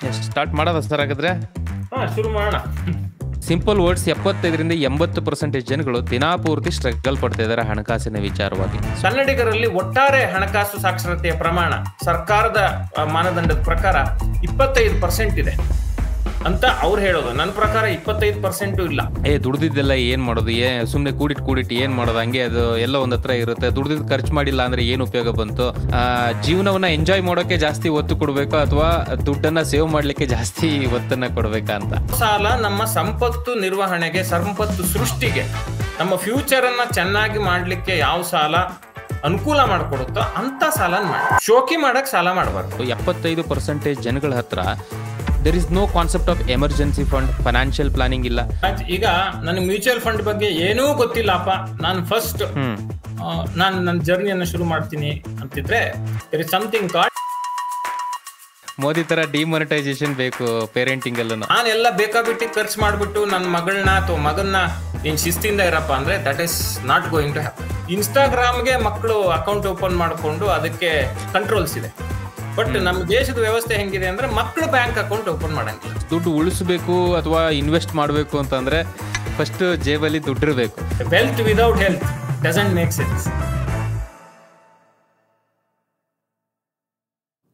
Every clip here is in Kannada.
ಎಷ್ಟು ಸ್ಟಾರ್ಟ್ ಮಾಡೋದ ಸರ್ ಹಾಗಾದ್ರೆ? ಶುರು ಮಾಡೋಣ. ಸಿಂಪಲ್ ವರ್ಡ್ಸ್, 75% ಜನಗಳು ದಿನಾಪೂರ್ತಿ ಸ್ಟ್ರಗಲ್ ಪಡ್ತಾ ಇದ್ದಾರೆ ಹಣಕಾಸಿನ ವಿಚಾರವಾಗಿ. ಕನ್ನಡಿಗರಲ್ಲಿ ಒಟ್ಟಾರೆ ಹಣಕಾಸು ಸಾಕ್ಷರತೆಯ ಪ್ರಮಾಣ ಸರ್ಕಾರದ ಮಾನದಂಡದ ಪ್ರಕಾರ 25% ಇದೆ ಅಂತ ಅವ್ರು ಹೇಳೋದು. ನನ್ನ ಪ್ರಕಾರ 25% ಇಲ್ಲ. ದುಡ್ದಿದ್ದೆಲ್ಲ ಏನ್ ಮಾಡೋದು, ಸುಮ್ನೆ ಕೂಡಿಟ್ಟು ಏನ್ ಮಾಡೋದು, ಹಂಗೆ ಅದು ಎಲ್ಲ ಒಂದ್ ಹತ್ರ ಇರುತ್ತೆ. ದುಡ್ದಿದ್ದು ಖರ್ಚು ಮಾಡಿಲ್ಲ ಅಂದ್ರೆ ಏನ್ ಉಪಯೋಗ ಬಂತು? ಜೀವನವನ್ನ ಎಂಜಾಯ್ ಮಾಡೋಕೆ ಜಾಸ್ತಿ ಒತ್ತು ಕೊಡ್ಬೇಕಾ ಅಥವಾ ದುಡ್ಡನ್ನ ಸೇವ್ ಮಾಡ್ಲಿಕ್ಕೆ ಜಾಸ್ತಿ ಒತ್ತನ್ನ ಕೊಡ್ಬೇಕಾ ಅಂತ. ಸಾಲ ನಮ್ಮ ಸಂಪತ್ತು ನಿರ್ವಹಣೆಗೆ, ಸಂಪತ್ತು ಸೃಷ್ಟಿಗೆ, ನಮ್ಮ ಫ್ಯೂಚರ್ ಅನ್ನ ಚೆನ್ನಾಗಿ ಮಾಡ್ಲಿಕ್ಕೆ ಯಾವ ಸಾಲ ಅನುಕೂಲ ಮಾಡಿಕೊಡುತ್ತೋ ಅಂತ ಸಾಲ ಮಾಡಿ. ಶೋಕಿ ಮಾಡಕ್ ಸಾಲ ಮಾಡಬಾರ್ದು. 75% ಜನಗಳ ಹತ್ರ there is no concept of emergency fund, financial planning ಇಲ್ಲ. ಈಗ ನನಗೆ ಮ್ಯೂಚುವಲ್ ಫಂಡ್ ಬಗ್ಗೆ ಏನೂ ಗೊತ್ತಿಲ್ಲಪ್ಪ, ನಾನು ಫಸ್ಟ್ ನಾನು ನನ್ನ ಜರ್ನಿಯನ್ನು ಶುರು ಮಾಡ್ತೀನಿ ಅಂತಿದ್ರೆ there is something called Modi ತರ ಡಿಮಾನಿಟೈಸೇಷನ್ ಬೇಕು ಪೇರೆಂಟಿಂಗ್ ಅಲ್ಲೂ. ನಾನೆಲ್ಲ ಬೇಕಾಬಿಟ್ಟು ಖರ್ಚು ಮಾಡ್ಬಿಟ್ಟು ನನ್ನ ಮಗಳನ್ನ ಅಥವಾ ಮಗನ್ನ ನೀನ್ ಶಿಸ್ತಿಂದ ಇರಪ್ಪ ಅಂದ್ರೆ that is not going to happen. ಇನ್ಸ್ಟಾಗ್ರಾಮ್ಗೆ ಮಕ್ಕಳು ಅಕೌಂಟ್ ಓಪನ್ ಮಾಡಿಕೊಂಡು ಅದಕ್ಕೆ ಕಂಟ್ರೋಲ್ಸ್ ಇದೆ. ಬಟ್ ನಮ್ಮ ದೇಶದ ವ್ಯವಸ್ಥೆ ಹೆಂಗಿದೆ ಅಂದ್ರೆ ಮಕ್ಕಳು ಬ್ಯಾಂಕ್ ಅಕೌಂಟ್ ಓಪನ್ ಮಾಡಂಗಿಲ್ಲ. ದುಡ್ಡು ಉಳಿಸಬೇಕು ಅಥವಾ ಇನ್ವೆಸ್ಟ್ ಮಾಡಬೇಕು ಅಂತಂದ್ರೆ ಫಸ್ಟ್ ಜೇಬಲ್ಲಿ ದುಡ್ಡಿರಬೇಕು. Wealth without health doesn't make sense.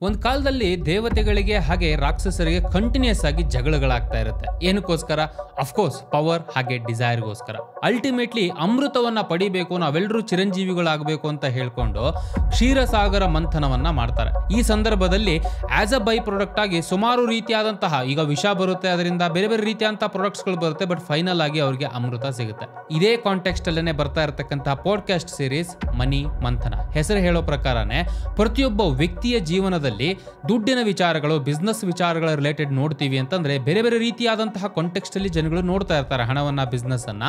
ಒಂದು ಕಾಲದಲ್ಲಿ ದೇವತೆಗಳಿಗೆ ಹಾಗೆ ರಾಕ್ಷಸರಿಗೆ ಕಂಟಿನ್ಯೂಸ್ ಆಗಿ ಜಗಳಗಳಾಗ್ತಾ ಇರುತ್ತೆ. ಏನಕ್ಕೋಸ್ಕರ? ಅಫ್ಕೋರ್ಸ್ ಪವರ್ ಹಾಗೆ ಡಿಸೈರ್ಗೋಸ್ಕರ. ಅಲ್ಟಿಮೇಟ್ಲಿ ಅಮೃತವನ್ನ ಪಡಿಬೇಕು, ನಾವೆಲ್ಲರೂ ಚಿರಂಜೀವಿಗಳಾಗಬೇಕು ಅಂತ ಹೇಳ್ಕೊಂಡು ಕ್ಷೀರಸಾಗರ ಮಂಥನವನ್ನ ಮಾಡ್ತಾರೆ. ಈ ಸಂದರ್ಭದಲ್ಲಿ ಆಸ್ ಅ ಬೈ ಪ್ರಾಡಕ್ಟ್ ಆಗಿ ಸುಮಾರು ರೀತಿಯಾದಂತಹ, ಈಗ ವಿಷ ಬರುತ್ತೆ, ಅದರಿಂದ ಬೇರೆ ಬೇರೆ ರೀತಿಯಾದಂತಹ ಪ್ರಾಡಕ್ಟ್ಸ್ಗಳು ಬರುತ್ತೆ, ಬಟ್ ಫೈನಲ್ ಆಗಿ ಅವ್ರಿಗೆ ಅಮೃತ ಸಿಗುತ್ತೆ. ಇದೇ ಕಾಂಟೆಕ್ಸ್ಟ್ ಅಲ್ಲೇ ಬರ್ತಾ ಇರತಕ್ಕಂತಹ ಪಾಡ್ಕಾಸ್ಟ್ ಸೀರೀಸ್ ಮನಿ ಮಂಥನ. ಹೆಸರು ಹೇಳೋ ಪ್ರಕಾರನೇ ಪ್ರತಿಯೊಬ್ಬ ವ್ಯಕ್ತಿಯ ಜೀವನದಲ್ಲಿ ದುಡ್ಡಿನ ವಿಚಾರಗಳು, ಬಿಸ್ನೆಸ್ ವಿಚಾರಗಳ ರಿಲೇಟೆಡ್ ನೋಡ್ತೀವಿ ಅಂತಂದ್ರೆ ಬೇರೆ ಬೇರೆ ರೀತಿಯಾದಂತಹ ಕಾಂಟೆಕ್ಸ್ಟ್ ಅಲ್ಲಿ ಜನಗಳು ನೋಡ್ತಾ ಇರ್ತಾರೆ ಹಣವನ್ನ, ಬಿಸ್ನೆಸ್ ಅನ್ನ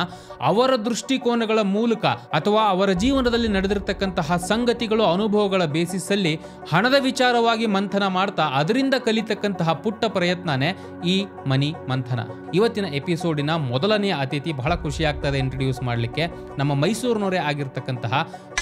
ಅವರ ದೃಷ್ಟಿಕೋನಗಳ ಮೂಲಕ ಅಥವಾ ಅವರ ಜೀವನದಲ್ಲಿ ನಡೆದಿರ್ತಕ್ಕಂತಹ ಸಂಗತಿಗಳು, ಅನುಭವಗಳ ಬೇಸಿಸ್ ಅಲ್ಲಿ ಹಣದ ವಿಚಾರವಾಗಿ ಮಂಥನ ಮಾಡ್ತಾ ಅದರಿಂದ ಕಲಿತಕ್ಕಂತಹ ಪುಟ್ಟ ಪ್ರಯತ್ನನೇ ಈ ಮನಿ ಮಂಥನ. ಇವತ್ತಿನ ಎಪಿಸೋಡಿನ ಮೊದಲನೆಯ ಅತಿಥಿ ಬಹಳ ಖುಷಿ ಆಗ್ತದೆ ಇಂಟ್ರೊಡ್ಯೂಸ್ ಮಾಡ್ಲಿಕ್ಕೆ. ನಮ್ಮ ಮೈಸೂರಿನವರೇ ಆಗಿರ್ತಕ್ಕಂತಹ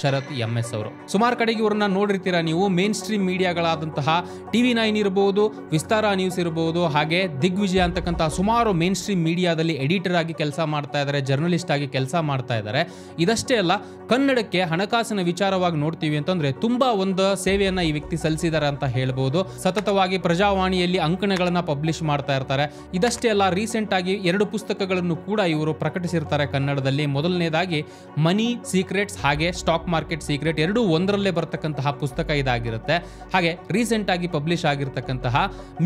ಶರತ್ MS ಅವರು. ಸುಮಾರು ಕಡೆಗೆ ಇವ್ರನ್ನ ನೋಡಿರ್ತೀರಾ ನೀವು. ಮೇನ್ ಸ್ಟ್ರೀಮ್ ಮೀಡಿಯಾಗಳಾದಂತಹ TV9 ಇರಬಹುದು, ವಿಸ್ತಾರ ನ್ಯೂಸ್ ಇರಬಹುದು, ಹಾಗೆ ದಿಗ್ವಿಜಯ ಅಂತಕ್ಕಂತಹ ಸುಮಾರು ಮೇನ್ ಸ್ಟ್ರೀಮ್ ಮೀಡಿಯಾದಲ್ಲಿ ಎಡಿಟರ್ ಆಗಿ ಕೆಲಸ ಮಾಡ್ತಾ ಇದ್ದಾರೆ, ಜರ್ನಲಿಸ್ಟ್ ಆಗಿ ಕೆಲಸ ಮಾಡ್ತಾ ಇದ್ದಾರೆ. ಇದಷ್ಟೇ ಅಲ್ಲ, ಕನ್ನಡಕ್ಕೆ ಹಣಕಾಸಿನ ವಿಚಾರವಾಗಿ ನೋಡ್ತೀವಿ ಅಂತಂದ್ರೆ ತುಂಬಾ ಒಂದು ಸೇವೆಯನ್ನ ಈ ವ್ಯಕ್ತಿ ಸಲ್ಲಿಸಿದ್ದಾರೆ ಅಂತ ಹೇಳ್ಬೋದು. ಸತತವಾಗಿ ಪ್ರಜಾವಾಣಿಯಲ್ಲಿ ಅಂಕಣಗಳನ್ನ ಪಬ್ಲಿಷ್ ಮಾಡ್ತಾ ಇರ್ತಾರೆ. ಇದಷ್ಟೇ ಅಲ್ಲ, ರೀಸೆಂಟ್ ಆಗಿ 2 ಪುಸ್ತಕಗಳನ್ನು ಕೂಡ ಇವರು ಪ್ರಕಟಿಸಿರ್ತಾರೆ ಕನ್ನಡದಲ್ಲಿ. ಮೊದಲನೇದಾಗಿ ಮನಿ ಸೀಕ್ರೆಟ್ಸ್ ಹಾಗೆ ಸ್ಟಾಕ್ ಮಾರ್ಕೆಟ್ ಸೀಕ್ರೆಟ್, ಎರಡೂ ಒಂದರಲ್ಲೇ ಬರ್ತಕ್ಕಂತಹ ಪುಸ್ತಕ ಇದಾಗಿರುತ್ತೆ. ಹಾಗೆ ರೀಸೆಂಟ್ ಆಗಿ ಪಬ್ಲಿಷ್ ಆಗಿರ್ತಕ್ಕಂತಹ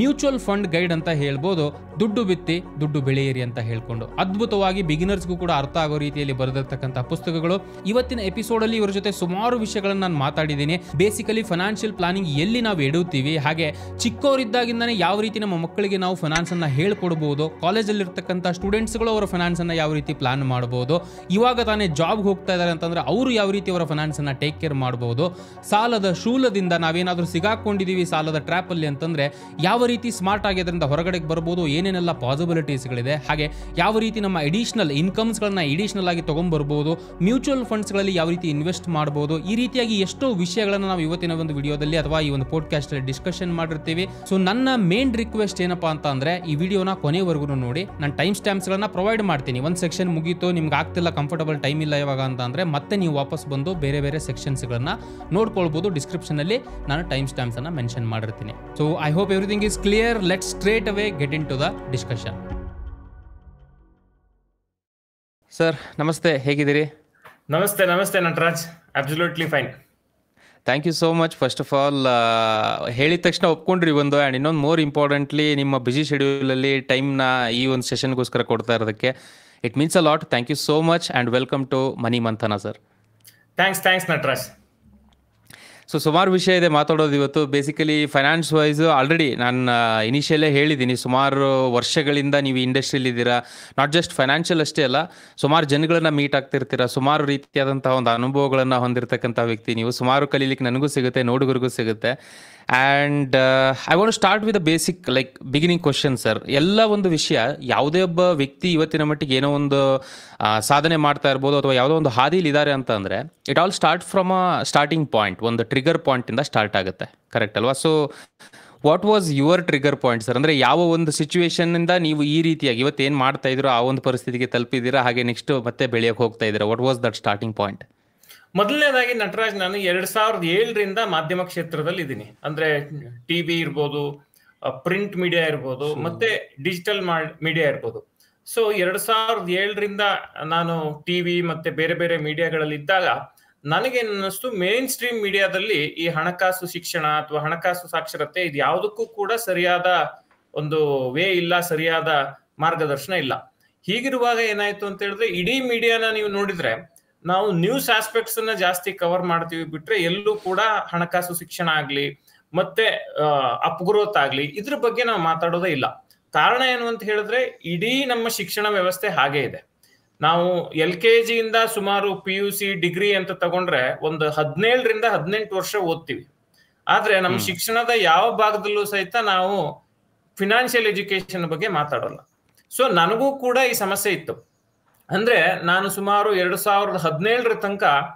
ಮ್ಯೂಚುವಲ್ ಫಂಡ್ ಗೈಡ್ ಅಂತ ಹೇಳ್ಬೋದು, ದುಡ್ಡು ಬಿತ್ತಿ ದುಡ್ಡು ಬೆಳೆಯಿರಿ ಅಂತ ಹೇಳ್ಕೊಂಡು ಅದ್ಭುತವಾಗಿ ಬಿಗಿನರ್ಸ್ಗೂ ಕೂಡ ಅರ್ಥ ಆಗೋ ರೀತಿಯಲ್ಲಿ ಬರೆದಿರ್ತಕ್ಕಂತಹ ಪುಸ್ತಕಗಳು. ಇವತ್ತಿನ ಎಪಿಸೋಡ್ ಅಲ್ಲಿ ಇವರ ಜೊತೆ ಸುಮಾರು ವಿಷಯಗಳನ್ನ ನಾನು ಮಾತಾಡಿದ್ದೀನಿ. ಬೇಸಿಕಲಿ ಫೈನಾನ್ಷಿಯಲ್ ಪ್ಲಾನಿಂಗ್ ಎಲ್ಲಿ ನಾವು ಎಡುತ್ತೀವಿ, ಹಾಗೆ ಚಿಕ್ಕವರಿದ್ದಾಗಿಂದಾನೆ ಯಾವ ರೀತಿ ನಮ್ಮ ಮಕ್ಕಳಿಗೆ ನಾವು ಫೈನಾನ್ಸ್ ಅನ್ನ ಹೇಳ್ಕೊಡ್ಬಹುದು, ಕಾಲೇಜಲ್ಲಿ ಇರ್ತಕ್ಕಂಥ ಸ್ಟೂಡೆಂಟ್ಸ್ಗಳು ಅವರ ಫೈನಾನ್ಸ್ ಅನ್ನ ಯಾವ ರೀತಿ ಪ್ಲಾನ್ ಮಾಡಬಹುದು, ಇವಾಗ ತಾನೇ ಜಾಬ್ ಹೋಗ್ತಾ ಇದ್ದಾರೆ ಅಂತಂದ್ರೆ ಅವರು ಯಾವ ರೀತಿ ಅವರ ಫೈನಾನ್ಸ್ ಅನ್ನ ಟೇಕ್ ಕೇರ್ ಮಾಡಬಹುದು, ಸಾಲದ ಶೂಲದಿಂದ ನಾವೇನಾದ್ರೂ ಸಿಗಾಕೊಂಡಿದೀವಿ ಸಾಲದ ಟ್ರ್ಯಾಪ್ ಅಲ್ಲಿ ಅಂತಂದ್ರೆ ಯಾವ ರೀತಿ ಸ್ಮಾರ್ಟ್ ಆಗಿ ಅದರಿಂದ ಹೊರಗಡೆ ಬರ್ಬೋದು, ಏನೇನೆಲ್ಲ ಪಾಸಿಬಿಲಿಟೀಸ್ಗಳಿದೆ, ಹಾಗೆ ಯಾವ ರೀತಿ ನಮ್ಮ ಎಡಿಷನಲ್ ಇನ್ಕಮ್ಸ್ಗಳನ್ನ ಎಡಿಷನಲ್ ಆಗಿ ತಗೊಂಡ್ಬರ್ಬೋದು, ಮ್ಯೂಚುವಲ್ ಫಂಡ್ಸ್ಗಳಲ್ಲಿ ಯಾವ ರೀತಿ ಇನ್ವೆಸ್ಟ್ ಮಾಡಬಹುದು. ಈ ರೀತಿಯಾಗಿ ಎಷ್ಟೋ ವಿಷಯಗಳನ್ನು ನಾವು ಇವತ್ತಿನ ಒಂದು ವಿಡಿಯೋದಲ್ಲಿ ಅಥವಾ ಈ ಒಂದು ಪಾಡ್ಕಾಸ್ಟ್ ಅಲ್ಲಿ ಡಿಸ್ಕಷನ್ ಮಾಡಿರ್ತೀವಿ. ಸೊ ನನ್ನ ಮೇನ್ ರಿಕ್ವೆಸ್ಟ್ ಏನಪ್ಪಾ ಅಂತ ಅಂದ್ರೆ ಈ ವಿಡಿಯೋನ ಕೊನೆವರೆಗೂ ನೋಡಿ. ನಾನು ಟೈಮ್ ಸ್ಟ್ಯಾಂಪ್ಸ್ ಗಳನ್ನ ಪ್ರೊವೈಡ್ ಮಾಡ್ತೀನಿ. ಒಂದು ಸೆಕ್ಷನ್ ಮುಗೀತು, ನಿಮ್ಗೆ ಆಗ್ತಿಲ್ಲ, ಕಂಫರ್ಟಬಲ್ ಟೈಮ್ ಇಲ್ಲ ಇವಾಗ ಅಂತ ಅಂದ್ರೆ ಮತ್ತೆ ನೀವು ವಾಪಸ್ ಬಂದು ಬೇರೆ ಬೇರೆ ಸೆಕ್ಷನ್ಸ್ ಗಳನ್ನ ನೋಡ್ಕೊಳ್ಬಹುದು. ಡಿಸ್ಕ್ರಿಪ್ಷನ್ ಅಲ್ಲಿ ನಾನು ಟೈಮ್ ಸ್ಟ್ಯಾಂಪ್ಸ್ ಅನ್ನ ಮೆನ್ಷನ್ ಮಾಡಿರ್ತೀನಿ. So I hope everything is clear. Let's straight away get into the discussion. Sir ನಮಸ್ತೆ, ಹೇಗಿದ್ದೀರಿ? ನಮಸ್ತೆ Nataraj, absolutely fine. Thank you so much. First of all ಹೇಳಿದ ತಕ್ಷಣ ಒಪ್ಕೊಂಡ್ರಿ ಒಂದು, ಆ್ಯಂಡ್ ಇನ್ನೊಂದು ಮೋರ್ ಇಂಪಾರ್ಟೆಂಟ್ಲಿ ನಿಮ್ಮ ಬಿಸಿ ಶೆಡ್ಯೂಲಲ್ಲಿ ಟೈಮ್ನ ಈ ಒಂದು ಸೆಷನ್ಗೋಸ್ಕರ ಕೊಡ್ತಾ ಇರೋದಕ್ಕೆ it means a lot. Thank you so much and welcome to money Manthana sir. Thanks Nataraj. So ಸುಮಾರು ವಿಷಯ ಇದೆ ಮಾತಾಡೋದು ಇವತ್ತು. ಬೇಸಿಕಲಿ ಫೈನಾನ್ಸ್ ವೈಸ್ ಆಲ್ರೆಡಿ ನಾನು ಇನಿಷಿಯಲೇ ಹೇಳಿದ್ದೀನಿ, ಸುಮಾರು ವರ್ಷಗಳಿಂದ ನೀವು ಇಂಡಸ್ಟ್ರಿಯಲ್ಲಿದ್ದೀರಾ. ನಾಟ್ ಜಸ್ಟ್ ಫೈನಾನ್ಷಿಯಲ್ ಅಷ್ಟೇ ಅಲ್ಲ, ಸುಮಾರು ಜನಗಳನ್ನ ಮೀಟ್ ಆಗ್ತಿರ್ತೀರ, ಸುಮಾರು ರೀತಿಯಾದಂಥ ಒಂದು ಅನುಭವಗಳನ್ನು ಹೊಂದಿರತಕ್ಕಂಥ ವ್ಯಕ್ತಿ ನೀವು. ಸುಮಾರು ಕಲೀಲಿಕ್ಕೆ ನನಗೂ ಸಿಗುತ್ತೆ, ನೋಡುಗರಿಗೂ ಸಿಗುತ್ತೆ. And I want to start with a basic like beginning question sir. ಎಲ್ಲ ಒಂದು ವಿಷಯ, ಯಾವುದೇ ಒಬ್ಬ ವ್ಯಕ್ತಿ ಇವತ್ತಿನ ಮಟ್ಟಿಗೆ ಏನೋ ಒಂದು ಸಾಧನೆ ಮಾಡ್ತಾ ಇರ್ಬೋದು ಅಥವಾ ಯಾವುದೋ ಒಂದು ಹಾದಿಲಿ ಇದ್ದಾರೆ ಅಂತ ಅಂದರೆ it all start from a starting point, ಒಂದು ಟ್ರಿಗರ್ ಪಾಯಿಂಟಿಂದ ಸ್ಟಾರ್ಟ್ ಆಗುತ್ತೆ, ಕರೆಕ್ಟ್ ಅಲ್ವಾ? So what was your trigger point sir? ಅಂದರೆ ಯಾವ ಒಂದು ಸಿಚುವೇಶನ್ನಿಂದ ನೀವು ಈ ರೀತಿಯಾಗಿ ಇವತ್ತೇನು ಮಾಡ್ತಾ ಇದ್ರು ಆ ಒಂದು ಪರಿಸ್ಥಿತಿಗೆ ತಲುಪಿದ್ದೀರಾ, ಹಾಗೆ ನೆಕ್ಸ್ಟ್ ಮತ್ತೆ ಬೆಳೆಯೋಕೆ ಹೋಗ್ತಾ ಇದ್ದೀರಾ? What was that starting point? ಮೊದಲನೇದಾಗಿ ನಟರಾಜ್, ನಾನು 2007ರಿಂದ ಮಾಧ್ಯಮ ಕ್ಷೇತ್ರದಲ್ಲಿ ಇದ್ದೀನಿ. ಅಂದ್ರೆ ಟಿವಿ ಇರ್ಬೋದು, ಪ್ರಿಂಟ್ ಮೀಡಿಯಾ ಇರ್ಬೋದು, ಮತ್ತೆ ಡಿಜಿಟಲ್ ಮೀಡಿಯಾ ಇರ್ಬೋದು. ಸೊ 2007ರಿಂದ ನಾನು ಟಿವಿ ಮತ್ತೆ ಬೇರೆ ಬೇರೆ ಮೀಡಿಯಾಗಳಲ್ಲಿ ಇದ್ದಾಗ ನನಗೇನು ಅನ್ನಿಸ್ತು, ಮೇನ್ ಸ್ಟ್ರೀಮ್ ಮೀಡಿಯಾದಲ್ಲಿ ಈ ಹಣಕಾಸು ಶಿಕ್ಷಣ ಅಥವಾ ಹಣಕಾಸು ಸಾಕ್ಷರತೆ ಇದು ಯಾವುದಕ್ಕೂ ಕೂಡ ಸರಿಯಾದ ಒಂದು ವೇ ಇಲ್ಲ, ಸರಿಯಾದ ಮಾರ್ಗದರ್ಶನ ಇಲ್ಲ. ಹೀಗಿರುವಾಗ ಏನಾಯ್ತು ಅಂತ ಹೇಳಿದ್ರೆ, ಇಡೀ ಮೀಡಿಯಾನ ನೀವು ನೋಡಿದ್ರೆ ನಾವು ನ್ಯೂಸ್ ಆಸ್ಪೆಕ್ಟ್ಸ್ ಅನ್ನ ಜಾಸ್ತಿ ಕವರ್ ಮಾಡ್ತೀವಿ ಬಿಟ್ರೆ ಎಲ್ಲೂ ಕೂಡ ಹಣಕಾಸು ಶಿಕ್ಷಣ ಆಗ್ಲಿ ಮತ್ತೆ ಅಪ್ಗ್ರೋತ್ ಆಗ್ಲಿ ಇದ್ರ ಬಗ್ಗೆ ನಾವು ಮಾತಾಡೋದೇ ಇಲ್ಲ. ಕಾರಣ ಏನು ಅಂತ ಹೇಳಿದ್ರೆ, ಇಡೀ ನಮ್ಮ ಶಿಕ್ಷಣ ವ್ಯವಸ್ಥೆ ಹಾಗೆ ಇದೆ. ನಾವು LKG ಇಂದ ಸುಮಾರು PUC ಡಿಗ್ರಿ ಅಂತ ತಗೊಂಡ್ರೆ ಒಂದು 17ರಿಂದ 18 ವರ್ಷ ಓದ್ತೀವಿ. ಆದ್ರೆ ನಮ್ಮ ಶಿಕ್ಷಣದ ಯಾವ ಭಾಗದಲ್ಲೂ ಸಹಿತ ನಾವು ಫಿನಾನ್ಷಿಯಲ್ ಎಜುಕೇಶನ್ ಬಗ್ಗೆ ಮಾತಾಡೋಲ್ಲ. ಸೊ ನನಗೂ ಕೂಡ ಈ ಸಮಸ್ಯೆ ಇತ್ತು. ಅಂದ್ರೆ ನಾನು ಸುಮಾರು 2017ರ ತನಕ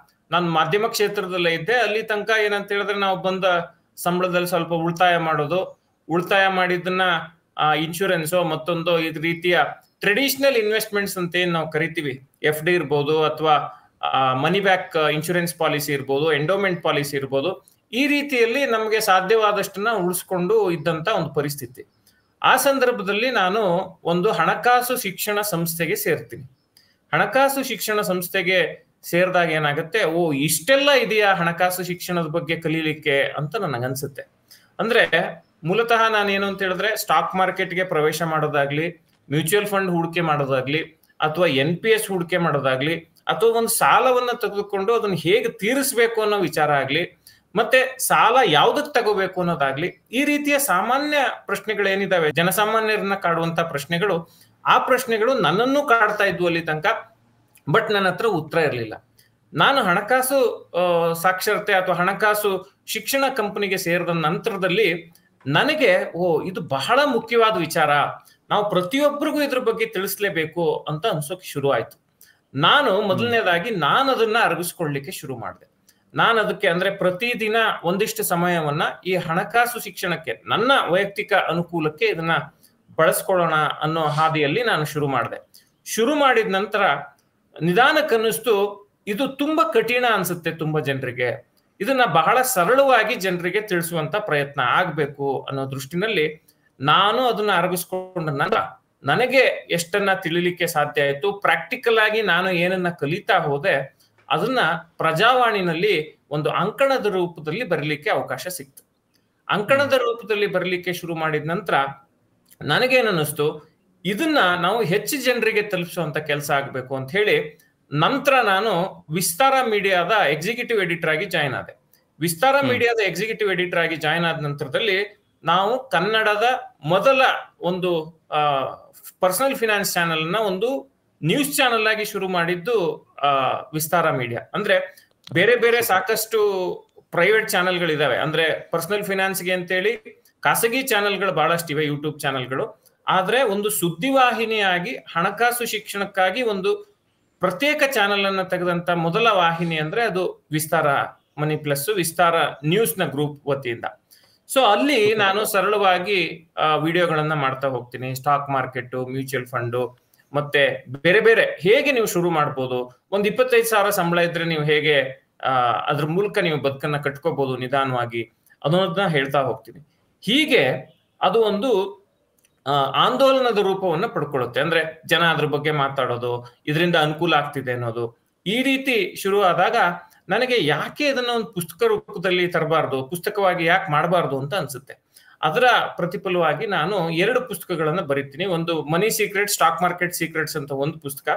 ನಾನು ಮಾಧ್ಯಮ ಕ್ಷೇತ್ರದಲ್ಲೇ ಇದ್ದೆ. ಅಲ್ಲಿ ತನಕ ಏನಂತ ಹೇಳಿದ್ರೆ, ನಾವು ಬಂದ ಸಂಬಳದಲ್ಲಿ ಸ್ವಲ್ಪ ಉಳಿತಾಯ ಮಾಡೋದು, ಉಳಿತಾಯ ಮಾಡಿದ್ದನ್ನ ಇನ್ಶೂರೆನ್ಸ್ ಮತ್ತೊಂದು ಈ ರೀತಿಯ ಟ್ರೆಡಿಷನಲ್ ಇನ್ವೆಸ್ಟ್ಮೆಂಟ್ಸ್ ಅಂತ ಏನ್ ನಾವು ಕರಿತೀವಿ, FD ಇರ್ಬೋದು ಅಥವಾ ಮನಿ ಬ್ಯಾಕ್ ಇನ್ಶೂರೆನ್ಸ್ ಪಾಲಿಸಿ ಇರ್ಬೋದು, ಎಂಡೋಮೆಂಟ್ ಪಾಲಿಸಿ ಇರ್ಬೋದು, ಈ ರೀತಿಯಲ್ಲಿ ನಮಗೆ ಸಾಧ್ಯವಾದಷ್ಟನ್ನ ಉಳಿಸ್ಕೊಂಡು ಇದ್ದಂತ ಒಂದು ಪರಿಸ್ಥಿತಿ. ಆ ಸಂದರ್ಭದಲ್ಲಿ ನಾನು ಒಂದು ಹಣಕಾಸು ಶಿಕ್ಷಣ ಸಂಸ್ಥೆಗೆ ಸೇರ್ತೀನಿ. ಹಣಕಾಸು ಶಿಕ್ಷಣ ಸಂಸ್ಥೆಗೆ ಸೇರಿದಾಗ ಏನಾಗುತ್ತೆ, ಇಷ್ಟೆಲ್ಲ ಇದೆಯಾ ಹಣಕಾಸು ಶಿಕ್ಷಣದ ಬಗ್ಗೆ ಕಲೀಲಿಕ್ಕೆ ಅಂತ ನನಗನ್ಸುತ್ತೆ. ಅಂದ್ರೆ ಮೂಲತಃ ನಾನೇನು ಅಂತ ಹೇಳಿದ್ರೆ, ಸ್ಟಾಕ್ ಮಾರ್ಕೆಟ್ಗೆ ಪ್ರವೇಶ ಮಾಡೋದಾಗ್ಲಿ, ಮ್ಯೂಚುವಲ್ ಫಂಡ್ ಹೂಡಿಕೆ ಮಾಡೋದಾಗ್ಲಿ, ಅಥವಾ NPS ಹೂಡಿಕೆ ಮಾಡೋದಾಗ್ಲಿ, ಅಥವಾ ಒಂದು ಸಾಲವನ್ನ ತೆಗೆದುಕೊಂಡು ಅದನ್ನ ಹೇಗೆ ತೀರಿಸಬೇಕು ಅನ್ನೋ ವಿಚಾರ ಆಗ್ಲಿ, ಮತ್ತೆ ಸಾಲ ಯಾವ್ದಕ್ ತಗೋಬೇಕು ಅನ್ನೋದಾಗ್ಲಿ, ಈ ರೀತಿಯ ಸಾಮಾನ್ಯ ಪ್ರಶ್ನೆಗಳೇನಿದಾವೆ, ಜನಸಾಮಾನ್ಯರನ್ನ ಕಾಡುವಂತ ಪ್ರಶ್ನೆಗಳು, ಆ ಪ್ರಶ್ನೆಗಳು ನನ್ನನ್ನು ಕಾಡ್ತಾ ಇದ್ವು ಅಲ್ಲಿ ತನಕ. ಬಟ್ ನನ್ನ ಹತ್ರ ಉತ್ತರ ಇರಲಿಲ್ಲ. ನಾನು ಹಣಕಾಸು ಸಾಕ್ಷರತೆ ಅಥವಾ ಹಣಕಾಸು ಶಿಕ್ಷಣ ಕಂಪನಿಗೆ ಸೇರಿದ ನಂತರದಲ್ಲಿ ನನಗೆ ಇದು ಬಹಳ ಮುಖ್ಯವಾದ ವಿಚಾರ, ನಾವು ಪ್ರತಿಯೊಬ್ಬರಿಗೂ ಇದ್ರ ಬಗ್ಗೆ ತಿಳಿಸ್ಲೇಬೇಕು ಅಂತ ಅನ್ಸೋಕೆ ಶುರು ಆಯ್ತು. ನಾನು ಮೊದಲನೇದಾಗಿ ಅದನ್ನ ಅರಗಿಸ್ಕೊಳ್ಳಿಕ್ಕೆ ಶುರು ಮಾಡಿದೆ. ನಾನು ಅದಕ್ಕೆ ಅಂದ್ರೆ ಪ್ರತಿದಿನ ಒಂದಿಷ್ಟು ಸಮಯವನ್ನ ಈ ಹಣಕಾಸು ಶಿಕ್ಷಣಕ್ಕೆ, ನನ್ನ ವೈಯಕ್ತಿಕ ಅನುಕೂಲಕ್ಕೆ ಇದನ್ನ ಬಳಸ್ಕೊಳ್ಳೋಣ ಅನ್ನೋ ಹಾದಿಯಲ್ಲಿ ನಾನು ಶುರು ಮಾಡಿದೆ. ಶುರು ಮಾಡಿದ ನಂತರ ನಿಧಾನಕ್ಕನ್ನಿಸ್ತು, ಇದು ತುಂಬಾ ಕಠಿಣ ಅನ್ಸುತ್ತೆ ತುಂಬಾ ಜನರಿಗೆ, ಇದನ್ನ ಬಹಳ ಸರಳವಾಗಿ ಜನರಿಗೆ ತಿಳಿಸುವಂತ ಪ್ರಯತ್ನ ಆಗ್ಬೇಕು ಅನ್ನೋ ದೃಷ್ಟಿನಲ್ಲಿ ನಾನು ಅದನ್ನ ಅರಗಿಸ್ಕೊಂಡ ನಂತರ ನನಗೆ ಎಷ್ಟನ್ನ ತಿಳಿಲಿಕ್ಕೆ ಸಾಧ್ಯ ಆಯ್ತು, ಪ್ರಾಕ್ಟಿಕಲ್ ಆಗಿ ನಾನು ಏನನ್ನ ಕಲಿತಾ ಹೋದೆ, ಅದನ್ನ ಪ್ರಜಾವಾಣಿನಲ್ಲಿ ಒಂದು ಅಂಕಣದ ರೂಪದಲ್ಲಿ ಬರಲಿಕ್ಕೆ ಅವಕಾಶ ಸಿಕ್ತು. ಅಂಕಣದ ರೂಪದಲ್ಲಿ ಬರಲಿಕ್ಕೆ ಶುರು ಮಾಡಿದ ನಂತರ ನನಗೇನನ್ನಿಸ್ತು, ಇದನ್ನ ನಾವು ಹೆಚ್ಚು ಜನರಿಗೆ ತಲುಪಿಸುವಂತ ಕೆಲಸ ಆಗ್ಬೇಕು ಅಂತ ಹೇಳಿ ನಂತರ ನಾನು ವಿಸ್ತಾರ ಮೀಡಿಯಾದ ಎಕ್ಸಿಕ್ಯೂಟಿವ್ ಎಡಿಟರ್ ಆಗಿ ಜಾಯ್ನ್ ಆದೆ. ವಿಸ್ತಾರ ಮೀಡಿಯಾದ ಎಕ್ಸಿಕ್ಯೂಟಿವ್ ಎಡಿಟರ್ ಆಗಿ ಜಾಯ್ನ್ ಆದ ನಂತರದಲ್ಲಿ ನಾವು ಕನ್ನಡದ ಮೊದಲ ಒಂದು ಪರ್ಸನಲ್ ಫಿನಾನ್ಸ್ ಚಾನೆಲ್ ನ ಒಂದು ನ್ಯೂಸ್ ಚಾನೆಲ್ ಆಗಿ ಶುರು ಮಾಡಿದ್ದು ವಿಸ್ತಾರ ಮೀಡಿಯಾ. ಅಂದ್ರೆ ಬೇರೆ ಬೇರೆ ಸಾಕಷ್ಟು ಪ್ರೈವೇಟ್ ಚಾನೆಲ್ಗಳಿದಾವೆ, ಅಂದ್ರೆ ಪರ್ಸನಲ್ ಫಿನಾನ್ಸ್ಗೆ ಅಂತೇಳಿ ಖಾಸಗಿ ಚಾನೆಲ್ಗಳು ಬಹಳಷ್ಟಿವೆ, ಯೂಟ್ಯೂಬ್ ಚಾನೆಲ್ಗಳು. ಆದ್ರೆ ಒಂದು ಸುದ್ದಿವಾಹಿನಿಯಾಗಿ ಹಣಕಾಸು ಶಿಕ್ಷಣಕ್ಕಾಗಿ ಒಂದು ಪ್ರತ್ಯೇಕ ಚಾನೆಲ್ ಅನ್ನ ತೆಗೆದಂತ ಮೊದಲ ವಾಹಿನಿ ಅಂದ್ರೆ ಅದು ವಿಸ್ತಾರ ಮನಿ ಪ್ಲಸ್ ವಿಸ್ತಾರ ನ್ಯೂಸ್ ನ ಗ್ರೂಪ್ ವತಿಯಿಂದ. ಸೊ ಅಲ್ಲಿ ನಾನು ಸರಳವಾಗಿ ವಿಡಿಯೋಗಳನ್ನ ಮಾಡ್ತಾ ಹೋಗ್ತೀನಿ. ಸ್ಟಾಕ್ ಮಾರ್ಕೆಟ್, ಮ್ಯೂಚುವಲ್ ಫಂಡು, ಮತ್ತೆ ಬೇರೆ ಬೇರೆ ಹೇಗೆ ನೀವು ಶುರು ಮಾಡ್ಬೋದು, ಒಂದು 25,000 ಸಂಬಳ ಇದ್ರೆ ನೀವು ಹೇಗೆ ಅದ್ರ ಮೂಲಕ ನೀವು ಬದುಕನ್ನ ಕಟ್ಕೋಬಹುದು ನಿಧಾನವಾಗಿ ಅನ್ನೋದನ್ನ ಹೇಳ್ತಾ ಹೋಗ್ತೀನಿ. ಹೀಗೆ ಅದು ಒಂದು ಆಂದೋಲನದ ರೂಪವನ್ನ ಪಡ್ಕೊಳ್ಳುತ್ತೆ. ಅಂದ್ರೆ ಜನ ಅದ್ರ ಬಗ್ಗೆ ಮಾತಾಡೋದು, ಇದರಿಂದ ಅನುಕೂಲ ಆಗ್ತಿದೆ ಅನ್ನೋದು, ಈ ರೀತಿ ಶುರು ಆದಾಗ ನನಗೆ ಯಾಕೆ ಇದನ್ನ ಒಂದು ಪುಸ್ತಕ ರೂಪದಲ್ಲಿ ತರಬಾರ್ದು, ಪುಸ್ತಕವಾಗಿ ಯಾಕೆ ಮಾಡಬಾರ್ದು ಅಂತ ಅನ್ಸುತ್ತೆ. ಅದರ ಪ್ರತಿಫಲವಾಗಿ ನಾನು 2 ಪುಸ್ತಕಗಳನ್ನ ಬರೀತೀನಿ. ಒಂದು ಮನಿ ಸೀಕ್ರೆಟ್, ಸ್ಟಾಕ್ ಮಾರ್ಕೆಟ್ ಸೀಕ್ರೆಟ್ಸ್ ಅಂತ ಒಂದು ಪುಸ್ತಕ.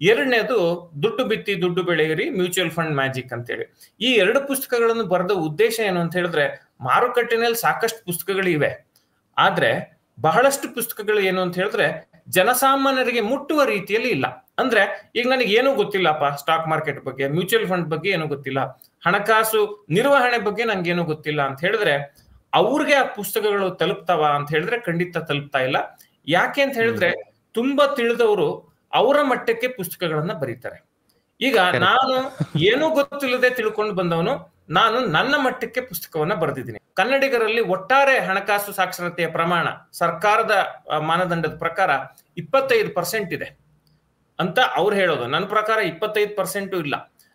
ಎರಡನೇದು ದುಡ್ಡು ಬಿತ್ತಿ ದುಡ್ಡು ಬೆಳೆಯಿರಿ, ಮ್ಯೂಚುವಲ್ ಫಂಡ್ ಮ್ಯಾಜಿಕ್ ಅಂತೇಳಿ. ಈ 2 ಪುಸ್ತಕಗಳನ್ನು ಬರೆದ ಉದ್ದೇಶ ಏನು ಅಂತ ಹೇಳಿದ್ರೆ, ಮಾರುಕಟ್ಟೆನಲ್ಲಿ ಸಾಕಷ್ಟು ಪುಸ್ತಕಗಳಿವೆ, ಆದ್ರೆ ಬಹಳಷ್ಟು ಪುಸ್ತಕಗಳು ಏನು ಅಂತ ಹೇಳಿದ್ರೆ ಜನಸಾಮಾನ್ಯರಿಗೆ ಮುಟ್ಟುವ ರೀತಿಯಲ್ಲಿ ಇಲ್ಲ. ಅಂದ್ರೆ ಈಗ ನನಗೆ ಏನೂ ಗೊತ್ತಿಲ್ಲಪ್ಪ ಸ್ಟಾಕ್ ಮಾರ್ಕೆಟ್ ಬಗ್ಗೆ, ಮ್ಯೂಚುವಲ್ ಫಂಡ್ ಬಗ್ಗೆ ಏನೂ ಗೊತ್ತಿಲ್ಲ, ಹಣಕಾಸು ನಿರ್ವಹಣೆ ಬಗ್ಗೆ ನಂಗೆ ಏನೂ ಗೊತ್ತಿಲ್ಲ ಅಂತ ಹೇಳಿದ್ರೆ ಅವ್ರಿಗೆ ಆ ಪುಸ್ತಕಗಳು ತಲುಪ್ತಾವ ಅಂತ ಹೇಳಿದ್ರೆ ಖಂಡಿತ ತಲುಪ್ತಾ ಇಲ್ಲ. ಯಾಕೆ ಅಂತ ಹೇಳಿದ್ರೆ ತುಂಬಾ ತಿಳಿದವರು ಅವರ ಮಟ್ಟಕ್ಕೆ ಪುಸ್ತಕಗಳನ್ನ ಬರೀತಾರೆ. ಈಗ ನಾನು ಏನೂ ಗೊತ್ತಿಲ್ಲದೆ ತಿಳ್ಕೊಂಡು ಬಂದವನು ನಾನು ನನ್ನ ಮಟ್ಟಕ್ಕೆ ಪುಸ್ತಕವನ್ನ ಬರೆದಿದ್ದೀನಿ. ಕನ್ನಡಿಗರಲ್ಲಿ ಒಟ್ಟಾರೆ ಹಣಕಾಸು ಸಾಕ್ಷರತೆಯ ಪ್ರಮಾಣ ಸರ್ಕಾರದ ಮಾನದಂಡದ ಪ್ರಕಾರ 25% ಇದೆ ಅಂತ ಅವ್ರು ಹೇಳೋದು. ನನ್ನ ಪ್ರಕಾರ 25% ಇಲ್ಲ.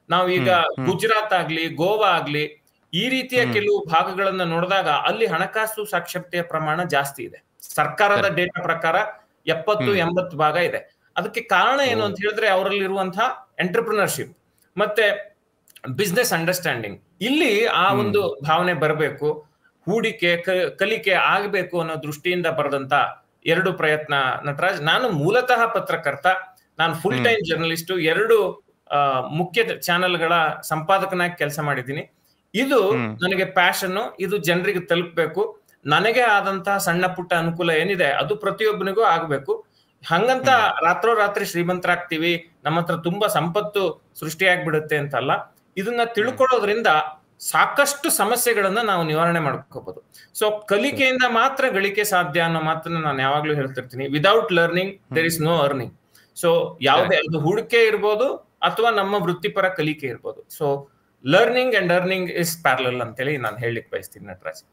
ನಾವು ಈಗ ಗುಜರಾತ್ ಆಗ್ಲಿ, ಗೋವಾ ಆಗ್ಲಿ, ಈ ರೀತಿಯ ಕೆಲವು ಭಾಗಗಳನ್ನ ನೋಡಿದಾಗ ಅಲ್ಲಿ ಹಣಕಾಸು ಸಾಕ್ಷರತೆಯ ಪ್ರಮಾಣ ಜಾಸ್ತಿ ಇದೆ. ಸರ್ಕಾರದ ಡೇಟಾ ಪ್ರಕಾರ 70-80 ಭಾಗ ಇದೆ. ಅದಕ್ಕೆ ಕಾರಣ ಏನು ಅಂತ ಹೇಳಿದ್ರೆ ಅವರಲ್ಲಿರುವಂತಹ ಎಂಟರ್ಪ್ರಿನರ್ಶಿಪ್ ಮತ್ತೆ ಬಿಸ್ನೆಸ್ ಅಂಡರ್ಸ್ಟ್ಯಾಂಡಿಂಗ್. ಇಲ್ಲಿ ಆ ಒಂದು ಭಾವನೆ ಬರಬೇಕು, ಹೂಡಿಕೆ ಕಲಿಕೆ ಆಗಬೇಕು ಅನ್ನೋ ದೃಷ್ಟಿಯಿಂದ ಬರೆದಂತ 2 ಪ್ರಯತ್ನ ನಟರಾಜ್. ನಾನು ಮೂಲತಃ ಪತ್ರಕರ್ತ, ನಾನು ಫುಲ್ ಟೈಮ್ ಜರ್ನಲಿಸ್ಟ್, 2 ಮುಖ್ಯ ಚಾನೆಲ್ಗಳ ಸಂಪಾದಕನಾಗಿ ಕೆಲಸ ಮಾಡಿದ್ದೀನಿ. ಇದು ನನಗೆ ಪ್ಯಾಷನ್, ಇದು ಜನರಿಗೆ ತಲುಪಬೇಕು. ನನಗೆ ಆದಂತಹ ಸಣ್ಣ ಪುಟ್ಟ ಅನುಕೂಲ ಏನಿದೆ ಅದು ಪ್ರತಿಯೊಬ್ಬನಿಗೂ ಆಗ್ಬೇಕು. ಹಂಗಂತ ರಾತ್ರೋರಾತ್ರಿ ಶ್ರೀಮಂತರಾಗ್ತೀವಿ, ನಮ್ಮ ಹತ್ರ ತುಂಬಾ ಸಂಪತ್ತು ಸೃಷ್ಟಿಯಾಗ್ಬಿಡುತ್ತೆ ಅಂತಲ್ಲ. ಇದನ್ನ ತಿಳ್ಕೊಳ್ಳೋದ್ರಿಂದ ಸಾಕಷ್ಟು ಸಮಸ್ಯೆಗಳನ್ನ ನಾವು ನಿವಾರಣೆ ಮಾಡ್ಕೋಬಹುದು. ಸೊ ಕಲಿಕೆಯಿಂದ ಮಾತ್ರ ಗಳಿಕೆ ಸಾಧ್ಯ ಅನ್ನೋ ಮಾತನ್ನ ನಾನು ಯಾವಾಗ್ಲೂ ಹೇಳ್ತಿರ್ತೀನಿ. Without learning there is no earning. So ಯಾವುದೇ ಅದು ಹೂಡಿಕೆ ಇರ್ಬೋದು ಅಥವಾ ನಮ್ಮ ವೃತ್ತಿಪರ ಕಲಿಕೆ ಇರ್ಬೋದು. So learning and earning is parallel ಅಂತೇಳಿ ನಾನು ಹೇಳಲಿಕ್ಕೆ ಬಯಸ್ತೀನಿ Nataraj.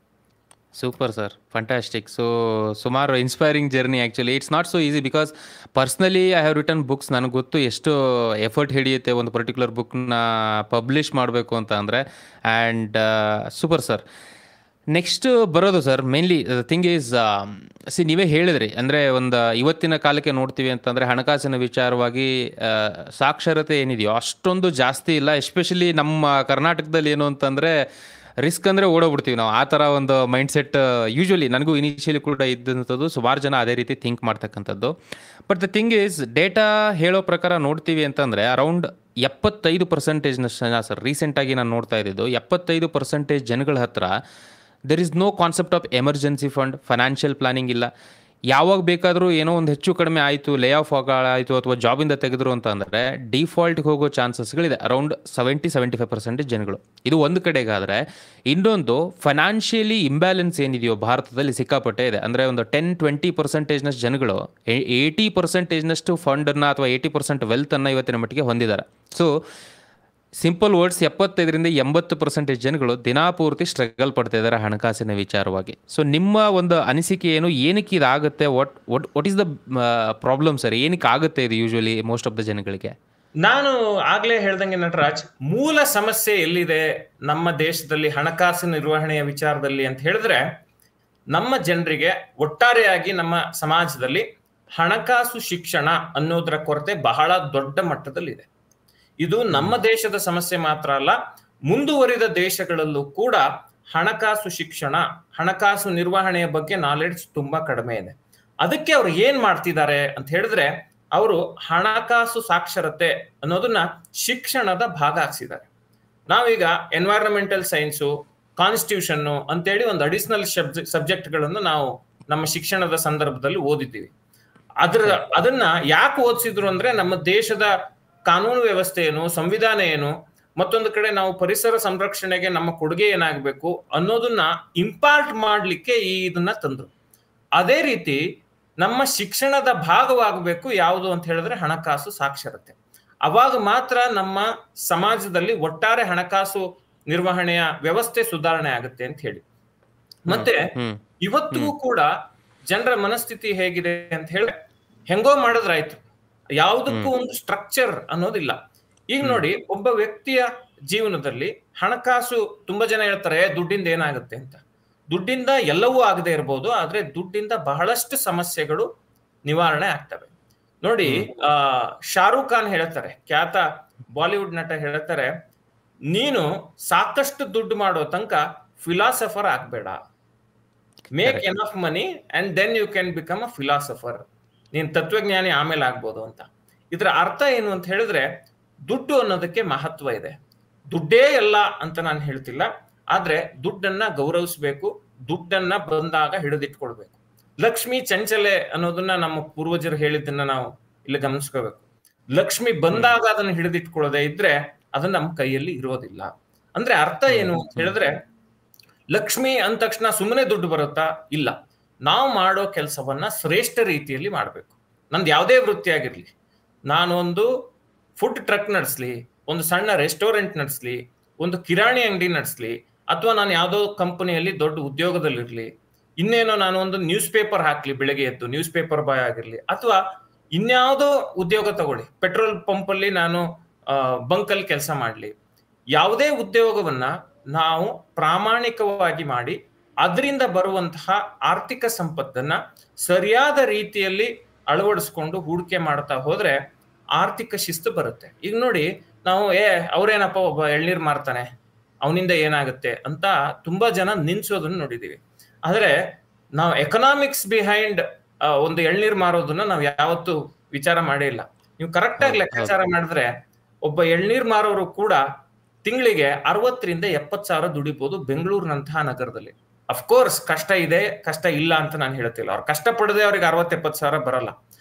Super sir, fantastic. So ಸುಮಾರು inspiring journey actually. It's not so easy because personally I have written books. ನನಗೆ ಗೊತ್ತು ಎಷ್ಟು ಎಫರ್ಟ್ ಹಿಡಿಯುತ್ತೆ ಒಂದು ಪರ್ಟಿಕ್ಯುಲರ್ ಬುಕ್ನ ಪಬ್ಲಿಷ್ ಮಾಡಬೇಕು ಅಂತ ಅಂದರೆ. And super sir. ನೆಕ್ಸ್ಟ್ ಬರೋದು ಸರ್, ಮೇನ್ಲಿ ಥಿಂಗ್ ಈಸ್ ನೀವೇ ಹೇಳಿದ್ರಿ, ಅಂದರೆ ಒಂದು ಇವತ್ತಿನ ಕಾಲಕ್ಕೆ ನೋಡ್ತೀವಿ ಅಂತಂದರೆ ಹಣಕಾಸಿನ ವಿಚಾರವಾಗಿ ಸಾಕ್ಷರತೆ ಏನಿದೆಯೋ ಅಷ್ಟೊಂದು ಜಾಸ್ತಿ ಇಲ್ಲ. ಎಸ್ಪೆಷಲಿ ನಮ್ಮ ಕರ್ನಾಟಕದಲ್ಲಿ ಏನು ಅಂತಂದರೆ ರಿಸ್ಕ್ ಅಂದರೆ ಓಡೋಗ್ಬಿಡ್ತೀವಿ ನಾವು. ಆ ಥರ ಒಂದು ಮೈಂಡ್ಸೆಟ್ ಯೂಶ್ವಲಿ ನನಗೂ ಇನಿಷಿಯಲಿ ಕೂಡ ಇದ್ದಂಥದ್ದು. ಸುಮಾರು ಜನ ಅದೇ ರೀತಿ ಥಿಂಕ್ ಮಾಡ್ತಕ್ಕಂಥದ್ದು. But the thing is data ಹೇಳೋ ಪ್ರಕಾರ ನೋಡ್ತೀವಿ ಅಂತಂದರೆ ಅರೌಂಡ್ 75% ಜನ ಸರ್, ರೀಸೆಂಟಾಗಿ ನಾನು ನೋಡ್ತಾ ಇದ್ದಿದ್ದು 75% ಜನಗಳ ಹತ್ರ there is no concept of emergency fund, financial planning ಇಲ್ಲ. ಯಾವಾಗ ಬೇಕಾದರೂ ಏನೋ ಒಂದು ಹೆಚ್ಚು ಕಡಿಮೆ ಆಯಿತು, ಲೇ ಆಫ್ ಆಯಿತು ಅಥವಾ ಜಾಬಿಂದ ತೆಗೆದ್ರು ಅಂತ ಅಂದರೆ ಡಿಫಾಲ್ಟ್ಗೆ ಹೋಗೋ ಚಾನ್ಸಸ್ಗಳಿದೆ ಅರೌಂಡ್ 70-75% ಜನಗಳು. ಇದು ಒಂದು ಕಡೆಗಾದರೆ, ಇನ್ನೊಂದು ಫೈನಾನ್ಷಿಯಲಿ ಇಂಬ್ಯಾಲೆನ್ಸ್ ಏನಿದೆಯೋ ಭಾರತದಲ್ಲಿ ಸಿಕ್ಕಾಪಟ್ಟೆ ಇದೆ. ಅಂದರೆ ಒಂದು 10-20% ಜನಗಳು 80% ಫಂಡನ್ನು ಅಥವಾ 80% ವೆಲ್ತನ್ನು ಇವತ್ತಿನ ಮಟ್ಟಿಗೆ ಹೊಂದಿದ್ದಾರೆ. ಸೊ ಸಿಂಪಲ್ ವರ್ಡ್ಸ್, 75-80% ಜನಗಳು ದಿನಾಪೂರ್ತಿ ಸ್ಟ್ರಗಲ್ ಪಡ್ತಾ ಇದ್ದಾರೆ ಹಣಕಾಸಿನ ವಿಚಾರವಾಗಿ. ಸೊ ನಿಮ್ಮ ಒಂದು ಅನಿಸಿಕೆ ಏನು, ಏನಕ್ಕೆ ಇದಾಗುತ್ತೆ? What is the problem sir? ಏನಕ್ಕೆ ಆಗುತ್ತೆ ಇದು ಯೂಶುವಲಿ ಮೋಸ್ಟ್ ಆಫ್ ದ ಜನಗಳಿಗೆ? ನಾನು ಆಗ್ಲೇ ಹೇಳ್ದಂಗೆ ನಟರಾಜ್, ಮೂಲ ಸಮಸ್ಯೆ ಎಲ್ಲಿದೆ ನಮ್ಮ ದೇಶದಲ್ಲಿ ಹಣಕಾಸು ನಿರ್ವಹಣೆಯ ವಿಚಾರದಲ್ಲಿ ಅಂತ ಹೇಳಿದ್ರೆ, ನಮ್ಮ ಜನರಿಗೆ ಒಟ್ಟಾರೆಯಾಗಿ ನಮ್ಮ ಸಮಾಜದಲ್ಲಿ ಹಣಕಾಸು ಶಿಕ್ಷಣ ಅನ್ನೋದರ ಕೊರತೆ ಬಹಳ ದೊಡ್ಡ ಮಟ್ಟದಲ್ಲಿದೆ. ಇದು ನಮ್ಮ ದೇಶದ ಸಮಸ್ಯೆ ಮಾತ್ರ ಅಲ್ಲ, ಮುಂದುವರಿದ ದೇಶಗಳಲ್ಲೂ ಕೂಡ ಹಣಕಾಸು ಶಿಕ್ಷಣ, ಹಣಕಾಸು ನಿರ್ವಹಣೆಯ ಬಗ್ಗೆ ನಾಲೆಡ್ಜ್ ತುಂಬಾ ಕಡಿಮೆ ಇದೆ. ಅದಕ್ಕೆ ಅವ್ರು ಏನ್ ಮಾಡ್ತಿದ್ದಾರೆ ಅಂತ ಹೇಳಿದ್ರೆ, ಅವರು ಹಣಕಾಸು ಸಾಕ್ಷರತೆ ಅನ್ನೋದನ್ನ ಶಿಕ್ಷಣದ ಭಾಗ ಹಾಕ್ಸಿದ್ದಾರೆ. ನಾವೀಗ ಎನ್ವೈರನ್ಮೆಂಟಲ್ ಸೈನ್ಸು, ಕಾನ್ಸ್ಟಿಟ್ಯೂಷನ್ನು ಅಂತೇಳಿ ಒಂದು ಅಡಿಷನಲ್ ಸಬ್ಜೆಕ್ಟ್ಗಳನ್ನು ನಾವು ನಮ್ಮ ಶಿಕ್ಷಣದ ಸಂದರ್ಭದಲ್ಲಿ ಓದಿದ್ದೀವಿ. ಅದನ್ನ ಯಾಕೆ ಓದಿಸಿದ್ರು ಅಂದ್ರೆ, ನಮ್ಮ ದೇಶದ ಕಾನೂನು ವ್ಯವಸ್ಥೆ ಏನು, ಸಂವಿಧಾನ ಏನು, ಮತ್ತೊಂದು ಕಡೆ ನಾವು ಪರಿಸರ ಸಂರಕ್ಷಣೆಗೆ ನಮ್ಮ ಕೊಡುಗೆ ಏನಾಗಬೇಕು ಅನ್ನೋದನ್ನ ಇಂಪಾರ್ಟ್ ಮಾಡ್ಲಿಕ್ಕೆ ಇದನ್ನ ತಂದ್ರು. ಅದೇ ರೀತಿ ನಮ್ಮ ಶಿಕ್ಷಣದ ಭಾಗವಾಗಬೇಕು ಯಾವುದು ಅಂತ ಹೇಳಿದ್ರೆ ಹಣಕಾಸು ಸಾಕ್ಷರತೆ. ಅವಾಗ ಮಾತ್ರ ನಮ್ಮ ಸಮಾಜದಲ್ಲಿ ಒಟ್ಟಾರೆ ಹಣಕಾಸು ನಿರ್ವಹಣೆಯ ವ್ಯವಸ್ಥೆ ಸುಧಾರಣೆ ಆಗುತ್ತೆ ಅಂತ ಹೇಳಿ. ಮತ್ತೆ ಇವತ್ತಿಗೂ ಕೂಡ ಜನರ ಮನಸ್ಥಿತಿ ಹೇಗಿದೆ ಅಂತ ಹೇಳಿ, ಹೆಂಗೋ ಮಾಡಿದ್ರಾಯ್ತು, ಯಾವುದಕ್ಕೂ ಒಂದು ಸ್ಟ್ರಕ್ಚರ್ ಅನ್ನೋದಿಲ್ಲ. ಈಗ ನೋಡಿ, ಒಬ್ಬ ವ್ಯಕ್ತಿಯ ಜೀವನದಲ್ಲಿ ಹಣಕಾಸು, ತುಂಬಾ ಜನ ಹೇಳ್ತಾರೆ ದುಡ್ಡಿಂದ ಏನಾಗುತ್ತೆ ಅಂತ. ದುಡ್ಡಿಂದ ಎಲ್ಲವೂ ಆಗದೆ ಇರಬಹುದು, ಆದ್ರೆ ದುಡ್ಡಿಂದ ಬಹಳಷ್ಟು ಸಮಸ್ಯೆಗಳು ನಿವಾರಣೆ ಆಗ್ತವೆ. ನೋಡಿ, ಶಾರುಖ್ ಖಾನ್ ಹೇಳ್ತಾರೆ, ಖ್ಯಾತ ಬಾಲಿವುಡ್ ನಟ ಹೇಳ್ತಾರೆ, ನೀನು ಸಾಕಷ್ಟು ದುಡ್ಡು ಮಾಡೋ ತನಕ ಫಿಲಾಸಫರ್ ಆಗ್ಬೇಡ. Make enough money and then you can become a philosopher. ನೀನ್ ತತ್ವಜ್ಞಾನಿ ಆಮೇಲೆ ಆಗ್ಬೋದು ಅಂತ. ಇದರ ಅರ್ಥ ಏನು ಅಂತ ಹೇಳಿದ್ರೆ, ದುಡ್ಡು ಅನ್ನೋದಕ್ಕೆ ಮಹತ್ವ ಇದೆ. ದುಡ್ಡೇ ಎಲ್ಲ ಅಂತ ನಾನು ಹೇಳ್ತಿಲ್ಲ, ಆದ್ರೆ ದುಡ್ಡನ್ನ ಗೌರವಿಸ್ಬೇಕು, ದುಡ್ಡನ್ನ ಬಂದಾಗ ಹಿಡಿದಿಟ್ಕೊಳ್ಬೇಕು. ಲಕ್ಷ್ಮಿ ಚಂಚಲೆ ಅನ್ನೋದನ್ನ ನಮ್ಮ ಪೂರ್ವಜರು ಹೇಳಿದ್ದನ್ನ ನಾವು ಇಲ್ಲಿ ಗಮನಿಸ್ಕೋಬೇಕು. ಲಕ್ಷ್ಮಿ ಬಂದಾಗ ಅದನ್ನ ಹಿಡಿದಿಟ್ಕೊಳ್ಳದೆ ಇದ್ರೆ ಅದು ನಮ್ಮ ಕೈಯಲ್ಲಿ ಇರೋದಿಲ್ಲ. ಅಂದ್ರೆ ಅರ್ಥ ಏನು ಅಂತ ಹೇಳಿದ್ರೆ, ಲಕ್ಷ್ಮಿ ಅಂದ ತಕ್ಷಣ ಸುಮ್ಮನೆ ದುಡ್ಡು ಬರುತ್ತಾ? ಇಲ್ಲ. ನಾವು ಮಾಡೋ ಕೆಲಸವನ್ನ ಶ್ರೇಷ್ಠ ರೀತಿಯಲ್ಲಿ ಮಾಡಬೇಕು. ನಂದು ಯಾವುದೇ ವೃತ್ತಿ ಆಗಿರ್ಲಿ, ನಾನೊಂದು ಫುಡ್ ಟ್ರಕ್ ನಡೆಸ್ಲಿ, ಒಂದು ಸಣ್ಣ ರೆಸ್ಟೋರೆಂಟ್ ನಡೆಸ್ಲಿ, ಒಂದು ಕಿರಾಣಿ ಅಂಗಡಿ ನಡೆಸ್ಲಿ, ಅಥವಾ ನಾನು ಯಾವುದೋ ಕಂಪನಿಯಲ್ಲಿ ದೊಡ್ಡ ಉದ್ಯೋಗದಲ್ಲಿರ್ಲಿ, ಇನ್ನೇನೋ ನಾನು ಒಂದು ನ್ಯೂಸ್ ಪೇಪರ್ ಹಾಕ್ಲಿ, ಬೆಳಗ್ಗೆ ಎದ್ದು ನ್ಯೂಸ್ ಪೇಪರ್ ಬಾಯ್ ಆಗಿರ್ಲಿ, ಅಥವಾ ಇನ್ಯಾವುದೋ ಉದ್ಯೋಗ ತಗೊಳ್ಳಿ, ಪೆಟ್ರೋಲ್ ಪಂಪ್ ಅಲ್ಲಿ ನಾನು ಬಂಕಲ್ಲಿ ಕೆಲಸ ಮಾಡ್ಲಿ, ಯಾವುದೇ ಉದ್ಯೋಗವನ್ನ ನಾವು ಪ್ರಾಮಾಣಿಕವಾಗಿ ಮಾಡಿ ಅದರಿಂದ ಬರುವಂತಹ ಆರ್ಥಿಕ ಸಂಪತ್ತನ್ನ ಸರಿಯಾದ ರೀತಿಯಲ್ಲಿ ಅಳವಡಿಸ್ಕೊಂಡು ಹೂಡಿಕೆ ಮಾಡ್ತಾ ಹೋದ್ರೆ ಆರ್ಥಿಕ ಶಿಸ್ತು ಬರುತ್ತೆ. ಈಗ ನೋಡಿ, ನಾವು ಅವ್ರೇನಪ್ಪ ಒಬ್ಬ ಎಳ್ನೀರ್ ಮಾರ್ತಾನೆ, ಅವನಿಂದ ಏನಾಗುತ್ತೆ ಅಂತ ತುಂಬಾ ಜನ ನಿನ್ಸೋದನ್ನ ನೋಡಿದೀವಿ. ಆದ್ರೆ ನಾವು ಎಕನಾಮಿಕ್ಸ್ ಬಿಹೈಂಡ್ ಒಂದು ಎಳ್ನೀರ್ ಮಾರೋದನ್ನ ನಾವು ಯಾವತ್ತೂ ವಿಚಾರ ಮಾಡೇ ಇಲ್ಲ. ನೀವು ಕರೆಕ್ಟ್ ಆಗಿ ಲೆಕ್ಕಾಚಾರ ಮಾಡಿದ್ರೆ ಒಬ್ಬ ಎಳ್ನೀರ್ ಮಾರೋರು ಕೂಡ ತಿಂಗಳಿಗೆ 60,000-70,000 ದುಡಿಬಹುದು ಬೆಂಗಳೂರಿನಂತಹ ನಗರದಲ್ಲಿ. ಅಫ್ಕೋರ್ಸ್ ಕಷ್ಟ ಇದೆ, ಕಷ್ಟ ಇಲ್ಲ ಅಂತ ನಾನು ಹೇಳ್ತಿಲ್ಲ. ಅವ್ರು ಕಷ್ಟ ಪಡದೆ ಅವ್ರಿಗೆ 60,000-70,000 ಬರಲ್ಲ.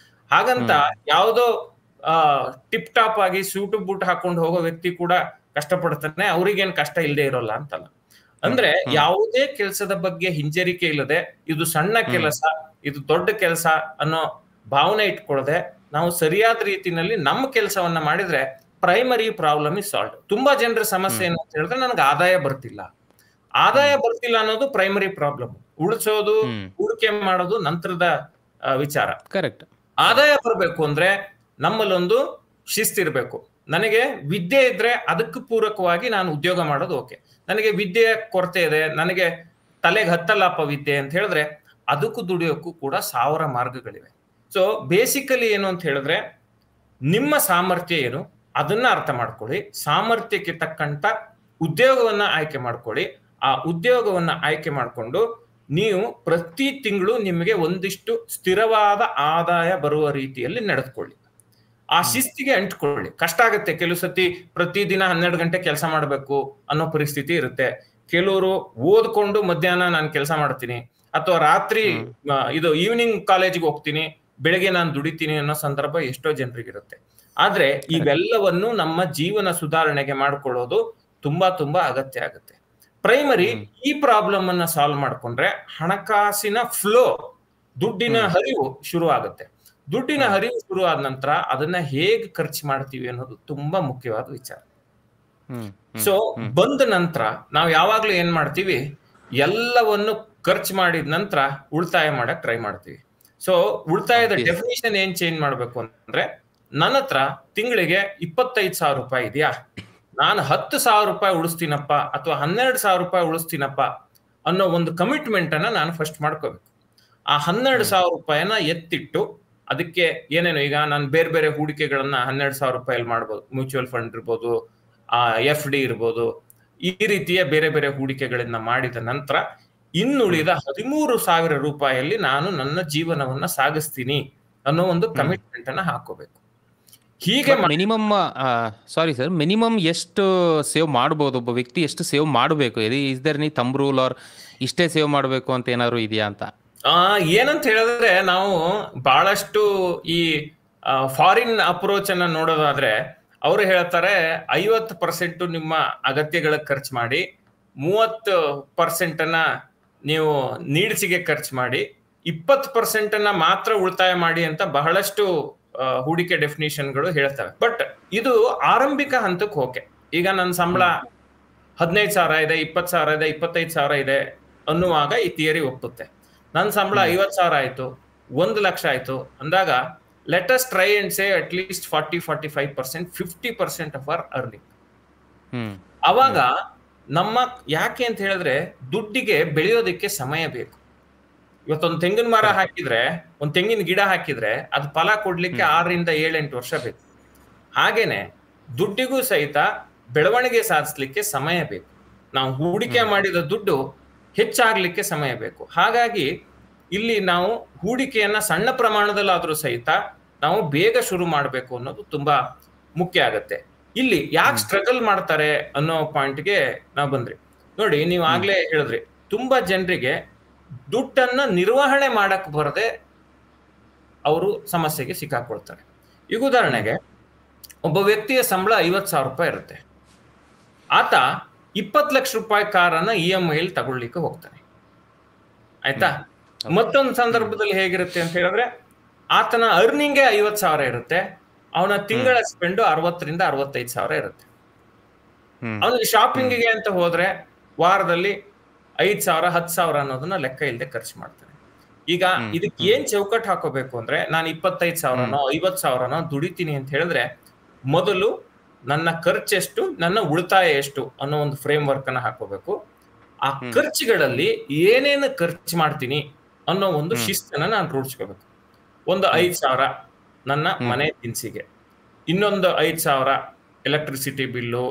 ಹಾಗಂತ ಯಾವುದೋ ಟಿಪ್ ಟಾಪ್ ಆಗಿ ಸೂಟು ಬೂಟ್ ಹಾಕೊಂಡು ಹೋಗೋ ವ್ಯಕ್ತಿ ಕೂಡ ಕಷ್ಟ ಪಡ್ತಾನೆ, ಅವ್ರಿಗೇನ್ ಕಷ್ಟ ಇಲ್ಲದೆ ಇರೋಲ್ಲ ಅಂತಲ್ಲ. ಅಂದ್ರೆ ಯಾವುದೇ ಕೆಲಸದ ಬಗ್ಗೆ ಹಿಂಜರಿಕೆ ಇಲ್ಲದೆ ಇದು ಸಣ್ಣ ಕೆಲಸ, ಇದು ದೊಡ್ಡ ಕೆಲಸ ಅನ್ನೋ ಭಾವನೆ ಇಟ್ಕೊಳ್ಳದೆ ನಾವು ಸರಿಯಾದ ರೀತಿಯಲ್ಲಿ ನಮ್ಮ ಕೆಲಸವನ್ನ ಮಾಡಿದ್ರೆ ಪ್ರೈಮರಿ ಪ್ರಾಬ್ಲಮ್ ಇಸ್ ಸಾಲ್ವ್. ತುಂಬಾ ಜನರ ಸಮಸ್ಯೆ ಏನು ಅಂತ ಹೇಳಿದ್ರೆ ನನಗೆ ಆದಾಯ ಬರ್ತಿಲ್ಲ ಅನ್ನೋದು ಪ್ರೈಮರಿ ಪ್ರಾಬ್ಲಮ್. ಉಳಿಸೋದು, ಹೂಡಿಕೆ ಮಾಡೋದು ನಂತರದ ವಿಚಾರ. ಕರೆಕ್ಟ್. ಆದಾಯ ಬರಬೇಕು ಅಂದ್ರೆ ನಮ್ಮಲ್ಲೊಂದು ಶಿಸ್ತಿರ್ಬೇಕು. ನನಗೆ ವಿದ್ಯೆ ಇದ್ರೆ ಅದಕ್ಕೆ ಪೂರಕವಾಗಿ ನಾನು ಉದ್ಯೋಗ ಮಾಡೋದು ಓಕೆ. ನನಗೆ ವಿದ್ಯೆ ಕೊರತೆ ಇದೆ, ನನಗೆ ತಲೆಗೆ ಹತ್ತಲ್ಲಪ್ಪ ವಿದ್ಯೆ ಅಂತ ಹೇಳಿದ್ರೆ ಅದಕ್ಕೂ ದುಡಿಯೋಕ್ಕೂ ಕೂಡ 1000 ಮಾರ್ಗಗಳಿವೆ. ಸೊ ಬೇಸಿಕಲಿ ಏನು ಅಂತ ಹೇಳಿದ್ರೆ ನಿಮ್ಮ ಸಾಮರ್ಥ್ಯ ಏನು ಅದನ್ನ ಅರ್ಥ ಮಾಡ್ಕೊಳ್ಳಿ, ಸಾಮರ್ಥ್ಯಕ್ಕೆ ತಕ್ಕಂತ ಉದ್ಯೋಗವನ್ನ ಆಯ್ಕೆ ಮಾಡ್ಕೊಳ್ಳಿ. ಆ ಉದ್ಯೋಗವನ್ನ ಆಯ್ಕೆ ಮಾಡಿಕೊಂಡು ನೀವು ಪ್ರತಿ ತಿಂಗಳು ನಿಮಗೆ ಒಂದಿಷ್ಟು ಸ್ಥಿರವಾದ ಆದಾಯ ಬರುವ ರೀತಿಯಲ್ಲಿ ನಡೆದುಕೊಳ್ಳಿ. ಆ ಶಿಸ್ತಿಗೆ ಅಂಟ್ಕೊಳ್ಳಿ. ಕಷ್ಟ ಆಗುತ್ತೆ, ಕೆಲವು ಸತಿ ಪ್ರತಿದಿನ 12 ಗಂಟೆ ಕೆಲಸ ಮಾಡಬೇಕು ಅನ್ನೋ ಪರಿಸ್ಥಿತಿ ಇರುತ್ತೆ. ಕೆಲವರು ಓದ್ಕೊಂಡು ಮಧ್ಯಾಹ್ನ ನಾನು ಕೆಲಸ ಮಾಡ್ತೀನಿ, ಅಥವಾ ರಾತ್ರಿ ಇದು ಈವ್ನಿಂಗ್ ಕಾಲೇಜಿಗೆ ಹೋಗ್ತೀನಿ, ಬೆಳಗ್ಗೆ ನಾನು ದುಡಿತೀನಿ ಅನ್ನೋ ಸಂದರ್ಭ ಎಷ್ಟೋ ಜನರಿಗಿರುತ್ತೆ. ಆದ್ರೆ ಇವೆಲ್ಲವನ್ನು ನಮ್ಮ ಜೀವನ ಸುಧಾರಣೆಗೆ ಮಾಡ್ಕೊಳ್ಳೋದು ತುಂಬಾ ತುಂಬಾ ಅಗತ್ಯ ಆಗುತ್ತೆ. ಪ್ರೈಮರಿ ಈ ಪ್ರಾಬ್ಲಮ್ ಅನ್ನ ಸಾಲ್ವ್ ಮಾಡ್ಕೊಂಡ್ರೆ ಹಣಕಾಸಿನ ಫ್ಲೋ, ದುಡ್ಡಿನ ಹರಿವು ಶುರು ಆಗುತ್ತೆ. ದುಡ್ಡಿನ ಹರಿವು ಶುರು ಆದ ನಂತರ ಅದನ್ನ ಹೇಗೆ ಖರ್ಚು ಮಾಡ್ತೀವಿ ಅನ್ನೋದು ತುಂಬಾ ಮುಖ್ಯವಾದ ವಿಚಾರ. ಸೊ ಬಂದ ನಂತರ ನಾವು ಯಾವಾಗ್ಲೂ ಏನ್ ಮಾಡ್ತೀವಿ, ಎಲ್ಲವನ್ನು ಖರ್ಚು ಮಾಡಿದ ನಂತರ ಉಳಿತಾಯ ಮಾಡಕ್ ಟ್ರೈ ಮಾಡ್ತೀವಿ. ಸೊ ಉಳಿತಾಯದ ಡೆಫಿನಿಷನ್ ಏನ್ ಚೇಂಜ್ ಮಾಡ್ಬೇಕು ಅಂದ್ರೆ, ನನ್ನ ಹತ್ರ ತಿಂಗಳಿಗೆ 25,000 ರೂಪಾಯಿ ಇದೆಯಾ, ನಾನು 10,000 ರೂಪಾಯಿ ಉಳಿಸ್ತೀನಪ್ಪ ಅಥವಾ 12,000 ರೂಪಾಯಿ ಉಳಿಸ್ತೀನಪ್ಪ ಅನ್ನೋ ಒಂದು ಕಮಿಟ್ಮೆಂಟ್ ಅನ್ನ ನಾನು ಫಸ್ಟ್ ಮಾಡ್ಕೋಬೇಕು. ಆ 12,000 ರೂಪಾಯಿನ ಎತ್ತಿಟ್ಟು ಅದಕ್ಕೆ ಏನೇನು, ಈಗ ನಾನು ಬೇರೆ ಬೇರೆ ಹೂಡಿಕೆಗಳನ್ನ 12,000 ರೂಪಾಯಲ್ಲಿ ಮಾಡ್ಬೋದು. ಮ್ಯೂಚುವಲ್ ಫಂಡ್ ಇರ್ಬೋದು, FD ಇರ್ಬೋದು, ಈ ರೀತಿಯ ಬೇರೆ ಬೇರೆ ಹೂಡಿಕೆಗಳನ್ನ ಮಾಡಿದ ನಂತರ ಇನ್ನುಳಿದ 13,000 ರೂಪಾಯಲ್ಲಿ ನಾನು ನನ್ನ ಜೀವನವನ್ನ ಸಾಗಿಸ್ತೀನಿ ಅನ್ನೋ ಒಂದು ಕಮಿಟ್ಮೆಂಟ್ ಅನ್ನ ಹಾಕೋಬೇಕು. ಹೀಗೆ ಮಿನಿಮಮ್ ಸಾರಿ ಸರ್, ಮಿನಿಮಮ್ ಎಷ್ಟು ಸೇವ್ ಮಾಡ್ಬೋದು ಒಬ್ಬ ವ್ಯಕ್ತಿ, ಎಷ್ಟು ಸೇವ್ ಮಾಡಬೇಕು? Is there any thumb rule or ಇಷ್ಟೇ ಸೇವ್ ಮಾಡಬೇಕು ಅಂತ ಏನಾದ್ರು ಇದೆಯಾ ಅಂತ? ಏನಂತ ಹೇಳಿದ್ರೆ, ನಾವು ಬಹಳಷ್ಟು ಈ ಫಾರಿನ್ ಅಪ್ರೋಚ್ ಅನ್ನ ನೋಡೋದಾದ್ರೆ ಅವರು ಹೇಳ್ತಾರೆ 50% ನಿಮ್ಮ ಅಗತ್ಯಗಳಿಗೆ ಖರ್ಚು ಮಾಡಿ, 30% ಅನ್ನ ನೀವು ನೀಡ್ಸಿಗೆ ಖರ್ಚು ಮಾಡಿ, 20% ಅನ್ನ ಮಾತ್ರ ಉಳಿತಾಯ ಮಾಡಿ ಅಂತ ಬಹಳಷ್ಟು ಹೂಡಿಕೆ ಡೆಫಿನಿಷನ್ಗಳು ಹೇಳ್ತವೆ. ಬಟ್ ಇದು ಆರಂಭಿಕ ಹಂತಕ್ಕೆ ಓಕೆ. ಈಗ ನನ್ನ ಸಂಬಳ 15,000 ಇದೆ, 20,000 ಇದೆ, 25,000 ಇದೆ ಅನ್ನುವಾಗ ಈ ಥಿಯರಿ ಒಪ್ಪುತ್ತೆ. ನನ್ನ ಸಂಬಳ 50,000 ಆಯ್ತು, 1 ಲಕ್ಷ ಆಯ್ತು ಅಂದಾಗ let us try and say at least 40-45%, 50% of our earning. ಅವಾಗ ನಮ್ಮ ಯಾಕೆ ಅಂತ ಹೇಳಿದ್ರೆ ದುಡ್ಡಿಗೆ ಬೆಳೆಯೋದಕ್ಕೆ ಸಮಯ ಬೇಕು. ಇವತ್ತೊಂದು ತೆಂಗಿನ ಮರ ಹಾಕಿದ್ರೆ, ಒಂದು ತೆಂಗಿನ ಗಿಡ ಹಾಕಿದ್ರೆ ಅದು ಫಲ ಕೊಡ್ಲಿಕ್ಕೆ 6-7-8 ವರ್ಷ ಬೇಕು. ಹಾಗೇನೆ ದುಡ್ಡಿಗೂ ಸಹಿತ ಬೆಳವಣಿಗೆ ಸಾಧಿಸ್ಲಿಕ್ಕೆ ಸಮಯ ಬೇಕು. ನಾವು ಹೂಡಿಕೆ ಮಾಡಿದ ದುಡ್ಡು ಹೆಚ್ಚಾಗ್ಲಿಕ್ಕೆ ಸಮಯ ಬೇಕು. ಹಾಗಾಗಿ ಇಲ್ಲಿ ನಾವು ಹೂಡಿಕೆಯನ್ನ ಸಣ್ಣ ಪ್ರಮಾಣದಲ್ಲಾದ್ರೂ ಸಹಿತ ನಾವು ಬೇಗ ಶುರು ಮಾಡಬೇಕು ಅನ್ನೋದು ತುಂಬಾ ಮುಖ್ಯ ಆಗತ್ತೆ. ಇಲ್ಲಿ ಯಾಕೆ ಸ್ಟ್ರಗಲ್ ಮಾಡ್ತಾರೆ ಅನ್ನೋ ಪಾಯಿಂಟ್ಗೆ ನಾವು ಬಂದ್ರಿ. ನೋಡಿ, ನೀವು ಆಗ್ಲೇ ಹೇಳಿದ್ರಿ, ತುಂಬಾ ಜನರಿಗೆ ದುಡ್ಡನ್ನ ನಿರ್ವಹಣೆ ಮಾಡಕ್ ಬರದೆ ಅವರು ಸಮಸ್ಯೆಗೆ ಸಿಕ್ಕಾಕೊಳ್ತಾರೆ. ಈಗ ಉದಾಹರಣೆಗೆ ಒಬ್ಬ ವ್ಯಕ್ತಿಯ ಸಂಬಳ 50,000 ರೂಪಾಯಿ ಇರುತ್ತೆ. ಆತ 20 ಲಕ್ಷ ರೂಪಾಯಿ ಕಾರನ್ನ EMI ತಗೊಳ್ಲಿಕ್ಕೆ ಹೋಗ್ತಾನೆ. ಆಯ್ತಾ? ಮತ್ತೊಂದು ಸಂದರ್ಭದಲ್ಲಿ ಹೇಗಿರುತ್ತೆ ಅಂತ ಹೇಳಿದ್ರೆ, ಆತನ ಅರ್ನಿಂಗೇ 50,000 ಇರುತ್ತೆ, ಅವನ ತಿಂಗಳ ಸ್ಪೆಂಡು 60,000-65,000 ಇರುತ್ತೆ. ಅವನಿಗೆ ಶಾಪಿಂಗಿಗೆ ಅಂತ ಹೋದ್ರೆ ವಾರದಲ್ಲಿ 5,000 10,000 ಅನ್ನೋದನ್ನ ಲೆಕ್ಕ ಇಲ್ಲದೆ ಖರ್ಚು ಮಾಡ್ತಾನೆ. ಈಗ ಇದಕ್ಕೆ ಏನ್ ಚೌಕಟ್ಟು ಹಾಕೋಬೇಕು ಅಂದ್ರೆ, ನಾನು 25,000ನೋ 50,000ನೋ ದುಡಿತೀನಿ ಅಂತ ಹೇಳಿದ್ರೆ, ಮೊದಲು ನನ್ನ ಖರ್ಚೆಷ್ಟು, ನನ್ನ ಉಳಿತಾಯ ಎಷ್ಟು ಅನ್ನೋ ಒಂದು ಫ್ರೇಮ್ ವರ್ಕ್ ಅನ್ನ ಹಾಕೋಬೇಕು. ಆ ಖರ್ಚುಗಳಲ್ಲಿ ಏನೇನು ಖರ್ಚು ಮಾಡ್ತೀನಿ ಅನ್ನೋ ಒಂದು ಶಿಸ್ತನ್ನ ನಾನು ರೂಢಿಸ್ಕೋಬೇಕು. ಒಂದು 5,000 ನನ್ನ ಮನೆ ದಿನಸಿಗೆ, ಇನ್ನೊಂದು 5,000 electricity bill,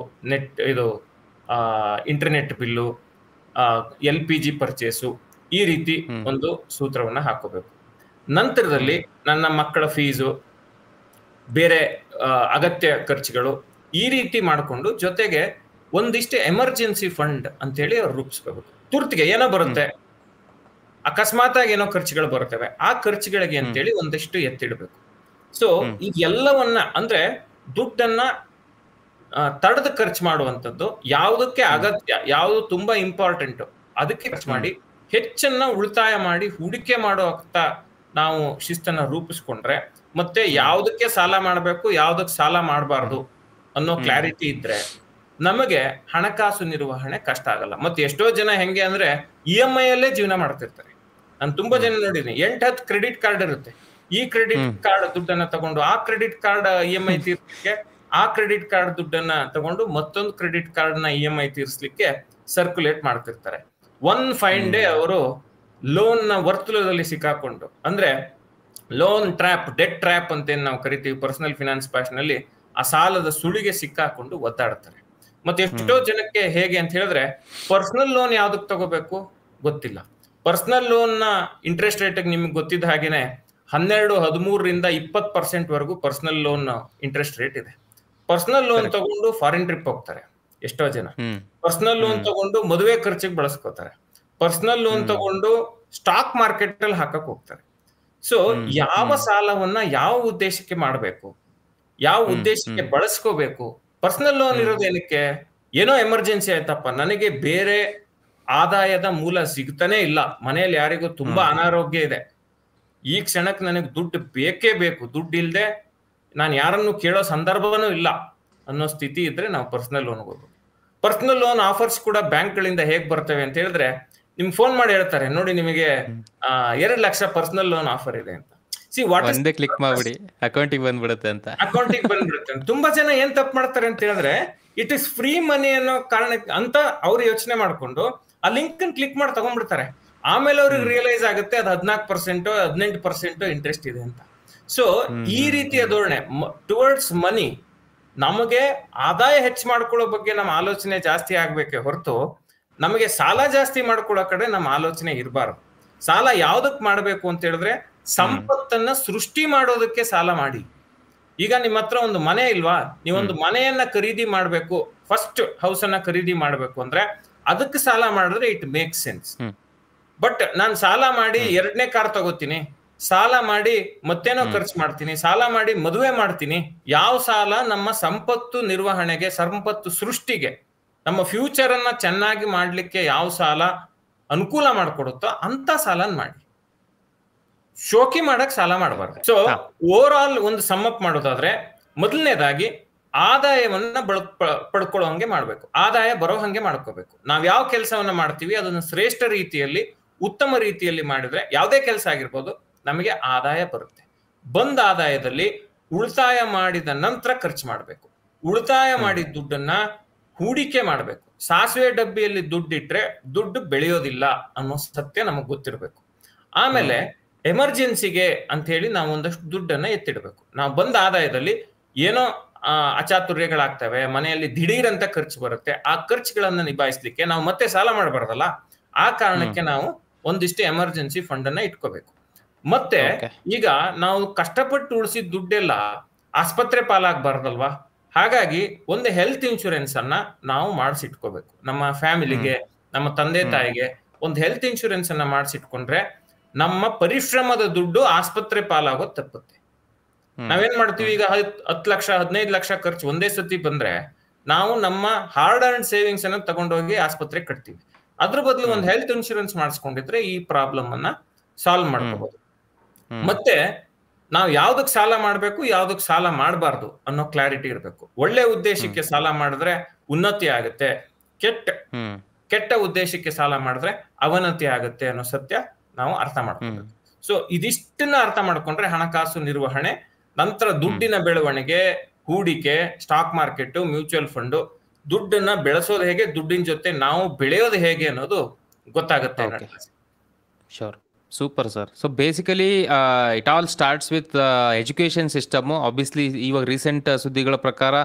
internet bill, LPG purchase, ಈ ರೀತಿ ಒಂದು ಸೂತ್ರವನ್ನ ಹಾಕೋಬೇಕು. ನಂತರದಲ್ಲಿ ನನ್ನ ಮಕ್ಕಳ ಫೀಸು, ಬೇರೆ ಅಗತ್ಯ ಖರ್ಚುಗಳು, ಈ ರೀತಿ ಮಾಡಿಕೊಂಡು ಜೊತೆಗೆ ಒಂದಿಷ್ಟು ಎಮರ್ಜೆನ್ಸಿ ಫಂಡ್ ಅಂತೇಳಿ ಅವ್ರು ರೂಪಿಸ್ಕೋಬೇಕು. ತುರ್ತಿಗೆ ಏನೋ ಬರುತ್ತೆ, ಅಕಸ್ಮಾತ್ ಆಗಿ ಏನೋ ಖರ್ಚುಗಳು ಬರ್ತವೆ, ಆ ಖರ್ಚುಗಳಿಗೆ ಅಂತೇಳಿ ಒಂದಿಷ್ಟು ಎತ್ತಿಡಬೇಕು. ಸೊ ಇದೆಲ್ಲವನ್ನ ಅಂದ್ರೆ ದುಡ್ಡನ್ನ ತಡೆದು ಖರ್ಚು ಮಾಡುವಂಥದ್ದು, ಯಾವುದಕ್ಕೆ ಅಗತ್ಯ, ಯಾವುದು ತುಂಬಾ ಇಂಪಾರ್ಟೆಂಟ್ ಅದಕ್ಕೆ ಖರ್ಚು ಮಾಡಿ, ಹೆಚ್ಚನ್ನ ಉಳಿತಾಯ ಮಾಡಿ ಹೂಡಿಕೆ ಮಾಡುವಂತ ನಾವು ಶಿಸ್ತನ್ನ ರೂಪಿಸ್ಕೊಂಡ್ರೆ, ಮತ್ತೆ ಯಾವುದಕ್ಕೆ ಸಾಲ ಮಾಡಬೇಕು, ಯಾವುದಕ್ಕೆ ಸಾಲ ಮಾಡಬಾರ್ದು ಅನ್ನೋ ಕ್ಲಾರಿಟಿ ಇದ್ರೆ ನಮಗೆ ಹಣಕಾಸು ನಿರ್ವಹಣೆ ಕಷ್ಟ ಆಗಲ್ಲ. ಮತ್ತೆ ಎಷ್ಟೋ ಜನ ಹೆಂಗೆ ಅಂದ್ರೆ EMI ಅಲ್ಲೇ ಜೀವನ ಮಾಡ್ತಿರ್ತಾರೆ. ನಾನು ತುಂಬಾ ಜನ ನೋಡಿದ್ದೀನಿ, 8-10 ಕ್ರೆಡಿಟ್ ಕಾರ್ಡ್ ಇರುತ್ತೆ. ಈ ಕ್ರೆಡಿಟ್ ಕಾರ್ಡ್ ದುಡ್ಡನ್ನ ತಗೊಂಡು ಆ ಕ್ರೆಡಿಟ್ ಕಾರ್ಡ್ EMI ತೀರ್ಸಲಿಕ್ಕೆ, ಆ ಕ್ರೆಡಿಟ್ ಕಾರ್ಡ್ ದುಡ್ಡನ್ನ ತಗೊಂಡು ಮತ್ತೊಂದು ಕ್ರೆಡಿಟ್ ಕಾರ್ಡ್ ನ EMI ತೀರ್ಸ್ಲಿಕ್ಕೆ ಸರ್ಕ್ಯುಲೇಟ್ ಮಾಡ್ತಿರ್ತಾರೆ. ಒನ್ ಫೈನ್ ಡೇ ಅವರು ಲೋನ್ ನ ವರ್ತುಲದಲ್ಲಿ ಸಿಕ್ಕಾಕೊಂಡು, ಅಂದ್ರೆ ಲೋನ್ ಟ್ರ್ಯಾಪ್, ಡೆಟ್ ಟ್ರ್ಯಾಪ್ ಅಂತ ಏನ್ ನಾವು ಕರಿತೀವಿ ಪರ್ಸನಲ್ ಫಿನಾನ್ಸ್ ಭಾಷೆ ನಲ್ಲಿ, ಆ ಸಾಲದ ಸುಳಿಗೆ ಸಿಕ್ಕಾಕೊಂಡು ಒದ್ದಾಡ್ತಾರೆ. ಮತ್ತೆ ಎಷ್ಟೋ ಜನಕ್ಕೆ ಹೇಗೆ ಅಂತ ಹೇಳಿದ್ರೆ, ಪರ್ಸನಲ್ ಲೋನ್ ಯಾವ್ದಕ್ ತಗೋಬೇಕು ಗೊತ್ತಿಲ್ಲ. ಪರ್ಸನಲ್ ಲೋನ್ ನ ಇಂಟ್ರೆಸ್ಟ್ ರೇಟ್ ನಿಮ್ಗೆ ಗೊತ್ತಿದ್ದ ಹಾಗೇನೆ 12-13ರಿಂದ 20% ವರೆಗೂ ಪರ್ಸನಲ್ ಲೋನ್ ಇಂಟ್ರೆಸ್ಟ್ ರೇಟ್ ಇದೆ. ಪರ್ಸನಲ್ ಲೋನ್ ತಗೊಂಡು ಫಾರಿನ್ ಟ್ರಿಪ್ ಹೋಗ್ತಾರೆ ಎಷ್ಟೋ ಜನ. ಪರ್ಸನಲ್ ಲೋನ್ ತಗೊಂಡು ಮದುವೆ ಖರ್ಚಿಗೆ ಬಳಸ್ಕೋತಾರೆ. ಪರ್ಸನಲ್ ಲೋನ್ ತಗೊಂಡು ಸ್ಟಾಕ್ ಮಾರ್ಕೆಟ್ ಅಲ್ಲಿ ಹಾಕಕ್ ಹೋಗ್ತಾರೆ. ಸೊ ಯಾವ ಸಾಲವನ್ನ ಯಾವ ಉದ್ದೇಶಕ್ಕೆ ಮಾಡಬೇಕು, ಯಾವ ಉದ್ದೇಶಕ್ಕೆ ಬಳಸ್ಕೋಬೇಕು. ಪರ್ಸನಲ್ ಲೋನ್ ಇರೋದು ಏನಕ್ಕೆ? ಏನೋ ಎಮರ್ಜೆನ್ಸಿ ಆಯ್ತಪ್ಪ, ನನಗೆ ಬೇರೆ ಆದಾಯದ ಮೂಲ ಸಿಗ್ತಾನೆ ಇಲ್ಲ, ಮನೆಯಲ್ಲಿ ಯಾರಿಗೂ ತುಂಬಾ ಅನಾರೋಗ್ಯ ಇದೆ, ಈ ಕ್ಷಣಕ್ಕೆ ನನಗೆ ದುಡ್ಡು ಬೇಕೇ ಬೇಕು, ದುಡ್ಡು ಇಲ್ಲದೆ ನಾನು ಯಾರನ್ನು ಕೇಳೋ ಸಂದರ್ಭನೂ ಇಲ್ಲ ಅನ್ನೋ ಸ್ಥಿತಿ ಇದ್ರೆ ನಾವು ಪರ್ಸನಲ್ ಲೋನ್ ಹೋಗ್ಬೇಕು. ಪರ್ಸನಲ್ ಲೋನ್ ಆಫರ್ಸ್ ಕೂಡ ಬ್ಯಾಂಕ್ ಗಳಿಂದ ಹೇಗ್ ಬರ್ತವೆ ಅಂತ ಹೇಳಿದ್ರೆ, ನಿಮ್ಗೆ ಫೋನ್ ಮಾಡಿ ಹೇಳ್ತಾರೆ, ನೋಡಿ ನಿಮಗೆ 2 ಲಕ್ಷ ಪರ್ಸನಲ್ ಲೋನ್ ಆಫರ್ ಇದೆ ಅಂತ. ಒಂದೇ ಕ್ಲಿಕ್ ಮಾಡ್ಬಿಡಿ ಅಕೌಂಟಿಗೆ ಬಂದ್ಬಿಡುತ್ತೆ ಅಂತ. ಅಕೌಂಟಿಗೆ ಬಂದ್ಬಿಡುತ್ತೆ. ತುಂಬಾ ಜನ ಏನ್ ತಪ್ಪು ಮಾಡ್ತಾರೆ ಅಂತ ಹೇಳಿದ್ರೆ, ಇಟ್ ಇಸ್ ಫ್ರೀ ಮನಿ ಅನ್ನೋ ಕಾರಣಕ್ಕೆ ಅಂತ ಅವ್ರು ಯೋಚನೆ ಮಾಡ್ಕೊಂಡು ಆ ಲಿಂಕ್ ಅನ್ನು ಕ್ಲಿಕ್ ಮಾಡಿ ತಗೊಂಡ್ಬಿಡ್ತಾರೆ. ಆಮೇಲೆ ಅವ್ರಿಗೆ ರಿಯಲೈಸ್ ಆಗುತ್ತೆ ಅದು 14% 18% ಇಂಟ್ರೆಸ್ಟ್ ಇದೆ ಅಂತ. ಸೊ ಈ ರೀತಿಯ ಧೋರಣೆ ಟುವರ್ಡ್ಸ್ ಮನಿ, ನಮಗೆ ಆದಾಯ ಹೆಚ್ಚು ಮಾಡ್ಕೊಳ್ಳೋ ಬಗ್ಗೆ ನಮ್ಮ ಆಲೋಚನೆ ಜಾಸ್ತಿ ಆಗ್ಬೇಕೆ ಹೊರತು ನಮಗೆ ಸಾಲ ಜಾಸ್ತಿ ಮಾಡ್ಕೊಳ್ಳೋ ಕಡೆ ನಮ್ಮ ಆಲೋಚನೆ ಇರಬಾರ್ದು. ಸಾಲ ಯಾವ್ದಕ್ ಮಾಡ್ಬೇಕು ಅಂತ ಹೇಳಿದ್ರೆ, ಸಂಪತ್ತನ್ನ ಸೃಷ್ಟಿ ಮಾಡೋದಕ್ಕೆ ಸಾಲ ಮಾಡಿ. ಈಗ ನಿಮ್ಮ ಹತ್ರ ಒಂದು ಮನೆ ಇಲ್ವಾ, ನೀವೊಂದು ಮನೆಯನ್ನ ಖರೀದಿ ಮಾಡ್ಬೇಕು, ಫಸ್ಟ್ ಹೌಸ್ ಅನ್ನ ಖರೀದಿ ಮಾಡ್ಬೇಕು ಅಂದ್ರೆ ಅದಕ್ಕೆ ಸಾಲ ಮಾಡಿದ್ರೆ ಇಟ್ ಮೇಕ್ ಸೆನ್ಸ್. ಬಟ್ ನಾನು ಸಾಲ ಮಾಡಿ 2ನೇ ಕಾರ್ ತಗೋತೀನಿ, ಸಾಲ ಮಾಡಿ ಮತ್ತೇನೋ ಖರ್ಚು ಮಾಡ್ತೀನಿ, ಸಾಲ ಮಾಡಿ ಮದುವೆ ಮಾಡ್ತೀನಿ, ಯಾವ ಸಾಲ ನಮ್ಮ ಸಂಪತ್ತು ನಿರ್ವಹಣೆಗೆ, ಸಂಪತ್ತು ಸೃಷ್ಟಿಗೆ, ನಮ್ಮ ಫ್ಯೂಚರ್ ಅನ್ನ ಚೆನ್ನಾಗಿ ಮಾಡ್ಲಿಕ್ಕೆ ಯಾವ ಸಾಲ ಅನುಕೂಲ ಮಾಡ್ಕೊಡುತ್ತೋ ಅಂತ ಸಾಲನ್ ಮಾಡಿ. ಶೋಕಿ ಮಾಡಕ್ ಸಾಲ ಮಾಡಬಾರ್ದು. ಸೊ ಓವರ್ ಆಲ್ ಒಂದು ಸಮ್ಮಪ್ ಮಾಡೋದಾದ್ರೆ, ಮೊದಲನೇದಾಗಿ ಆದಾಯವನ್ನ ಪಡ್ಕೊಳ್ಳೋ ಹಂಗೆ ಮಾಡ್ಬೇಕು, ಆದಾಯ ಬರೋ ಹಂಗೆ ಮಾಡ್ಕೋಬೇಕು. ನಾವ್ ಯಾವ ಕೆಲಸವನ್ನ ಮಾಡ್ತೀವಿ ಅದನ್ನ ಶ್ರೇಷ್ಠ ರೀತಿಯಲ್ಲಿ, ಉತ್ತಮ ರೀತಿಯಲ್ಲಿ ಮಾಡಿದ್ರೆ ಯಾವುದೇ ಕೆಲಸ ಆಗಿರ್ಬೋದು ನಮಗೆ ಆದಾಯ ಬರುತ್ತೆ. ಬಂದ ಆದಾಯದಲ್ಲಿ ಉಳಿತಾಯ ಮಾಡಿದ ನಂತರ ಖರ್ಚು ಮಾಡ್ಬೇಕು. ಉಳಿತಾಯ ಮಾಡಿದ ದುಡ್ಡನ್ನ ಹೂಡಿಕೆ ಮಾಡ್ಬೇಕು. ಸಾಸಿವೆ ಡಬ್ಬಿಯಲ್ಲಿ ದುಡ್ಡಿಟ್ರೆ ದುಡ್ಡು ಬೆಳೆಯೋದಿಲ್ಲ ಅನ್ನೋ ಸತ್ಯ ನಮಗ್ ಗೊತ್ತಿರ್ಬೇಕು. ಆಮೇಲೆ ಎಮರ್ಜೆನ್ಸಿಗೆ ಅಂತ ಹೇಳಿ ನಾವು ಒಂದಷ್ಟು ದುಡ್ಡನ್ನ ಎತ್ತಿಡ್ಬೇಕು. ನಾವು ಬಂದ ಆದಾಯದಲ್ಲಿ ಏನೋ ಅಚಾತುರ್ಯಗಳಾಗ್ತವೆ, ಮನೆಯಲ್ಲಿ ದಿಢೀರ್ ಅಂತ ಖರ್ಚು ಬರುತ್ತೆ, ಆ ಖರ್ಚುಗಳನ್ನ ನಿಭಾಯಿಸ್ಲಿಕ್ಕೆ ನಾವು ಮತ್ತೆ ಸಾಲ ಮಾಡಬಾರ್ದಲ್ಲ. ಆ ಕಾರಣಕ್ಕೆ ನಾವು ಒಂದಿಷ್ಟು ಎಮರ್ಜೆನ್ಸಿ ಫಂಡ್ ಅನ್ನ ಇಟ್ಕೋಬೇಕು. ಮತ್ತೆ ಈಗ ನಾವು ಕಷ್ಟಪಟ್ಟು ಉಳಿಸಿದ ದುಡ್ಡೆಲ್ಲ ಆಸ್ಪತ್ರೆ ಪಾಲಾಗಬಾರ್ದಲ್ವಾ? ಹಾಗಾಗಿ ಒಂದು ಹೆಲ್ತ್ ಇನ್ಶೂರೆನ್ಸ್ ಅನ್ನ ನಾವು ಮಾಡಿಸಿಟ್ಕೋಬೇಕು. ನಮ್ಮ ಫ್ಯಾಮಿಲಿಗೆ, ನಮ್ಮ ತಂದೆ ತಾಯಿಗೆ ಒಂದು ಹೆಲ್ತ್ ಇನ್ಶೂರೆನ್ಸ್ ಅನ್ನ ಮಾಡಿಸಿಟ್ಕೊಂಡ್ರೆ ನಮ್ಮ ಪರಿಶ್ರಮದ ದುಡ್ಡು ಆಸ್ಪತ್ರೆ ಪಾಲಾಗೋದು ತಪ್ಪುತ್ತೆ. ನಾವೇನ್ ಮಾಡ್ತೀವಿ, ಈಗ 10 ಲಕ್ಷ 15 ಲಕ್ಷ ಖರ್ಚು ಒಂದೇ ಸತಿ ಬಂದ್ರೆ ನಾವು ನಮ್ಮ ಹಾರ್ಡ್ ಅರ್ನ್ಡ್ ಸೇವಿಂಗ್ಸ್ ಅನ್ನ ತಗೊಂಡೋಗಿ ಆಸ್ಪತ್ರೆ ಕಟ್ತೀವಿ. ಅದ್ರ ಬದಲು ಒಂದು ಹೆಲ್ತ್ ಇನ್ಶೂರೆನ್ಸ್ ಮಾಡಿಸ್ಕೊಂಡಿದ್ರೆ ಈ ಪ್ರಾಬ್ಲಮ್ ಅನ್ನ ಸಾಲ್ವ್ ಮಾಡ್ಕೋಬಹುದು. ಮತ್ತೆ ನಾವು ಯಾವ್ದಕ್ ಸಾಲ ಮಾಡ್ಬೇಕು, ಯಾವ್ದಕ್ ಸಾಲ ಮಾಡಬಾರ್ದು ಅನ್ನೋ ಕ್ಲಾರಿಟಿ ಇರಬೇಕು. ಒಳ್ಳೆ ಉದ್ದೇಶಕ್ಕೆ ಸಾಲ ಮಾಡಿದ್ರೆ ಉನ್ನತಿ ಆಗುತ್ತೆ, ಕೆಟ್ಟ ಉದ್ದೇಶಕ್ಕೆ ಸಾಲ ಮಾಡಿದ್ರೆ ಅವನತಿ ಆಗುತ್ತೆ ಅನ್ನೋ ಸತ್ಯ ನಾವು ಅರ್ಥ ಮಾಡ್ಕೊಬೇಕು. ಸೊ ಇದಿಷ್ಟನ್ನ ಅರ್ಥ ಮಾಡ್ಕೊಂಡ್ರೆ ಹಣಕಾಸು ನಿರ್ವಹಣೆ, ನಂತರ ದುಡ್ಡಿನ ಬೆಳವಣಿಗೆ, ಹೂಡಿಕೆ, ಸ್ಟಾಕ್ ಮಾರ್ಕೆಟ್, ಮ್ಯೂಚುವಲ್ ಫಂಡ್, ದುಡ್ಡನ್ನ ಬೆಳೆಸೋದು ಹೇಗೆ, ದುಡ್ಡಿನ ಜೊತೆ ನಾವು ಬೆಳೆಯೋದು ಹೇಗೆ ಅನ್ನೋದು ಗೊತ್ತಾಗುತ್ತೆ. Sure, super sir. So basically it all starts with education system. Obviously ಇವಾಗ ರೀಸೆಂಟ್ ಸುದ್ದಿಗಳ ಪ್ರಕಾರ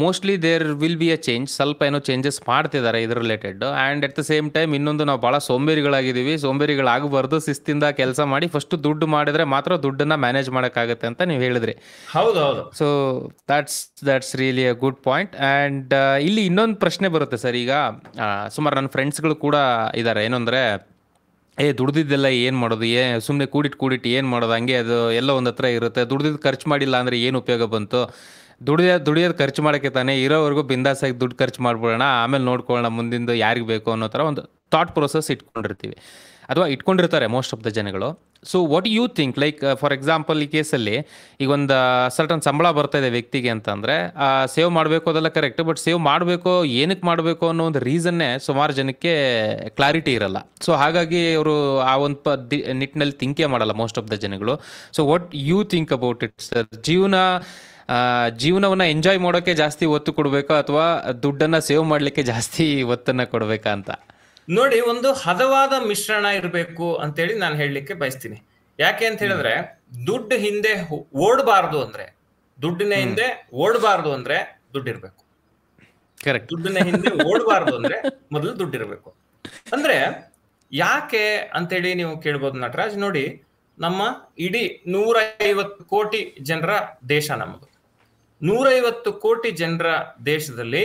mostly there will be a change, ಸ್ವಲ್ಪ ಏನೋ ಚೇಂಜಸ್ ಮಾಡ್ತಿದ್ದಾರೆ ಇದ್ರ related. And at the same time ಇನ್ನೊಂದು, ನಾವು ಭಾಳ ಸೋಂಬೇರಿಗಳಾಗಿದ್ದೀವಿ, ಸೋಂಬೇರಿಗಳಾಗಬಾರ್ದು, ಶಿಸ್ತಿಂದ ಕೆಲಸ ಮಾಡಿ ಫಸ್ಟ್ ದುಡ್ಡು ಮಾಡಿದ್ರೆ ಮಾತ್ರ ದುಡ್ಡನ್ನು ಮ್ಯಾನೇಜ್ ಮಾಡೋಕ್ಕಾಗುತ್ತೆ ಅಂತ ನೀವು ಹೇಳಿದ್ರಿ. ಹೌದೌದು. So that's really a good point. And ಇಲ್ಲಿ ಇನ್ನೊಂದು ಪ್ರಶ್ನೆ ಬರುತ್ತೆ ಸರ್. ಈಗ ಸುಮಾರು ನನ್ನ ಫ್ರೆಂಡ್ಸ್ಗಳು ಕೂಡ ಇದ್ದಾರೆ. ಏನಂದರೆ, ದುಡ್ದಿದ್ದೆಲ್ಲ ಏನು ಮಾಡೋದು, ಸುಮ್ಮನೆ ಕೂಡಿಟ್ಟು ಏನು ಮಾಡೋದು, ಹಂಗೆ ಅದು ಎಲ್ಲ ಒಂದು ಹತ್ರ ಇರುತ್ತೆ, ದುಡ್ದಿದ್ದು ಖರ್ಚು ಮಾಡಿಲ್ಲ ಅಂದರೆ ಏನು ಉಪಯೋಗ ಬಂತು, ದುಡಿಯೋದು ಖರ್ಚು ಮಾಡೋಕ್ಕೆ ತಾನೇ, ಇರೋವರೆಗೂ ಬಿಂದಾಸಾಗಿ ದುಡ್ಡು ಖರ್ಚು ಮಾಡ್ಬಿಡೋಣ, ಆಮೇಲೆ ನೋಡ್ಕೊಳ್ಳೋಣ ಮುಂದಿಂದು ಯಾರಿಗೆ ಬೇಕು ಅನ್ನೋ ಥರ ಒಂದು ಥಾಟ್ ಪ್ರೊಸೆಸ್ ಇಟ್ಕೊಂಡಿರ್ತೀವಿ, ಅಥವಾ ಇಟ್ಕೊಂಡಿರ್ತಾರೆ ಮೋಸ್ಟ್ ಆಫ್ ದ ಜನಗಳು. So what you think, like for example ಈ ಕೇಸಲ್ಲಿ ಈಗ ಒಂದು ಸರ್ಟನ್ ಸಂಬಳ ಬರ್ತಾ ಇದೆ ವ್ಯಕ್ತಿಗೆ ಅಂತಂದರೆ, ಸೇವ್ ಮಾಡಬೇಕು ಅದೆಲ್ಲ ಕರೆಕ್ಟ್, ಬಟ್ ಸೇವ್ ಮಾಡಬೇಕು, ಏನಕ್ಕೆ ಮಾಡಬೇಕು ಅನ್ನೋ ಒಂದು ರೀಸನ್ನೇ ಸುಮಾರು ಜನಕ್ಕೆ ಕ್ಲಾರಿಟಿ ಇರಲ್ಲ. ಸೊ ಹಾಗಾಗಿ ಅವರು ಆ ಒಂದು ನಿಟ್ಟಿನಲ್ಲಿ ಥಿಂಕೇ ಮಾಡಲ್ಲ ಮೋಸ್ಟ್ ಆಫ್ ದ ಜನಗಳು. So what you think about it sir? ಜೀವನವನ್ನು ಎಂಜಾಯ್ ಮಾಡೋಕ್ಕೆ ಜಾಸ್ತಿ ಒತ್ತು ಕೊಡಬೇಕಾ, ಅಥವಾ ದುಡ್ಡನ್ನು ಸೇವ್ ಮಾಡಲಿಕ್ಕೆ ಜಾಸ್ತಿ ಒತ್ತನ್ನು ಕೊಡಬೇಕಾ ಅಂತ? ನೋಡಿ, ಒಂದು ಹದವಾದ ಮಿಶ್ರಣ ಇರಬೇಕು ಅಂತೇಳಿ ನಾನು ಹೇಳಲಿಕ್ಕೆ ಬಯಸ್ತೀನಿ. ಯಾಕೆ ಅಂತ ಹೇಳಿದ್ರೆ, ದುಡ್ಡು ಹಿಂದೆ ಓಡಬಾರ್ದು ಅಂದ್ರೆ, ದುಡ್ಡಿನ ಹಿಂದೆ ಓಡಬಾರ್ದು ಅಂದ್ರೆ ದುಡ್ಡಿರ್ಬೇಕು. ಕರೆಕ್ಟ್. ದುಡ್ಡಿನ ಹಿಂದೆ ಓಡಬಾರ್ದು ಅಂದ್ರೆ ಮೊದಲು ದುಡ್ಡಿರ್ಬೇಕು. ಅಂದ್ರೆ ಯಾಕೆ ಅಂತೇಳಿ ನೀವು ಕೇಳ್ಬೋದು ನಟರಾಜ್. ನೋಡಿ, ನಮ್ಮ ಇಡೀ 150 ಕೋಟಿ ಜನರ ದೇಶ ನಮ್ಮದು. 150 ಕೋಟಿ ಜನರ ದೇಶದಲ್ಲಿ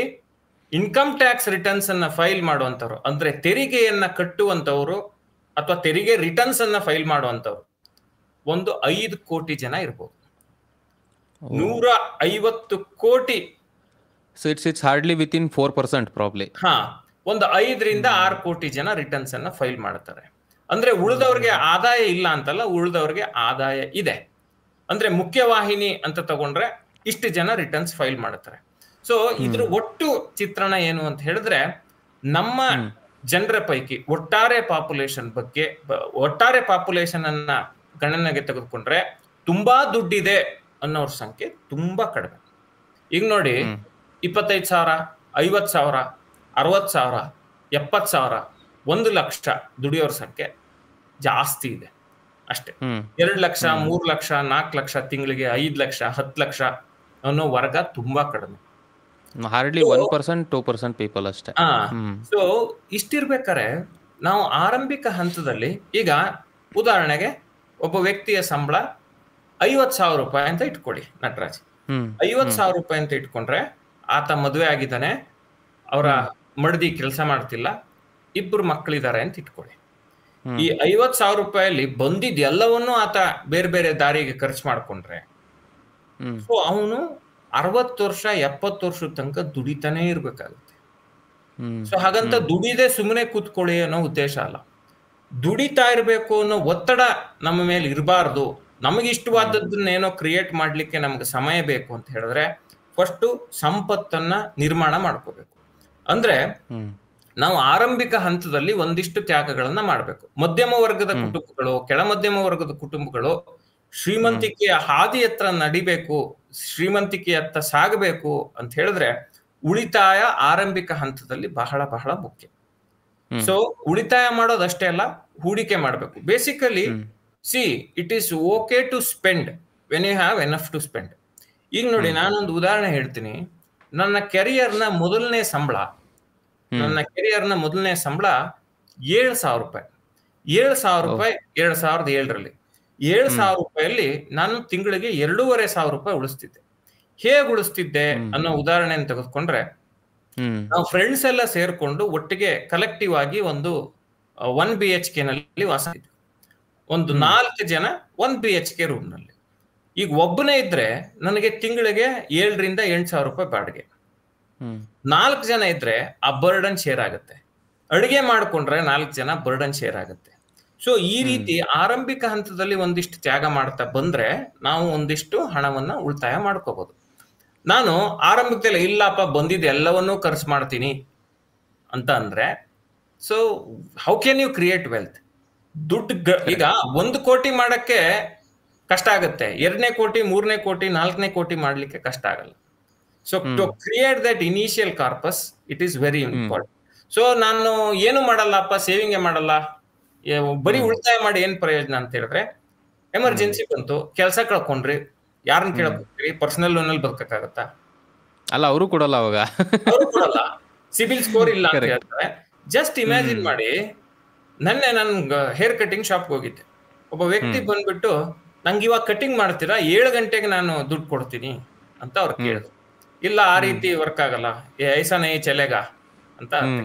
ಇನ್ಕಮ್ ಟ್ಯಾಕ್ಸ್ ರಿಟರ್ನ್ಸ್ ಅನ್ನ ಫೈಲ್ ಮಾಡುವಂತವ್ರು, ಅಂದ್ರೆ ತೆರಿಗೆಯನ್ನ ಕಟ್ಟುವಂತವ್ರು ಅಥವಾ ತೆರಿಗೆ ರಿಟರ್ನ್ಸ್ ಅನ್ನ ಫೈಲ್ ಮಾಡುವಂತವ್ರು ಒಂದು 5 ಕೋಟಿ ಜನ ಇರ್ಬೋದು. 150 ಕೋಟಿ. So it's hardly within 4% probably. ಒಂದು 5ರಿಂದ 6 ಕೋಟಿ ಜನ ರಿಟರ್ನ್ಸ್ ಅನ್ನ ಫೈಲ್ ಮಾಡ್ತಾರೆ. ಅಂದ್ರೆ ಉಳಿದವ್ರಿಗೆ ಆದಾಯ ಇಲ್ಲ ಅಂತಲ್ಲ, ಉಳಿದವ್ರಿಗೆ ಆದಾಯ ಇದೆ. ಅಂದ್ರೆ ಮುಖ್ಯವಾಹಿನಿ ಅಂತ ತಗೊಂಡ್ರೆ ಇಷ್ಟು ಜನ ರಿಟರ್ನ್ಸ್ ಫೈಲ್ ಮಾಡ್ತಾರೆ. ಸೊ ಇದ್ರ ಒಟ್ಟು ಚಿತ್ರಣ ಏನು ಅಂತ ಹೇಳಿದ್ರೆ, ನಮ್ಮ ಜನರ ಪೈಕಿ ಒಟ್ಟಾರೆ ಪಾಪ್ಯುಲೇಷನ್ ಅನ್ನ ಗಣನೆಗೆ ತೆಗೆದುಕೊಂಡ್ರೆ ತುಂಬಾ ದುಡ್ಡಿದೆ ಅನ್ನೋರ ಸಂಖ್ಯೆ ತುಂಬಾ ಕಡಿಮೆ. ಈಗ ನೋಡಿ, 25,000, 50,000, 60,000, 70,000, 1 ಲಕ್ಷ ದುಡಿಯೋರ ಸಂಖ್ಯೆ ಜಾಸ್ತಿ ಇದೆ ಅಷ್ಟೇ. 2 ಲಕ್ಷ, 3 ಲಕ್ಷ, 4 ಲಕ್ಷ ತಿಂಗಳಿಗೆ, 5 ಲಕ್ಷ, 10 ಲಕ್ಷ ಅನ್ನೋ ವರ್ಗ ತುಂಬಾ ಕಡಿಮೆ. ಹಾರ್ಡ್ಲಿ 1%, 2% ಪೀಪಲ್ ಅಷ್ಟೇ. ಸೊ ಇಷ್ಟಿರ್ಬೇಕಾರೆ ನಾವು ಆರಂಭಿಕ ಹಂತದಲ್ಲಿ, ಈಗ ಉದಾಹರಣೆಗೆ ಒಬ್ಬ ವ್ಯಕ್ತಿಯ ಸಂಬಳ 50,000 ರೂಪಾಯಿ ಅಂತ ಇಟ್ಕೊಳ್ಳಿ ನಟರಾಜ್. 50,000 ರೂಪಾಯಿ ಅಂತ ಇಟ್ಕೊಂಡ್ರೆ, ಆತ ಮದುವೆ ಆಗಿದ್ದಾನೆ, ಅವರ ಮಡದಿ ಕೆಲಸ ಮಾಡ್ತಿಲ್ಲ, 2 ಮಕ್ಕಳಿದ್ದಾರೆ ಅಂತ ಇಟ್ಕೊಳ್ಳಿ. ಈ 50,000 ರೂಪಾಯಲ್ಲಿ ಬಂದಿದ್ ಎಲ್ಲವನ್ನೂ ಆತ ಬೇರೆ ಬೇರೆ ದಾರಿಗೆ ಖರ್ಚು ಮಾಡ್ಕೊಂಡ್ರೆ, ಸೊ ಅವನು 60 ವರ್ಷ 70 ವರ್ಷದ ತನಕ ದುಡಿತಾನೆ ಇರ್ಬೇಕಾಗುತ್ತೆ. ಸೊ ಹಾಗಂತ ದುಡಿದೆ ಸುಮ್ಮನೆ ಕೂತ್ಕೊಳ್ಳಿ ಅನ್ನೋ ಉದ್ದೇಶ ಅಲ್ಲ. ದುಡಿತಾ ಇರ್ಬೇಕು ಅನ್ನೋ ಒತ್ತಡ ನಮ್ಮ ಮೇಲೆ ಇರಬಾರ್ದು. ನಮಗೆ ಇಷ್ಟವಾದದ್ದನ್ನೇನೋ ಕ್ರಿಯೇಟ್ ಮಾಡ್ಲಿಕ್ಕೆ ನಮ್ಗೆ ಸಮಯ ಬೇಕು ಅಂತ ಹೇಳಿದ್ರೆ, ಫಸ್ಟ್ ಸಂಪತ್ತನ್ನ ನಿರ್ಮಾಣ ಮಾಡ್ಕೋಬೇಕು. ಅಂದ್ರೆ ನಾವು ಆರಂಭಿಕ ಹಂತದಲ್ಲಿ ಒಂದಿಷ್ಟು ತ್ಯಾಗಗಳನ್ನ ಮಾಡಬೇಕು. ಮಧ್ಯಮ ವರ್ಗದ ಕುಟುಂಬಗಳು, ಕೆಳ ಮಧ್ಯಮ ವರ್ಗದ ಕುಟುಂಬಗಳು ಶ್ರೀಮಂತಿಕೆಯ ಹಾದಿಯತ್ತ ನಡಿಬೇಕು, ಶ್ರೀಮಂತಿಕೆಯತ್ತ ಸಾಗಬೇಕು ಅಂತ ಹೇಳಿದ್ರೆ, ಉಳಿತಾಯ ಆರಂಭಿಕ ಹಂತದಲ್ಲಿ ಬಹಳ ಬಹಳ ಮುಖ್ಯ. ಸೊ ಉಳಿತಾಯ ಮಾಡೋದಷ್ಟೇ ಅಲ್ಲ, ಹೂಡಿಕೆ ಮಾಡಬೇಕು. Basically it is okay to spend when you have enough to spend. ಈಗ ನೋಡಿ, ನಾನೊಂದು ಉದಾಹರಣೆ ಹೇಳ್ತೀನಿ. ನನ್ನ ಕೆರಿಯರ್ನ ಮೊದಲನೇ ಸಂಬಳ 7,000 ರೂಪಾಯಿ. 7,000 ರೂಪಾಯಿ 2007ರಲ್ಲಿ. 7,000 ರೂಪಾಯಲ್ಲಿ ನಾನು ತಿಂಗಳಿಗೆ 2,500 ರೂಪಾಯಿ ಉಳಿಸ್ತಿದ್ದೆ. ಹೇಗೆ ಉಳಿಸ್ತಿದ್ದೆ ಅನ್ನೋ ಉದಾಹರಣೆಯನ್ನು ತೆಗೆದುಕೊಂಡ್ರೆ, ನಾವು ಫ್ರೆಂಡ್ಸ್ ಎಲ್ಲ ಸೇರ್ಕೊಂಡು ಒಟ್ಟಿಗೆ ಕಲೆಕ್ಟಿವ್ ಆಗಿ ಒಂದು 1 BHK ನಲ್ಲಿ ವಾಸ ಇದ್ವಿ. ಒಂದು 4 ಜನ 1 BHK ರೂಮ್ ನಲ್ಲಿ. ಈಗ ಒಬ್ಬನೇ ಇದ್ರೆ ನನಗೆ ತಿಂಗಳಿಗೆ 7,000ರಿಂದ 8,000 ರೂಪಾಯಿ ಬಾಡಿಗೆ. 4 ಜನ ಇದ್ರೆ ಆ ಬರ್ಡನ್ ಶೇರ್ ಆಗುತ್ತೆ. ಅಡಿಗೆ ಮಾಡ್ಕೊಂಡ್ರೆ 4 ಜನ ಬರ್ಡನ್ ಶೇರ್ ಆಗುತ್ತೆ. ಸೊ ಈ ರೀತಿ ಆರಂಭಿಕ ಹಂತದಲ್ಲಿ ಒಂದಿಷ್ಟು ತ್ಯಾಗ ಮಾಡ್ತಾ ಬಂದ್ರೆ ನಾವು ಒಂದಿಷ್ಟು ಹಣವನ್ನ ಉಳಿತಾಯ ಮಾಡ್ಕೋಬಹುದು. ನಾನು ಆರಂಭಿಕದಲ್ಲಿ ಇಲ್ಲಪ್ಪ ಬಂದಿದ್ದು ಎಲ್ಲವನ್ನೂ ಖರ್ಚು ಮಾಡ್ತೀನಿ ಅಂತ ಅಂದ್ರೆ, so how can you create wealth? ಈಗ 1 ಕೋಟಿ ಮಾಡಕ್ಕೆ ಕಷ್ಟ ಆಗುತ್ತೆ, 2ನೇ ಕೋಟಿ, 3ನೇ ಕೋಟಿ, 4ನೇ ಕೋಟಿ ಮಾಡ್ಲಿಕ್ಕೆ ಕಷ್ಟ ಆಗಲ್ಲ. So to create that initial corpus it is very important. So ನಾನು ಏನು ಮಾಡಲ್ಲಪ್ಪ, ಸೇವಿಂಗೇ ಮಾಡಲ್ಲ, ಬರೀ ಉಳಿತಾಯ ಮಾಡಿ ಏನ್ ಪ್ರಯೋಜನ ಅಂತ ಹೇಳಿದ್ರೆ, ಎಮರ್ಜೆನ್ಸಿ ಬಂತು, ಕೆಲಸ ಕಳ್ಕೊಂಡ್ರಿ, ಯಾರನ್ನ ಕೇಳಕ್ ಹೋಗ್ತೀರಿ? ಪರ್ಸನಲ್ ಲೋನ್ ಅಲ್ಲಿ ಬದುಕಕ್ಕಾಗತ್ತಾ? ಅಲ್ಲ, ಅವರು ಕೊಡಲ್ಲ ಅವಾಗ. ಅವರು ಕೊಡಲ್ಲ, ಸಿಬಿಲ್ ಸ್ಕೋರ್ ಇಲ್ಲ ಅಂತ ಹೇಳ್ತಾರೆ. ಜಸ್ಟ್ ಇಮ್ಯಾಜಿನ್ ಮಾಡಿ, ನನ್ ಹೇರ್ ಕಟಿಂಗ್ ಶಾಪ್ಗೆ ಹೋಗಿದ್ದೆ, ಒಬ್ಬ ವ್ಯಕ್ತಿ ಬಂದ್ಬಿಟ್ಟು ನಂಗೆ ಇವಾಗ ಕಟಿಂಗ್ ಮಾಡ್ತೀರಾ, 7 ಗಂಟೆಗೆ ನಾನು ದುಡ್ಡು ಕೊಡ್ತೀನಿ ಅಂತ ಅವ್ರು ಕೇಳಿದ್ರು. ಇಲ್ಲ, ಆ ರೀತಿ ವರ್ಕ್ ಆಗಲ್ಲ, ಐಸಾ ನೈ ಚಲೆಗಾ ಅಂತ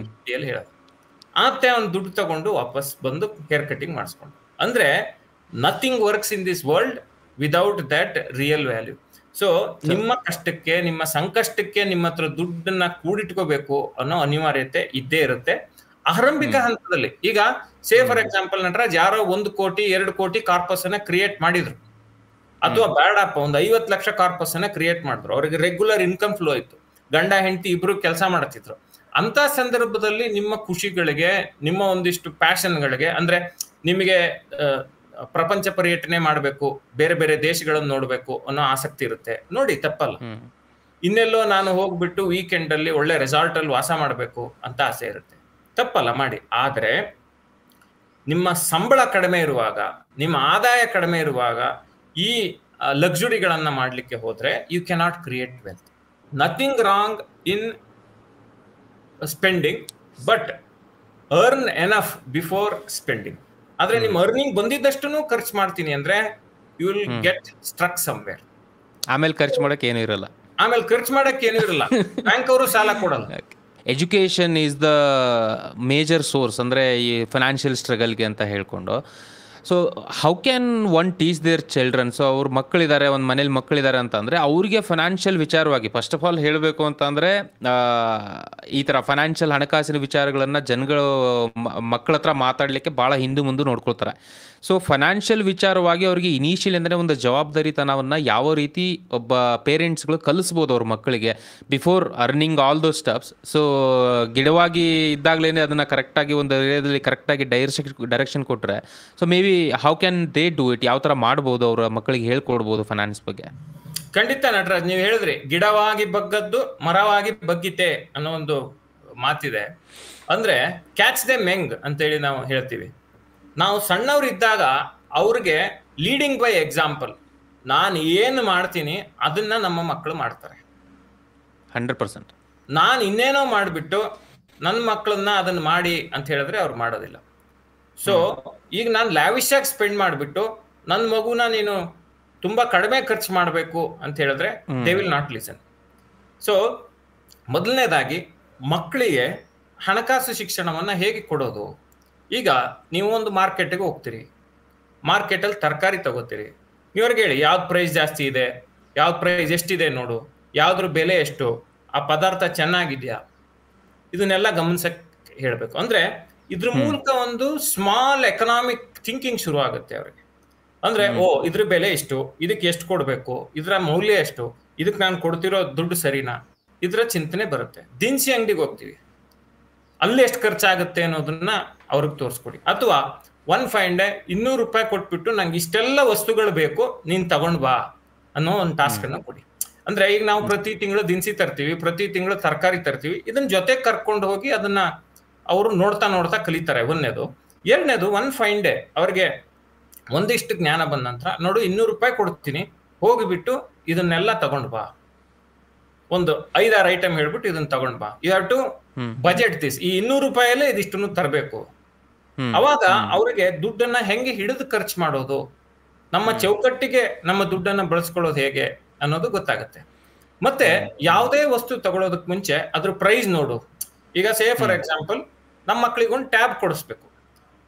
ಹೇಳಿ ಹೇಳೋದು. ಆತೆ ಅವ್ನು ದುಡ್ಡು ತಗೊಂಡು ವಾಪಸ್ ಬಂದು ಹೇರ್ ಕಟಿಂಗ್ ಮಾಡಿಸ್ಕೊಂಡು. ಅಂದ್ರೆ nothing works in this world without that real value. So ನಿಮ್ಮ ಕಷ್ಟಕ್ಕೆ, ನಿಮ್ಮ ಸಂಕಷ್ಟಕ್ಕೆ ನಿಮ್ಮ ಹತ್ರ ದುಡ್ಡನ್ನ ಕೂಡಿಟ್ಕೋಬೇಕು ಅನ್ನೋ ಅನಿವಾರ್ಯತೆ ಇದ್ದೇ ಇರುತ್ತೆ ಆರಂಭಿಕ ಹಂತದಲ್ಲಿ. ಈಗ ಸೇ ಫಾರ್ ಎಕ್ಸಾಂಪಲ್ ನಟರಾಜ್ ಯಾರೋ 1 ಕೋಟಿ 2 ಕೋಟಿ ಕಾರ್ಪಸ್ ಅನ್ನ ಕ್ರಿಯೇಟ್ ಮಾಡಿದ್ರು, ಅಥವಾ ಬೇಡಪ್ಪ 50 ಲಕ್ಷ ಕಾರ್ಪಸ್ ಅನ್ನ ಕ್ರಿಯೇಟ್ ಮಾಡಿದ್ರು, ಅವ್ರಿಗೆ ರೆಗ್ಯುಲರ್ ಇನ್ಕಮ್ ಫ್ಲೋ ಇತ್ತು, ಗಂಡ ಹೆಂಡತಿ ಇಬ್ರು ಕೆಲಸ ಮಾಡ್ತಿದ್ರು. ಅಂತ ಸಂದರ್ಭದಲ್ಲಿ ನಿಮ್ಮ ಖುಷಿಗಳಿಗೆ, ನಿಮ್ಮ ಒಂದಿಷ್ಟು ಪ್ಯಾಷನ್ಗಳಿಗೆ, ಅಂದ್ರೆ ನಿಮಗೆ ಪ್ರಪಂಚ ಪರ್ಯಟನೆ ಮಾಡಬೇಕು, ಬೇರೆ ಬೇರೆ ದೇಶಗಳನ್ನು ನೋಡ್ಬೇಕು ಅನ್ನೋ ಆಸಕ್ತಿ ಇರುತ್ತೆ, ನೋಡಿ ತಪ್ಪಲ್ಲ. ಇನ್ನೆಲ್ಲೋ ನಾನು ಹೋಗ್ಬಿಟ್ಟು ವೀಕೆಂಡ್ ಅಲ್ಲಿ ಒಳ್ಳೆ ರೆಸಾರ್ಟ್ ಅಲ್ಲಿ ವಾಸ ಮಾಡಬೇಕು ಅಂತ ಆಸೆ ಇರುತ್ತೆ, ತಪ್ಪಲ್ಲ, ಮಾಡಿ. ಆದ್ರೆ ನಿಮ್ಮ ಸಂಬಳ ಕಡಿಮೆ ಇರುವಾಗ, ನಿಮ್ಮ ಆದಾಯ ಕಡಿಮೆ ಇರುವಾಗ ಈ ಲಕ್ಸುರಿಗಳನ್ನ ಮಾಡ್ಲಿಕ್ಕೆ ಹೋದ್ರೆ you cannot create wealth. Nothing wrong in spending, but earn enough before spending. ಆದ್ರೆ ನಿಮ್ಮ ಅರ್ನಿಂಗ್ ಬಂದಿದ್ದಷ್ಟು ಖರ್ಚು ಮಾಡ್ತೀನಿ ಅಂದ್ರೆ you will get struck somewhere. ಆಮೇಲೆ ಖರ್ಚು ಮಾಡಕ್ಕೆ ಏನೂ ಇರಲ್ಲ, ಬ್ಯಾಂಕ್ ಅವರು ಸಾಲ ಕೊಡಲ್ಲ. Education is the major source, ಅಂದರೆ ಈ ಫೈನಾನ್ಷಿಯಲ್ ಸ್ಟ್ರಗಲ್ಗೆ ಅಂತ ಹೇಳ್ಕೊಂಡು. So how can one teach their children? So ಅವ್ರ ಮಕ್ಕಳಿದ್ದಾರೆ, ಒಂದು ಮನೇಲಿ ಮಕ್ಕಳಿದ್ದಾರೆ ಅಂತ ಅಂದರೆ ಅವ್ರಿಗೆ ಫೈನಾನ್ಷಿಯಲ್ ವಿಚಾರವಾಗಿ ಫಸ್ಟ್ ಆಫ್ ಆಲ್ ಹೇಳಬೇಕು ಅಂತಂದರೆ, ಈ ಥರ ಫೈನಾನ್ಷಿಯಲ್ ಹಣಕಾಸಿನ ವಿಚಾರಗಳನ್ನು ಜನಗಳು ಮಕ್ಕಳ ಹತ್ರ ಮಾತಾಡಲಿಕ್ಕೆ ಭಾಳ ಹಿಂದೆ ಮುಂದೆ ನೋಡ್ಕೊಳ್ತಾರೆ. ಸೊ ಫೈನಾನ್ಷಿಯಲ್ ವಿಚಾರವಾಗಿ ಅವ್ರಿಗೆ ಇನಿಷಿಯಲ್ ಅಂದರೆ ಒಂದು ಜವಾಬ್ದಾರಿತನವನ್ನು ಯಾವ ರೀತಿ ಒಬ್ಬ ಪೇರೆಂಟ್ಸ್ಗಳು ಕಲಿಸ್ಬೋದು ಅವ್ರ ಮಕ್ಕಳಿಗೆ before earning all those steps. So ಗಿಡವಾಗಿ ಇದ್ದಾಗಲೇ ಅದನ್ನು ಕರೆಕ್ಟಾಗಿ ಒಂದು ಏರಿಯಾದಲ್ಲಿ ಕರೆಕ್ಟಾಗಿ ಡೈರೆಕ್ಷನ್ ಕೊಟ್ಟರೆ, so may be how can they do it? ಯಾವ ಥರ ಮಾಡ್ಬೋದು ಅವರ ಮಕ್ಕಳಿಗೆ ಹೇಳ್ಕೊಡ್ಬೋದು ಫೈನಾನ್ಸ್ ಬಗ್ಗೆ? ಖಂಡಿತ ನಟರಾಜ್, ನೀವು ಹೇಳಿದ್ರಿ ಗಿಡವಾಗಿ ಬಗ್ಗದ್ದು ಮರವಾಗಿ ಬಗ್ಗಿತೆ ಅನ್ನೋ ಒಂದು ಮಾತಿದೆ. ಅಂದ್ರೆ ಕ್ಯಾಚ್ ದೆ ಮೆಂಗ್ ಅಂತೇಳಿ ನಾವು ಹೇಳ್ತೀವಿ. ನಾವು ಸಣ್ಣವ್ರಿದ್ದಾಗ ಅವ್ರಿಗೆ ಲೀಡಿಂಗ್ ಬೈ ಎಕ್ಸಾಂಪಲ್, ನಾನು ಏನು ಮಾಡ್ತೀನಿ ಅದನ್ನ ನಮ್ಮ ಮಕ್ಕಳು ಮಾಡ್ತಾರೆ. 100%. ನಾನು ಇನ್ನೇನೋ ಮಾಡಿಬಿಟ್ಟು ನನ್ನ ಮಕ್ಕಳನ್ನ ಅದನ್ನ ಮಾಡಿ ಅಂತ ಹೇಳಿದ್ರೆ ಅವ್ರು ಮಾಡೋದಿಲ್ಲ. ಸೊ ಈಗ ನಾನು ಲ್ಯಾವಿಶ್ ಆಗಿ ಸ್ಪೆಂಡ್ ಮಾಡಿಬಿಟ್ಟು ನನ್ನ ಮಗುನ ನೀನು ತುಂಬಾ ಕಡಿಮೆ ಖರ್ಚು ಮಾಡಬೇಕು ಅಂತ ಹೇಳಿದ್ರೆ they will not listen. So ಮೊದಲನೇದಾಗಿ ಮಕ್ಕಳಿಗೆ ಹಣಕಾಸು ಶಿಕ್ಷಣವನ್ನ ಹೇಗೆ ಕೊಡೋದು? ಈಗ ನೀವು ಒಂದು ಮಾರ್ಕೆಟ್ಗೆ ಹೋಗ್ತೀರಿ, ಮಾರ್ಕೆಟಲ್ಲಿ ತರಕಾರಿ ತಗೋತೀರಿ, ನೀವ್ರಿಗೆ ಹೇಳಿ ಯಾವ್ದು ಪ್ರೈಸ್ ಜಾಸ್ತಿ ಇದೆ, ಯಾವ್ದು ಪ್ರೈಸ್ ಎಷ್ಟಿದೆ ನೋಡು, ಯಾವ್ದ್ರ ಬೆಲೆ ಎಷ್ಟು, ಆ ಪದಾರ್ಥ ಚೆನ್ನಾಗಿದ್ಯಾ, ಇದನ್ನೆಲ್ಲ ಗಮನಿಸಕ್ ಹೇಳ್ಬೇಕು. ಅಂದ್ರೆ ಇದ್ರ ಮೂಲಕ ಒಂದು ಸ್ಮಾಲ್ ಎಕನಾಮಿಕ್ ಥಿಂಕಿಂಗ್ ಶುರು ಆಗುತ್ತೆ ಅವ್ರಿಗೆ. ಅಂದ್ರೆ ಇದ್ರ ಬೆಲೆ ಎಷ್ಟು, ಇದಕ್ಕೆ ಎಷ್ಟು ಕೊಡ್ಬೇಕು, ಇದ್ರ ಮೌಲ್ಯ ಎಷ್ಟು, ಇದಕ್ಕೆ ನಾನು ಕೊಡ್ತಿರೋ ದುಡ್ಡು ಸರಿನಾ, ಇದ್ರ ಚಿಂತನೆ ಬರುತ್ತೆ. ದಿನಸಿ ಅಂಗಡಿಗೆ ಹೋಗ್ತೀವಿ, ಅಲ್ಲಿ ಎಷ್ಟು ಖರ್ಚಾಗುತ್ತೆ ಅನ್ನೋದನ್ನ ಅವ್ರಿಗೆ ತೋರಿಸ್ಕೊಡಿ. ಅಥವಾ ಒನ್ ಫೈನ್ ಡೇ 200 ರೂಪಾಯಿ ಕೊಟ್ಬಿಟ್ಟು ನಂಗೆ ಇಷ್ಟೆಲ್ಲ ವಸ್ತುಗಳು ಬೇಕು, ನೀನ್ ತಗೊಂಡ್ ಬಾ ಅನ್ನೋ ಒಂದು ಟಾಸ್ಕ್ ಅನ್ನ ಕೊಡಿ. ಅಂದ್ರೆ ಈಗ ನಾವು ಪ್ರತಿ ತಿಂಗಳು ದಿನಸಿ ತರ್ತೀವಿ, ಪ್ರತಿ ತಿಂಗಳು ತರಕಾರಿ ತರ್ತೀವಿ, ಇದನ್ನ ಜೊತೆ ಕರ್ಕೊಂಡು ಹೋಗಿ ಅದನ್ನ ಅವರು ನೋಡ್ತಾ ನೋಡ್ತಾ ಕಲಿತಾರೆ. ಒಂದನೇದು. ಎರಡನೇದು, ಒನ್ ಫೈನ್ ಡೇ ಅವ್ರಿಗೆ ಒಂದಿಷ್ಟು ಜ್ಞಾನ ಬಂದ ನಂತರ, ನೋಡು 200 ರೂಪಾಯಿ ಕೊಡ್ತೀನಿ, ಹೋಗಿಬಿಟ್ಟು ಇದನ್ನೆಲ್ಲ ತಗೊಂಡ್ ಬಾ, ಒಂದು 5-6 ಐಟಮ್ ಹೇಳ್ಬಿಟ್ಟು ಇದನ್ನ ತಗೊಂಡ್ ಬಾ, you have to budget this, ಈ 200 ರೂಪಾಯಲ್ಲೇ ಇದಿಷ್ಟನ್ನು ತರಬೇಕು. ಅವಾಗ ಅವ್ರಿಗೆ ದುಡ್ಡನ್ನ ಹೆಂಗೆ ಹಿಡಿದು ಖರ್ಚು ಮಾಡೋದು, ನಮ್ಮ ಚೌಕಟ್ಟಿಗೆ ನಮ್ಮ ದುಡ್ಡನ್ನ ಬಳಸ್ಕೊಳ್ಳೋದು ಹೇಗೆ ಅನ್ನೋದು ಗೊತ್ತಾಗುತ್ತೆ. ಮತ್ತೆ ಯಾವುದೇ ವಸ್ತು ತಗೊಳ್ಳೋದಕ್ ಮುಂಚೆ ಅದ್ರ ಪ್ರೈಸ್ ನೋಡು. ಈಗ ಸೇ ಫಾರ್ ಎಕ್ಸಾಂಪಲ್ ನಮ್ಮ ಮಕ್ಳಿಗೆ ಒಂದು ಟ್ಯಾಬ್ ಕೊಡಿಸ್ಬೇಕು.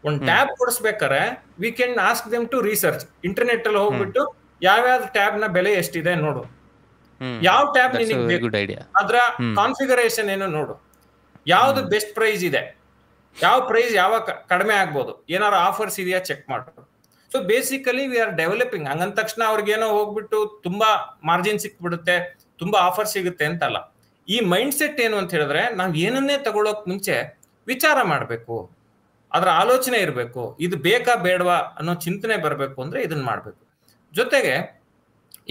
ಒಂದು ಟ್ಯಾಬ್ ಕೊಡಿಸ್ಬೇಕಾರೆ we can ask them to research. Internet ಅಲ್ಲಿ ಹೋಗ್ಬಿಟ್ಟು ಯಾವ್ಯಾವ್ದು ಟ್ಯಾಬ್ ನ ಬೆಲೆ ಎಷ್ಟಿದೆ ನೋಡು, ಯಾವ ಟ್ಯಾಬ್ ನಿನಗೆ ಬೇಕು, ಅದ್ರ ಕಾನ್ಫಿಗರೇಷನ್ ಏನು ನೋಡು, ಯಾವ್ದು ಬೆಸ್ಟ್ ಪ್ರೈಸ್ ಇದೆ, ಯಾವ ಪ್ರೈಸ್ ಯಾವ ಕಡಿಮೆ ಆಗ್ಬೋದು, ಏನಾರು ಆಫರ್ಸ್ ಇದೆಯಾ ಚೆಕ್ ಮಾಡು. So basically we are developing. ಹಂಗಂದ ತಕ್ಷಣ ಅವ್ರಿಗೇನೋ ಹೋಗ್ಬಿಟ್ಟು ತುಂಬಾ ಮಾರ್ಜಿನ್ ಸಿಕ್ಬಿಡುತ್ತೆ, ತುಂಬಾ ಆಫರ್ ಸಿಗುತ್ತೆ ಅಂತಲ್ಲ. ಈ ಮೈಂಡ್ ಸೆಟ್ ಏನು ಅಂತ ಹೇಳಿದ್ರೆ, ನಾವ್ ಏನನ್ನೇ ತಗೊಳ್ಳೋಕ್ ಮುಂಚೆ ವಿಚಾರ ಮಾಡ್ಬೇಕು, ಅದ್ರ ಆಲೋಚನೆ ಇರಬೇಕು, ಇದು ಬೇಕಾ ಬೇಡವಾ ಅನ್ನೋ ಚಿಂತನೆ ಬರಬೇಕು ಅಂದ್ರೆ ಇದನ್ನ ಮಾಡ್ಬೇಕು. ಜೊತೆಗೆ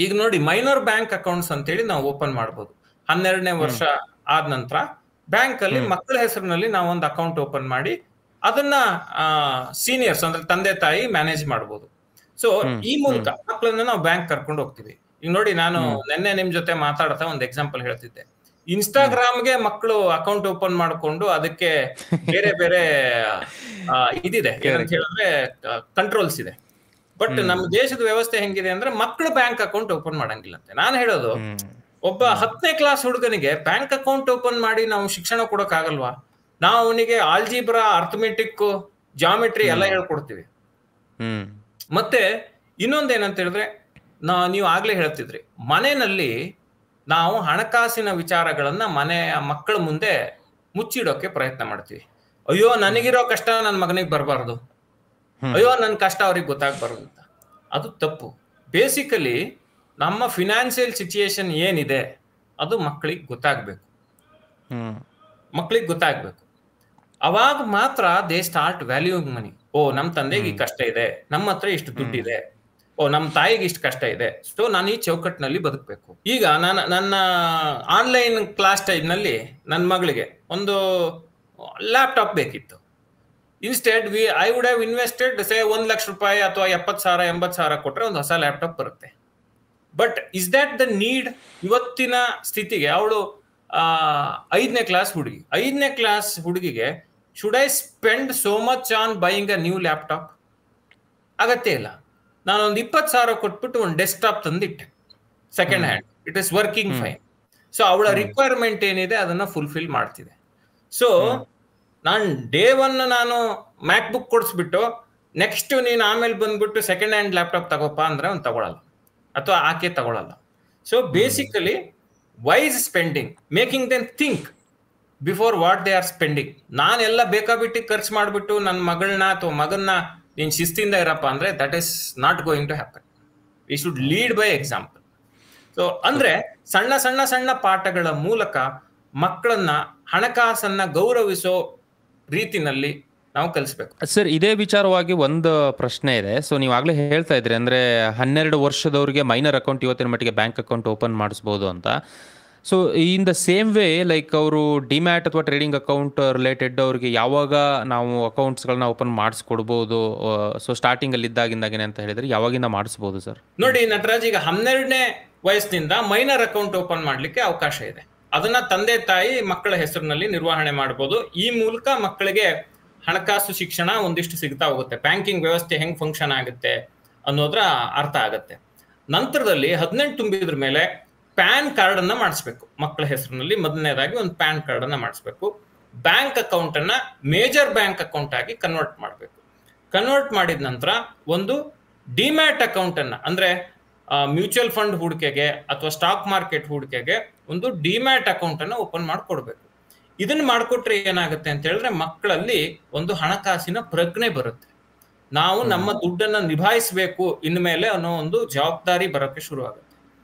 ಈಗ ನೋಡಿ, ಮೈನರ್ ಬ್ಯಾಂಕ್ ಅಕೌಂಟ್ಸ್ ಅಂತೇಳಿ ನಾವು ಓಪನ್ ಮಾಡ್ಬೋದು. 12ನೇ ವರ್ಷ ಆದ ನಂತರ ಬ್ಯಾಂಕ್ ಅಲ್ಲಿ ಮಕ್ಕಳ ಹೆಸರಿನಲ್ಲಿ ನಾವು ಒಂದು ಅಕೌಂಟ್ ಓಪನ್ ಮಾಡಿ ಅದನ್ನ ಸೀನಿಯರ್ಸ್ ಅಂದ್ರೆ ತಂದೆ ತಾಯಿ ಮ್ಯಾನೇಜ್ ಮಾಡ್ಬೋದು. ಸೊ ಈ ಮೂಲಕ ಮಕ್ಕಳನ್ನ ನಾವು ಬ್ಯಾಂಕ್ ಕರ್ಕೊಂಡು ಹೋಗ್ತೀವಿ. ಈಗ ನೋಡಿ, ನಾನು ನಿನ್ನೆ ನಿಮ್ ಜೊತೆ ಮಾತಾಡ್ತಾ ಒಂದು ಎಕ್ಸಾಂಪಲ್ ಹೇಳ್ತಿದ್ದೆ. ಇನ್ಸ್ಟಾಗ್ರಾಮ್ಗೆ ಮಕ್ಕಳು ಅಕೌಂಟ್ ಓಪನ್ ಮಾಡ್ಕೊಂಡು ಅದಕ್ಕೆ ಬೇರೆ ಬೇರೆ ಇದಿದೆ, ಏನಂತ ಹೇಳಿದ್ರೆ ಕಂಟ್ರೋಲ್ಸ್ ಇದೆ. ಬಟ್ ನಮ್ಮ ದೇಶದ ವ್ಯವಸ್ಥೆ ಹೆಂಗಿದೆ ಅಂದ್ರೆ ಮಕ್ಕಳು ಬ್ಯಾಂಕ್ ಅಕೌಂಟ್ ಓಪನ್ ಮಾಡಂಗಿಲ್ಲ ಅಂತೆ. ನಾನು ಹೇಳೋದು, ಒಬ್ಬ 10ನೇ ಕ್ಲಾಸ್ ಹುಡುಗನಿಗೆ ಬ್ಯಾಂಕ್ ಅಕೌಂಟ್ ಓಪನ್ ಮಾಡಿ ನಾವು ಶಿಕ್ಷಣ ಕೊಡಕ್ ಆಗಲ್ವಾ? ನಾವು ಅವನಿಗೆ ಆಲ್ಜಿಬ್ರಾ, ಅರ್ಥಮೆಟಿಕ್, ಜಾಮೆಟ್ರಿ ಎಲ್ಲ ಹೇಳ್ಕೊಡ್ತೀವಿ. ಮತ್ತೆ ಇನ್ನೊಂದೇನಂತ ಹೇಳಿದ್ರೆ, ನೀವು ಆಗ್ಲೇ ಹೇಳ್ತಿದ್ರಿ, ಮನೆಯಲ್ಲಿ ನಾವು ಹಣಕಾಸಿನ ವಿಚಾರಗಳನ್ನ ಮಕ್ಕಳ ಮುಂದೆ ಮುಚ್ಚಿಡೋಕೆ ಪ್ರಯತ್ನ ಮಾಡ್ತೀವಿ. ಅಯ್ಯೋ, ನನಗಿರೋ ಕಷ್ಟ ನನ್ನ ಮಗನಿಗೆ ಬರಬಾರ್ದು, ಅಯ್ಯೋ ನನ್ನ ಕಷ್ಟ ಅವ್ರಿಗೆ ಗೊತ್ತಾಗ್ಬಾರ್ದು ಅಂತ. ಅದು ತಪ್ಪು. ಬೇಸಿಕಲಿ ನಮ್ಮ ಫಿನಾನ್ಷಿಯಲ್ ಸಿಚುಯೇಷನ್ ಏನಿದೆ ಅದು ಮಕ್ಕಳಿಗೆ ಗೊತ್ತಾಗ್ಬೇಕು. ಅವಾಗ ಮಾತ್ರ ದೇ ಸ್ಟಾರ್ಟ್ ವ್ಯಾಲ್ಯೂಯಿಂಗ್ ಮನಿ. ಓ, ನಮ್ ತಂದೆಗೆ ಈ ಕಷ್ಟ ಇದೆ, ನಮ್ಮ ಹತ್ರ ಇಷ್ಟು ದುಡ್ಡಿದೆ, ಓ ನಮ್ ತಾಯಿಗೆ ಇಷ್ಟು ಕಷ್ಟ ಇದೆ, ಸೊ ನಾನು ಈ ಚೌಕಟ್ಟಿನಲ್ಲಿ ಬದುಕಬೇಕು. ಈಗ ನನ್ನ ಆನ್ಲೈನ್ ಕ್ಲಾಸ್ ಟೈಮ್ ನಲ್ಲಿ ನನ್ನ ಮಗಳಿಗೆ ಒಂದು ಲ್ಯಾಪ್ಟಾಪ್ ಬೇಕಿತ್ತು. Instead I would have invested say 1 lakh ರೂಪಾಯಿ ಅಥವಾ 70,000 80,000 ಕೊಟ್ರೆ ಒಂದು ಹೊಸ ಲ್ಯಾಪ್ಟಾಪ್ ಬರುತ್ತೆ. But is that the need? ಇವತ್ತಿನ ಸ್ಥಿತಿಗೆ ಅವಳು 5ನೇ ಕ್ಲಾಸ್ ಹುಡುಗಿ, 5ನೇ ಕ್ಲಾಸ್ ಹುಡುಗಿಗೆ should I spend so much on buying a new laptop? ಅಗತ್ಯ ಇಲ್ಲ. ನಾನೊಂದು 20,000 ಕೊಟ್ಬಿಟ್ಟು ಒಂದು ಡೆಸ್ಕ್ಟಾಪ್ ತಂದಿಟ್ಟೆ, second hand, it is working fine. So ಅವಳ ರಿಕ್ವೈರ್ಮೆಂಟ್ ಏನಿದೆ ಅದನ್ನ ಫುಲ್ಫಿಲ್ ಮಾಡ್ತಿದೆ. ಸೊ ನಾನು ಡೇ 1 ನಾನು ಮ್ಯಾಕ್ ಬುಕ್ ಕೊಡಿಸ್ಬಿಟ್ಟು ನೆಕ್ಸ್ಟ್ ನೀನು ಆಮೇಲೆ ಬಂದ್ಬಿಟ್ಟು ಸೆಕೆಂಡ್ ಹ್ಯಾಂಡ್ ಲ್ಯಾಪ್ಟಾಪ್ ತಗೋಪ್ಪ ಅಂದ್ರೆ ಅವ್ನು ತಗೊಳಲ್ಲ, ಅಥವಾ ಆಕೆ ತಗೊಳಲ್ಲ. So basically wise spending, making them think before what they are spending. ನಾನೆಲ್ಲ ಬೇಕಾಬಿಟ್ಟು ಖರ್ಚು ಮಾಡ್ಬಿಟ್ಟು ನನ್ನ ಮಗಳನ್ನ ಅಥವಾ ಮಗನ್ನ ನೀನ್ ಶಿಸ್ತಿಂದ ಇರಪ್ಪ ಅಂದ್ರೆ that is not going to happen. We should lead by example. So ಅಂದ್ರೆ ಸಣ್ಣ ಸಣ್ಣ ಸಣ್ಣ ಪಾಠಗಳ ಮೂಲಕ ಮಕ್ಕಳನ್ನ ಹಣಕಾಸನ್ನ ಗೌರವಿಸೋ ರೀತಿನಲ್ಲಿ ನಾವು ಕಲಿಸ್ಬೇಕು. ಸರ್, ಇದೇ ವಿಚಾರವಾಗಿ ಒಂದು ಪ್ರಶ್ನೆ ಇದೆ. ಸೊ ನೀವು ಆಗ್ಲೇ ಹೇಳ್ತಾ ಇದ್ರಿ ಅಂದ್ರೆ 12 ವರ್ಷದವ್ರಿಗೆ ಮೈನರ್ ಅಕೌಂಟ್ ಇವತ್ತಿನ ಮಟ್ಟಿಗೆ ಬ್ಯಾಂಕ್ ಅಕೌಂಟ್ ಓಪನ್ ಮಾಡಿಸ್ಬೋದು ಅಂತ. So in the same way, like ಅವರು ಡಿಮ್ಯಾಟ್ ಅಥವಾ ಟ್ರೇಡಿಂಗ್ ಅಕೌಂಟ್ ರಿಲೇಟೆಡ್ ಅವ್ರಿಗೆ ಯಾವಾಗ ನಾವು ಅಕೌಂಟ್ಸ್ಗಳನ್ನ ಓಪನ್ ಮಾಡಿಸ್ಕೊಡ್ಬೋದು? ಸೊ ಸ್ಟಾರ್ಟಿಂಗ್ ಅಲ್ಲಿ ಇದ್ದಾಗಿಂದಾಗೇನೆ ಅಂತ ಹೇಳಿದ್ರೆ ಯಾವಾಗಿಂದ ಮಾಡಿಸ್ಬೋದು ಸರ್? ನೋಡಿ ನಟರಾಜ್, ಈಗ 12ನೇ ವಯಸ್ಸಿನಿಂದ ಮೈನರ್ ಅಕೌಂಟ್ ಓಪನ್ ಮಾಡ್ಲಿಕ್ಕೆ ಅವಕಾಶ ಇದೆ. ಅದನ್ನ ತಂದೆ ತಾಯಿ ಮಕ್ಕಳ ಹೆಸರಿನಲ್ಲಿ ನಿರ್ವಹಣೆ ಮಾಡಬಹುದು. ಈ ಮೂಲಕ ಮಕ್ಕಳಿಗೆ ಹಣಕಾಸು ಶಿಕ್ಷಣ ಒಂದಿಷ್ಟು ಸಿಗ್ತಾ ಹೋಗುತ್ತೆ, ಬ್ಯಾಂಕಿಂಗ್ ವ್ಯವಸ್ಥೆ ಹೆಂಗ್ ಫಂಕ್ಷನ್ ಆಗುತ್ತೆ ಅನ್ನೋದ್ರ ಅರ್ಥ ಆಗುತ್ತೆ. ನಂತರದಲ್ಲಿ 18 ತುಂಬಿದ್ರ ಮೇಲೆ ಪ್ಯಾನ್ ಕಾರ್ಡ್ ಅನ್ನ ಮಾಡಿಸ್ಬೇಕು ಮಕ್ಕಳ ಹೆಸರಿನಲ್ಲಿ. ಮೊದಲನೇದಾಗಿ ಒಂದು ಪ್ಯಾನ್ ಕಾರ್ಡ್ ಅನ್ನ ಮಾಡಿಸ್ಬೇಕು. ಬ್ಯಾಂಕ್ ಅಕೌಂಟ್ ಅನ್ನ ಮೇಜರ್ ಬ್ಯಾಂಕ್ ಅಕೌಂಟ್ ಆಗಿ ಕನ್ವರ್ಟ್ ಮಾಡಬೇಕು. ಕನ್ವರ್ಟ್ ಮಾಡಿದ ನಂತರ ಒಂದು ಡಿಮ್ಯಾಟ್ ಅಕೌಂಟ್ ಅನ್ನ, ಅಂದ್ರೆ ಮ್ಯೂಚುವಲ್ ಫಂಡ್ ಹೂಡಿಕೆಗೆ ಅಥವಾ ಸ್ಟಾಕ್ ಮಾರ್ಕೆಟ್ ಹೂಡಿಕೆಗೆ ಒಂದು ಡಿಮ್ಯಾಟ್ ಅಕೌಂಟ್ ಅನ್ನ ಓಪನ್ ಮಾಡಿಕೊಡ್ಬೇಕು. ಇದನ್ನ ಮಾಡಿಕೊಟ್ರೆ ಏನಾಗುತ್ತೆ ಅಂತ ಹೇಳಿದ್ರೆ ಮಕ್ಕಳಲ್ಲಿ ಒಂದು ಹಣಕಾಸಿನ ಪ್ರಜ್ಞೆ ಬರುತ್ತೆ. ನಾವು ನಮ್ಮ ದುಡ್ಡನ್ನ ನಿಭಾಯಿಸಬೇಕು ಇನ್ಮೇಲೆ ಅನ್ನೋ ಒಂದು ಜವಾಬ್ದಾರಿ ಬರೋಕ್ಕೆ ಶುರು ಆಗುತ್ತೆ.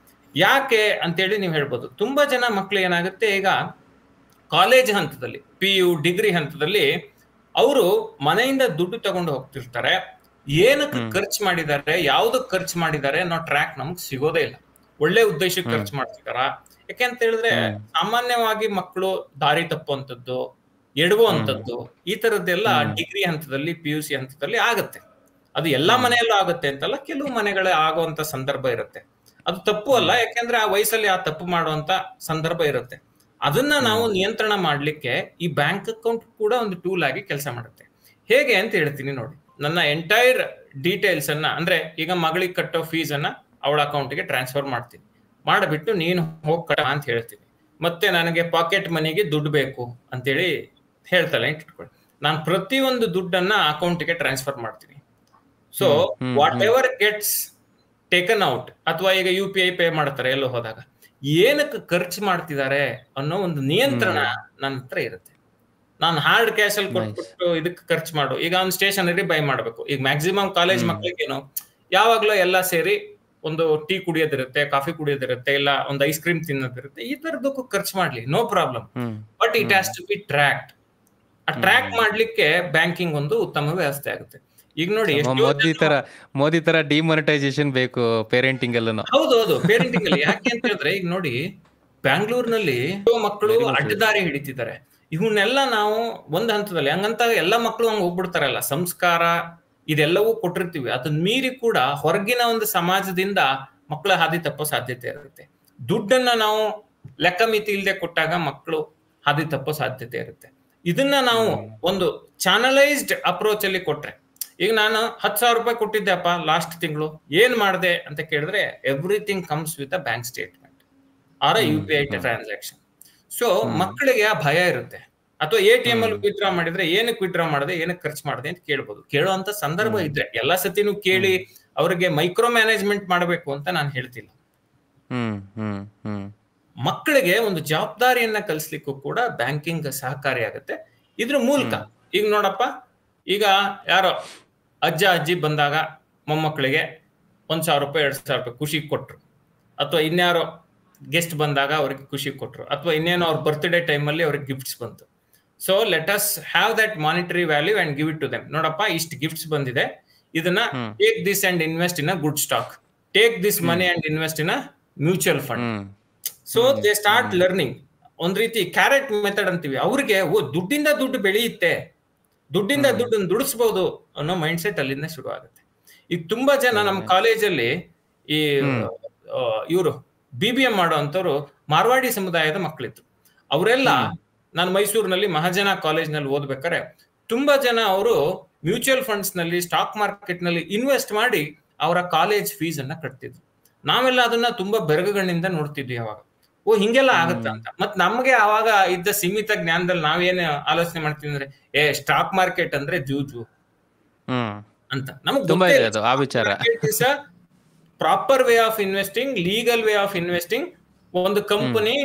ಯಾಕೆ ಅಂತೇಳಿ ನೀವು ಹೇಳ್ಬೋದು. ತುಂಬಾ ಜನ ಮಕ್ಕಳು ಏನಾಗುತ್ತೆ, ಈಗ ಕಾಲೇಜ್ ಹಂತದಲ್ಲಿ, PU ಡಿಗ್ರಿ ಹಂತದಲ್ಲಿ ಅವರು ಮನೆಯಿಂದ ದುಡ್ಡು ತಗೊಂಡು ಹೋಗ್ತಿರ್ತಾರೆ. ಏನಕ್ಕೆ ಖರ್ಚು ಮಾಡಿದ್ದಾರೆ, ಯಾವ್ದಕ್ ಖರ್ಚು ಮಾಡಿದ್ದಾರೆ ಅನ್ನೋ ಟ್ರ್ಯಾಕ್ ನಮ್ಗೆ ಸಿಗೋದೇ ಇಲ್ಲ. ಒಳ್ಳೆ ಉದ್ದೇಶಕ್ಕೆ ಖರ್ಚು ಮಾಡ್ತಿದಾರ? ಯಾಕೆಂತ ಹೇಳಿದ್ರೆ ಸಾಮಾನ್ಯವಾಗಿ ಮಕ್ಕಳು ದಾರಿ ತಪ್ಪುವಂಥದ್ದು, ಎಡುವಂಥದ್ದು, ಈ ತರದ್ದೆಲ್ಲ ಡಿಗ್ರಿ ಹಂತದಲ್ಲಿ, PUC ಹಂತದಲ್ಲಿ ಆಗತ್ತೆ. ಅದು ಎಲ್ಲಾ ಮನೆಯಲ್ಲೂ ಆಗುತ್ತೆ ಅಂತಲ್ಲ, ಕೆಲವು ಮನೆಗಳೇ ಆಗುವಂತ ಸಂದರ್ಭ ಇರುತ್ತೆ. ಅದು ತಪ್ಪು ಅಲ್ಲ, ಯಾಕೆಂದ್ರೆ ಆ ವಯಸ್ಸಲ್ಲಿ ಆ ತಪ್ಪು ಮಾಡುವಂತ ಸಂದರ್ಭ ಇರುತ್ತೆ. ಅದನ್ನ ನಾವು ನಿಯಂತ್ರಣ ಮಾಡ್ಲಿಕ್ಕೆ ಈ ಬ್ಯಾಂಕ್ ಅಕೌಂಟ್ ಕೂಡ ಒಂದು ಟೂಲ್ ಆಗಿ ಕೆಲಸ ಮಾಡುತ್ತೆ. ಹೇಗೆ ಅಂತ ಹೇಳ್ತೀನಿ ನೋಡಿ. ನನ್ನ ಎಂಟೈರ್ ಡೀಟೇಲ್ಸ್ ಅನ್ನ, ಅಂದ್ರೆ ಈಗ ಮಗಳಿಗೆ ಕಟ್ಟೋ ಫೀಸ್ ಅನ್ನ ಅವಳ ಅಕೌಂಟ್ಗೆ ಟ್ರಾನ್ಸ್ಫರ್ ಮಾಡ್ತೀನಿ, ಮಾಡಿಬಿಟ್ಟು ನೀನು ಹೋಗಿ ಕಟ್ಟ ಅಂತ ಹೇಳ್ತೀನಿ. ಮತ್ತೆ ನನಗೆ ಪಾಕೆಟ್ ಮನಿಗೆ ದುಡ್ಡು ಬೇಕು ಅಂತೇಳಿ ಹೇಳ್ತಲ್ಲ ಇಟ್ಕೊಳ್ಳಿ. ನಾನು ಪ್ರತಿಯೊಂದು ದುಡ್ಡನ್ನ ಅಕೌಂಟ್ಗೆ ಟ್ರಾನ್ಸ್ಫರ್ ಮಾಡ್ತೀನಿ. So what ever gets taken out, ಅಥವಾ ಈಗ UPI ಪೇ ಮಾಡ್ತಾರೆ ಎಲ್ಲೋ ಹೋದಾಗ, ಏನಕ್ಕೆ ಖರ್ಚು ಮಾಡ್ತಿದ್ದಾರೆ ಅನ್ನೋ ಒಂದು ನಿಯಂತ್ರಣ ನನ್ನ ಹತ್ರ ಇರುತ್ತೆ. ನಾನು ಹಾರ್ಡ್ ಕ್ಯಾಶ್ ಅಲ್ಲಿ ಕೊಟ್ಬಿಟ್ಟು ಇದಕ್ಕೆ ಖರ್ಚು ಮಾಡು. ಈಗ ಒಂದು ಸ್ಟೇಷನರಿ ಬೈ ಮಾಡ್ಬೇಕು. ಈಗ ಮ್ಯಾಕ್ಸಿಮಮ್ ಕಾಲೇಜ್ ಮಕ್ಳಿಗೇನು ಯಾವಾಗ್ಲೂ ಎಲ್ಲ ಸೇರಿ ಒಂದು ಟೀ ಕುಡಿಯೋದಿರುತ್ತೆ, ಕಾಫಿ ಕುಡಿಯೋದಿರುತ್ತೆ, ಇಲ್ಲ ಒಂದು ಐಸ್ ಕ್ರೀಮ್ ತಿನ್ನೋದಿರುತ್ತೆ, ಈ ತರದಕ್ಕೂ ಖರ್ಚು ಮಾಡ್ಲಿ, no problem. But it has to be tracked. ಆ ಟ್ರ್ಯಾಕ್ ಮಾಡ್ಲಿಕ್ಕೆ ಬ್ಯಾಂಕಿಂಗ್ ಒಂದು ಉತ್ತಮ ವ್ಯವಸ್ಥೆ ಆಗುತ್ತೆ. ಈಗ ನೋಡಿ ಮೋದಿ ತರ ಡಿಮಾನಿಟೈಸೇಷನ್ ಬೇಕು ಪೇರೆಂಟಿಂಗ್ ಎಲ್ಲೂ. ಹೌದು ಪೇರೆಂಟಿಂಗ್ ಅಲ್ಲಿ. ಯಾಕೆ ಅಂತ ಹೇಳಿದ್ರೆ ಈಗ ನೋಡಿ ಬ್ಯಾಂಗ್ಳೂರ್ನಲ್ಲಿ ಮಕ್ಕಳು ಅಡ್ಡದಾರಿ ಹಿಡಿತಿದ್ದಾರೆ. ಇವನ್ನೆಲ್ಲ ನಾವು ಒಂದ್ ಹಂತದಲ್ಲಿ ಹಂಗಂತ ಎಲ್ಲ ಮಕ್ಕಳು ಹಂಗ ಹೋಗ್ಬಿಡ್ತಾರಲ್ಲ. ಸಂಸ್ಕಾರ ಇದೆಲ್ಲವೂ ಕೊಟ್ಟಿರ್ತೀವಿ, ಅದನ್ನ ಮೀರಿ ಕೂಡ ಹೊರಗಿನ ಒಂದು ಸಮಾಜದಿಂದ ಮಕ್ಕಳ ಹಾದಿ ತಪ್ಪೋ ಸಾಧ್ಯತೆ ಇರುತ್ತೆ. ದುಡ್ಡನ್ನ ನಾವು ಲೆಕ್ಕ ಮಿತಿ ಇಲ್ಲದೆ ಕೊಟ್ಟಾಗ ಮಕ್ಕಳು ಹಾದಿ ತಪ್ಪೋ ಸಾಧ್ಯತೆ ಇರುತ್ತೆ. ಇದನ್ನ ನಾವು ಒಂದು ಚಾನಲೈಸ್ಡ್ ಅಪ್ರೋಚ್ ಅಲ್ಲಿ ಕೊಟ್ರೆ, ಈಗ ನಾನು 10,000 ರೂಪಾಯಿ ಕೊಟ್ಟಿದ್ದೆಪ್ಪ ಲಾಸ್ಟ್ ತಿಂಗಳು, ಏನ್ ಮಾಡಿದೆ ಅಂತ ಕೇಳಿದ್ರೆ everything comes with a bank statement or UPI transaction. So ಮಕ್ಕಳಿಗೆ ಆ ಭಯ ಇರುತ್ತೆ. ಅಥವಾ ATM ಅಲ್ಲಿ ವಿತ್ಡ್ರಾ ಮಾಡಿದ್ರೆ ಏನಕ್ಕೆ ವಿತ್ಡ್ರಾ ಮಾಡಿದೆ, ಏನಕ್ಕೆ ಖರ್ಚು ಮಾಡಿದೆ ಅಂತ ಕೇಳ್ಬೋದು. ಕೇಳುವಂತ ಸಂದರ್ಭ ಇದ್ರೆ ಎಲ್ಲಾ ಸತಿನೂ ಕೇಳಿ ಅವ್ರಿಗೆ ಮೈಕ್ರೋ ಮ್ಯಾನೇಜ್ಮೆಂಟ್ ಮಾಡಬೇಕು ಅಂತ ನಾನು ಹೇಳ್ತಿಲ್ಲ. ಮಕ್ಕಳಿಗೆ ಒಂದು ಜವಾಬ್ದಾರಿಯನ್ನ ಕಲಿಸ್ಲಿಕ್ಕೂ ಕೂಡ ಬ್ಯಾಂಕಿಂಗ್ ಸಹಕಾರಿಯಾಗುತ್ತೆ ಇದ್ರ ಮೂಲಕ. ಈಗ ನೋಡಪ್ಪ, ಈಗ ಯಾರೋ ಅಜ್ಜ ಅಜ್ಜಿ ಬಂದಾಗ ಮೊಮ್ಮಕ್ಕಳಿಗೆ 1,000 ರೂಪಾಯಿ 2,000 ರೂಪಾಯಿ ಖುಷಿ ಕೊಟ್ರು, ಅಥವಾ ಇನ್ಯಾರೋ ಗೆಸ್ಟ್ ಬಂದಾಗ ಅವ್ರಿಗೆ ಖುಷಿ ಕೊಟ್ರು, ಅಥವಾ ಇನ್ನೇನೋ ಅವ್ರ ಬರ್ತ್ಡೇ ಟೈಮಲ್ಲಿ ಅವ್ರಿಗೆ ಗಿಫ್ಟ್ಸ್ ಬಂತು. So let us have that monetary value and give it to them. ನೋಡಪ್ಪ, ಇಷ್ಟು ಗಿಫ್ಟ್ಸ್ ಬಂದಿದೆ, ಇದನ್ನ take this and invest in a good stock, take this money and invest in a mutual fund. So they start learning. ಒಂದ್ ರೀತಿ ಕ್ಯಾರೆಟ್ ಮೆಥಡ್ ಅಂತೀವಿ. ಅವ್ರಿಗೆ ದುಡ್ಡಿಂದ ದುಡ್ಡು ಬೆಳೆಯುತ್ತೆ, ದುಡ್ಡಿಂದ ದುಡ್ಡನ್ನು ದುಡಿಸ್ಬಹುದು ಅನ್ನೋ ಮೈಂಡ್ ಸೆಟ್ ಅಲ್ಲಿಂದ ಶುರು ಆಗುತ್ತೆ. ಈಗ ತುಂಬಾ ಜನ ನಮ್ಮ ಕಾಲೇಜಲ್ಲಿ ಈ ಇವರು BBM ಮಾಡುವಂತವ್ರು ಮಾರ್ವಾಡಿ ಸಮುದಾಯದ ಮಕ್ಕಳಿದ್ರು. ಅವರೆಲ್ಲ ನಾನು ಮೈಸೂರಿನಲ್ಲಿ ಮಹಾಜನ ಕಾಲೇಜ್ನಲ್ಲಿ ಓದ್ಬೇಕಾರೆ ತುಂಬಾ ಜನ ಅವರು ಮ್ಯೂಚುವಲ್ ಫಂಡ್ಸ್ ನಲ್ಲಿ, ಸ್ಟಾಕ್ ಮಾರ್ಕೆಟ್ ನಲ್ಲಿ ಇನ್ವೆಸ್ಟ್ ಮಾಡಿ ಅವರ ಕಾಲೇಜ್ ಫೀಸ್ ಅನ್ನ ಕಟ್ತಿದ್ರು. ನಾವೆಲ್ಲ ಅದನ್ನ ತುಂಬಾ ಬೆರಗುಗಳಿಂದ ನೋಡ್ತಿದ್ವಿ ಅವಾಗ. ಹಿಂಗೆಲ್ಲ ಆಗತ್ತ ಅಂತ. ಮತ್ ನಮ್ಗೆ ಅವಾಗ ಇದ್ದ ಸೀಮಿತ ಜ್ಞಾನದಲ್ಲಿ ನಾವೇನು ಆಲೋಚನೆ ಮಾಡ್ತೀವಿ ಅಂದ್ರೆ, ಸ್ಟಾಕ್ ಮಾರ್ಕೆಟ್ ಅಂದ್ರೆ ಜೂಜು ಅಂತ. ನಮ್ಗೆ proper way of investing, legal way of investing. ಒಂದು ಕಂಪನಿ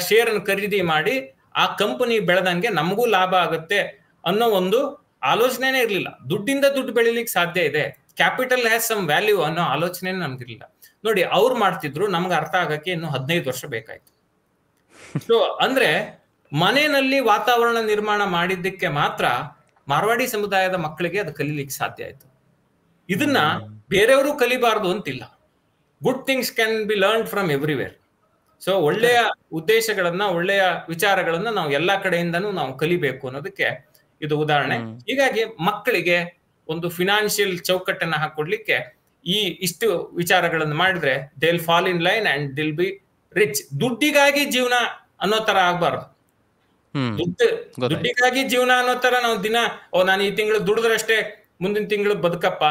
ಶೇರ್ ಅನ್ನು ಖರೀದಿ ಮಾಡಿ ಆ ಕಂಪನಿ ಬೆಳೆದಂಗೆ ನಮಗೂ ಲಾಭ ಆಗುತ್ತೆ ಅನ್ನೋ ಒಂದು ಆಲೋಚನೆನೇ ಇರ್ಲಿಲ್ಲ. ದುಡ್ಡಿಂದ ದುಡ್ಡು ಬೆಳಿಲಿಕ್ಕೆ ಸಾಧ್ಯ ಇದೆ, ಕ್ಯಾಪಿಟಲ್ ಹ್ಯಾಸ್ ಸಮ್ ವ್ಯಾಲ್ಯೂ ಅನ್ನೋ ಆಲೋಚನೆ ನಮ್ಗಿರ್ಲಿಲ್ಲ. ನೋಡಿ, ಅವ್ರು ಮಾಡ್ತಿದ್ರು, ನಮ್ಗೆ ಅರ್ಥ ಆಗಕ್ಕೆ ಇನ್ನು 15 ವರ್ಷ ಬೇಕಾಯ್ತು. ಸೊ ಅಂದ್ರೆ ಮನೆಯಲ್ಲಿ ವಾತಾವರಣ ನಿರ್ಮಾಣ ಮಾಡಿದ್ದಕ್ಕೆ ಮಾತ್ರ ಮಾರ್ವಾಡಿ ಸಮುದಾಯದ ಮಕ್ಕಳಿಗೆ ಅದು ಕಲೀಲಿಕ್ಕೆ ಸಾಧ್ಯ ಆಯ್ತು. ಇದನ್ನ ಬೇರೆಯವರು ಕಲಿಬಾರ್ದು ಅಂತಿಲ್ಲ. Good things can be learn from everywhere. So ಒಳ್ಳೆಯ ಉದ್ದೇಶಗಳನ್ನ, ಒಳ್ಳೆಯ ವಿಚಾರಗಳನ್ನ ನಾವು ಎಲ್ಲಾ ಕಡೆಯಿಂದನೂ ನಾವು ಕಲಿಬೇಕು ಅನ್ನೋದಕ್ಕೆ ಇದು ಉದಾಹರಣೆ. ಹೀಗಾಗಿ ಮಕ್ಕಳಿಗೆ ಒಂದು ಫಿನಾನ್ಷಿಯಲ್ ಚೌಕಟ್ಟನ್ನ ಹಾಕೊಡ್ಲಿಕ್ಕೆ ಇಷ್ಟು ವಿಚಾರಗಳನ್ನು ಮಾಡಿದ್ರೆ they will fall in line and they'll be rich. ದುಡ್ಡಿಗಾಗಿ ಜೀವನ ಅನ್ನೋ ತರ ಆಗ್ಬಾರ್ದು. ದುಡ್ಡಿಗಾಗಿ ಜೀವನ ಅನ್ನೋ ತರ ನಾವು ದಿನ ನಾನು ಈ ತಿಂಗಳು ದುಡಿದ್ರಷ್ಟೇ ಮುಂದಿನ ತಿಂಗಳು ಬದುಕಪ್ಪ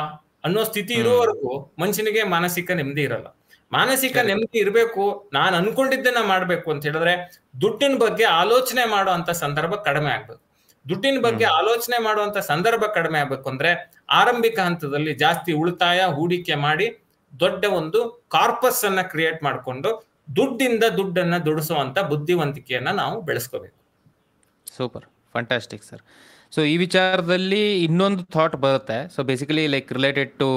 ಅನ್ನೋ ಸ್ಥಿತಿ ಇರುವವರೆಗೂ ಮನುಷ್ಯನಿಗೆ ಮಾನಸಿಕ ನೆಮ್ಮದಿ ಇರಲ್ಲ. ಮಾನಸಿಕ ನೆಮ್ಮದಿ ಇರಬೇಕು, ನಾನು ಅನ್ಕೊಂಡಿದ್ದನ್ನ ಮಾಡ್ಬೇಕು ಅಂತ ಹೇಳಿದ್ರೆ ದುಡ್ಡಿನ ಬಗ್ಗೆ ಆಲೋಚನೆ ಮಾಡುವಂತ ಸಂದರ್ಭ ಕಡಿಮೆ ಆಗ್ಬೇಕು. ದುಡ್ಡಿನ ಬಗ್ಗೆ ಆಲೋಚನೆ ಮಾಡುವಂತ ಸಂದರ್ಭ ಕಡಿಮೆ ಆಗ್ಬೇಕು ಅಂದ್ರೆ ಆರಂಭಿಕ ಹಂತದಲ್ಲಿ ಜಾಸ್ತಿ ಉಳಿತಾಯ, ಹೂಡಿಕೆ ಮಾಡಿ ದೊಡ್ಡ ಒಂದು ಕಾರ್ಪಸ್ ಅನ್ನ ಕ್ರಿಯೇಟ್ ಮಾಡಿಕೊಂಡು ದುಡ್ಡಿಂದ ದುಡ್ಡನ್ನ ದುಡಿಸುವಂತ ಬುದ್ಧಿವಂತಿಕೆಯನ್ನ ನಾವು ಬೆಳೆಸ್ಕೋಬೇಕು. Super, fantastic sir. ಸೊ ಈ ವಿಚಾರದಲ್ಲಿ ಇನ್ನೊಂದು ಥಾಟ್ ಬರುತ್ತೆ. So basically like related to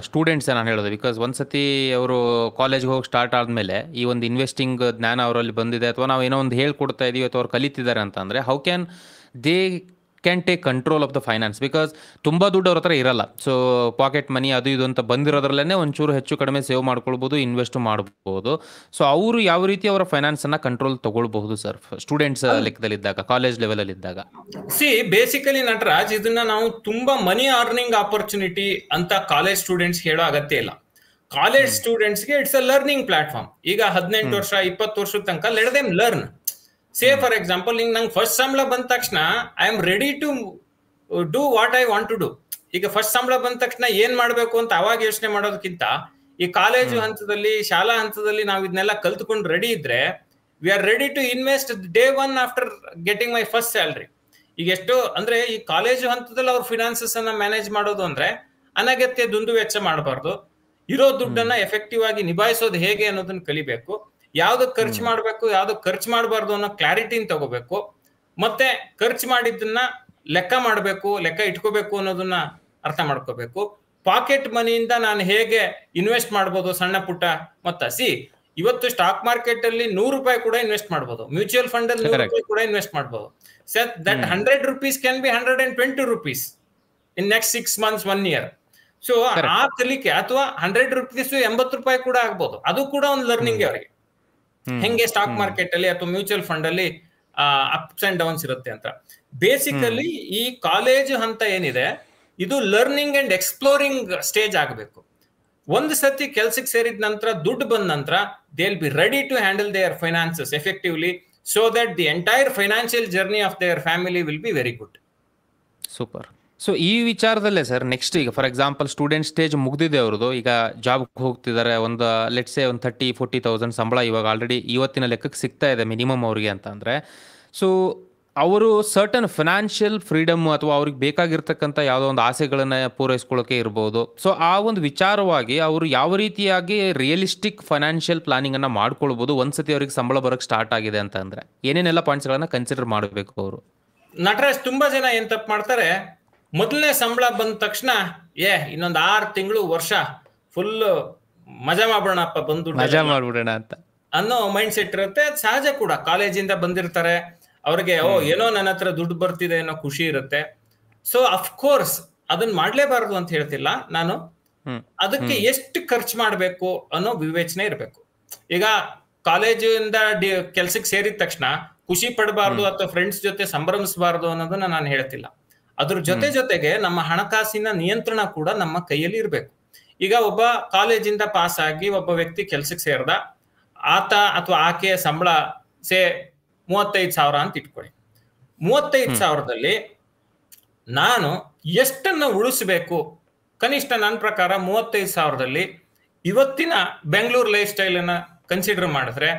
students ನಾನು ಹೇಳೋದು, ಬಿಕಾಸ್ ಒಂದ್ಸತಿ ಅವರು ಕಾಲೇಜ್ಗೆ ಹೋಗಿ ಸ್ಟಾರ್ಟ್ ಆದಮೇಲೆ ಈ ಒಂದು ಇನ್ವೆಸ್ಟಿಂಗ್ ಜ್ಞಾನ ಅವರಲ್ಲಿ ಬಂದಿದೆ, ಅಥವಾ ನಾವು ಏನೋ ಒಂದು ಹೇಳ್ಕೊಡ್ತಾ ಇದೀವಿ ಅಥವಾ ಅವ್ರು ಕಲಿತಿದ್ದಾರೆ ಅಂತ ಅಂದರೆ how can they can take control of the finance? Because ತುಂಬ ದುಡ್ಡು ಅವ್ರ ಹತ್ರ ಇರಲ್ಲ. ಸೊ ಪಾಕೆಟ್ ಮನಿ ಅದು ಇದು ಅಂತ ಬಂದಿರೋದ್ರಲ್ಲೇ ಒಂಚೂರು ಹೆಚ್ಚು ಕಡಿಮೆ ಸೇವ್ ಮಾಡ್ಕೊಳ್ಬೋದು, ಇನ್ವೆಸ್ಟ್ ಮಾಡ್ಬೋದು. ಸೊ ಅವರು ಯಾವ ರೀತಿ ಅವರ ಫೈನಾನ್ಸನ್ನು ಕಂಟ್ರೋಲ್ ತಗೊಳ್ಬಹುದು ಸರ್, ಸ್ಟೂಡೆಂಟ್ಸ್ ಲೆಕ್ಕದಲ್ಲಿದ್ದಾಗ, ಕಾಲೇಜ್ ಲೆವೆಲಲ್ಲಿ ಇದ್ದಾಗ? ಬೇಸಿಕಲಿ ನಟರಾಜ್, ಇದನ್ನ ನಾವು ತುಂಬಾ ಮನಿ ಅರ್ನಿಂಗ್ ಆಪರ್ಚುನಿಟಿ ಅಂತ ಕಾಲೇಜ್ ಸ್ಟೂಡೆಂಟ್ಸ್ ಹೇಳೋ ಅಗತ್ಯ ಇಲ್ಲ. ಕಾಲೇಜ್ ಸ್ಟೂಡೆಂಟ್ಸ್ಗೆ ಇಟ್ಸ್ ಅ ಲರ್ನಿಂಗ್ ಪ್ಲಾಟ್ಫಾರ್ಮ್. ಈಗ 18 ವರ್ಷ 20 ವರ್ಷದ ತನಕ let them learn. Say for example, ಈಗ ನಂಗೆ ಫಸ್ಟ್ ಸಂಬಳ ಬಂದ ತಕ್ಷಣ I am ready to do what I want to do. ಈಗ ಫಸ್ಟ್ ಸಂಬಳ ಬಂದ ತಕ್ಷಣ ಏನ್ ಮಾಡ್ಬೇಕು ಅಂತ ಅವಾಗ ಯೋಚನೆ ಮಾಡೋದಕ್ಕಿಂತ ಈ ಕಾಲೇಜು ಹಂತದಲ್ಲಿ, ಶಾಲಾ ಹಂತದಲ್ಲಿ ನಾವು ಇದನ್ನೆಲ್ಲ ಕಲ್ತ್ಕೊಂಡು ರೆಡಿ ಇದ್ರೆ we are ready to invest day one after getting my first salary. ಈಗ ಎಷ್ಟು ಅಂದ್ರೆ ಈ ಕಾಲೇಜು ಹಂತದಲ್ಲಿ ಅವ್ರ ಫಿನಾನ್ಸಸ್ ಅನ್ನ ಮ್ಯಾನೇಜ್ ಮಾಡೋದು ಅಂದ್ರೆ ಅನಗತ್ಯ ದುಂದು ವೆಚ್ಚ ಮಾಡಬಾರ್ದು. ಇರೋ ದುಡ್ಡನ್ನ ಎಫೆಕ್ಟಿವ್ ಆಗಿ ನಿಭಾಯಿಸೋದು ಹೇಗೆ ಅನ್ನೋದನ್ನ ಕಲಿಬೇಕು. ಯಾವ್ದಕ್ ಖರ್ಚು ಮಾಡ್ಬೇಕು, ಯಾವ್ದಕ್ ಖರ್ಚು ಮಾಡಬಾರ್ದು ಅನ್ನೋ ಕ್ಲಾರಿಟಿನ ತಗೋಬೇಕು. ಮತ್ತೆ ಖರ್ಚು ಮಾಡಿದ್ದನ್ನ ಲೆಕ್ಕ ಮಾಡಬೇಕು, ಲೆಕ್ಕ ಇಟ್ಕೋಬೇಕು ಅನ್ನೋದನ್ನ ಅರ್ಥ ಮಾಡ್ಕೋಬೇಕು. ಪಾಕೆಟ್ ಮನಿಯಿಂದ ನಾನು ಹೇಗೆ ಇನ್ವೆಸ್ಟ್ ಮಾಡ್ಬೋದು ಸಣ್ಣ ಪುಟ್ಟ ಮೊತ್ತ. ಇವತ್ತು ಸ್ಟಾಕ್ ಮಾರ್ಕೆಟ್ ಅಲ್ಲಿ ₹100 ಕೂಡ ಇನ್ವೆಸ್ಟ್ ಮಾಡ್ಬೋದು, ಮ್ಯೂಚುವಲ್ ಫಂಡ್ ಅಲ್ಲಿ ₹100 ಕೂಡ ಇನ್ವೆಸ್ಟ್ ಮಾಡ್ಬೋದು. That ₹100 can be ₹120 in next 6 months 1 year. So ಆ ಕಲಿಕೆ, ಅಥವಾ ₹100 ₹80 ಕೂಡ ಆಗ್ಬೋದು. ಅದು ಕೂಡ ಒಂದು ಲರ್ನಿಂಗ್ ಅವರಿಗೆ, ಹೆಂಗೆ ಸ್ಟಾಕ್ ಮಾರ್ಕೆಟ್ ಅಲ್ಲಿ ಅಥವಾ ಮ್ಯೂಚುವಲ್ ಫಂಡ್ ಅಲ್ಲಿ ಅಪ್ಸ್ ಅಂಡ್ ಡೌನ್ಸ್ ಇರುತ್ತೆ ಅಂತ. ಬೇಸಿಕಲಿ ಈ ಕಾಲೇಜ್ ಹಂತ ಏನಿದೆ ಇದು ಲರ್ನಿಂಗ್ ಅಂಡ್ ಎಕ್ಸ್ಪ್ಲೋರಿಂಗ್ ಸ್ಟೇಜ್ ಆಗಬೇಕು. ಒಂದು ಸತಿ ಕೆಲ್ಸಕ್ಕೆ ಸೇರಿದ ನಂತರ, ದುಡ್ಡು ಬಂದ ನಂತರ, they will be ready to handle their finances effectively, so that the entire financial journey of their family will be very good. Super. So ಈ ವಿಚಾರದಲ್ಲೇ ಸರ್, ನೆಕ್ಸ್ಟ್ ಈಗ ಫಾರ್ ಎಕ್ಸಾಂಪಲ್ ಸ್ಟೂಡೆಂಟ್ ಸ್ಟೇಜ್ ಮುಗ್ದಿದೆ ಅವ್ರದ್ದು, ಈಗ ಜಾಬ್ಗೆ ಹೋಗ್ತಿದ್ದಾರೆ, ಒಂದು ಲೆಟ್ಸೆ ಒಂದು 30,000-40,000 ಸಂಬಳ ಇವಾಗ ಆಲ್ರೆಡಿ ಇವತ್ತಿನ ಲೆಕ್ಕಕ್ಕೆ ಸಿಗ್ತಾ ಇದೆ ಮಿನಿಮಮ್ ಅವ್ರಿಗೆ ಅಂತ ಅಂದರೆ, ಸೊ ಅವರು ಸರ್ಟನ್ ಫಿನಾನ್ಷಿಯಲ್ ಫ್ರೀಡಮ್ ಅಥವಾ ಅವ್ರಿಗೆ ಬೇಕಾಗಿರ್ತಕ್ಕಂಥ ಯಾವುದೋ ಒಂದು ಆಸೆಗಳನ್ನು ಪೂರೈಸ್ಕೊಳ್ಳೋಕೆ ಇರ್ಬೋದು. ಸೊ ಆ ಒಂದು ವಿಚಾರವಾಗಿ ಅವರು ಯಾವ ರೀತಿಯಾಗಿ ರಿಯಲಿಸ್ಟಿಕ್ ಫೈನಾನ್ಷಿಯಲ್ ಪ್ಲಾನಿಂಗನ್ನು ಮಾಡ್ಕೊಳ್ಬೋದು ಒಂದ್ಸತಿ ಅವ್ರಿಗೆ ಸಂಬಳ ಬರೋಕ್ಕೆ ಸ್ಟಾರ್ಟ್ ಆಗಿದೆ ಅಂತ ಅಂದರೆ, ಏನೇನೆಲ್ಲ ಪಾಯಿಂಟ್ಸ್ಗಳನ್ನು ಕನ್ಸಿಡರ್ ಮಾಡಬೇಕು ಅವರು? ನಟರಾಜ್, ತುಂಬಾ ಜನ ಏನ್ ತಪ್ಪು ಮಾಡ್ತಾರೆ, ಮೊದಲನೇ ಸಂಬಳ ಬಂದ ತಕ್ಷಣ ಇನ್ನೊಂದು 6 ತಿಂಗಳು ವರ್ಷ ಫುಲ್ ಮಜಾ ಮಾಡೋಣಪ್ಪ, ಬಂದು ಮಜಾ ಮಾಡ್ಬಿಡೋಣ ಅಂತ ಅನ್ನೋ ಮೈಂಡ್ ಸೆಟ್ ಇರುತ್ತೆ. ಸಹಜ ಕೂಡ, ಕಾಲೇಜಿಂದ ಬಂದಿರ್ತಾರೆ, ಅವ್ರಿಗೆ ಏನೋ ನನ್ನ ಹತ್ರ ದುಡ್ಡು ಬರ್ತಿದೆ ಅನ್ನೋ ಖುಷಿ ಇರುತ್ತೆ. ಸೊ ಅಫ್ಕೋರ್ಸ್ ಅದನ್ನ ಮಾಡ್ಲೇಬಾರದು ಅಂತ ಹೇಳ್ತಿಲ್ಲ ನಾನು, ಅದಕ್ಕೆ ಎಷ್ಟು ಖರ್ಚು ಮಾಡ್ಬೇಕು ಅನ್ನೋ ವಿವೇಚನೆ ಇರಬೇಕು. ಈಗ ಕಾಲೇಜಿಂದ ಕೆಲ್ಸಕ್ಕೆ ಸೇರಿದ ತಕ್ಷಣ ಖುಷಿ ಪಡಬಾರ್ದು ಅಥವಾ ಫ್ರೆಂಡ್ಸ್ ಜೊತೆ ಸಂಭ್ರಮಿಸಬಾರ್ದು ಅನ್ನೋದನ್ನ ನಾನು ಹೇಳ್ತಿಲ್ಲ. ಅದ್ರ ಜೊತೆಗೆ ನಮ್ಮ ಹಣಕಾಸಿನ ನಿಯಂತ್ರಣ ಕೂಡ ನಮ್ಮ ಕೈಯಲ್ಲಿ ಇರಬೇಕು. ಈಗ ಒಬ್ಬ ಕಾಲೇಜಿಂದ ಪಾಸ್ ಆಗಿ ಒಬ್ಬ ವ್ಯಕ್ತಿ ಕೆಲ್ಸಕ್ಕೆ ಸೇರ್ದ, ಆತ ಅಥವಾ ಆಕೆಯ ಸಂಬಳ 35,000 ಅಂತ ಇಟ್ಕೊಳ್ಳಿ. 35,000ದಲ್ಲಿ ನಾನು ಎಷ್ಟನ್ನು ಉಳಿಸ್ಬೇಕು? ಕನಿಷ್ಠ ನನ್ನ ಪ್ರಕಾರ 35,000ದಲ್ಲಿ ಇವತ್ತಿನ ಬೆಂಗಳೂರು ಲೈಫ್ ಸ್ಟೈಲ್ ಅನ್ನ ಕನ್ಸಿಡರ್ ಮಾಡಿದ್ರೆ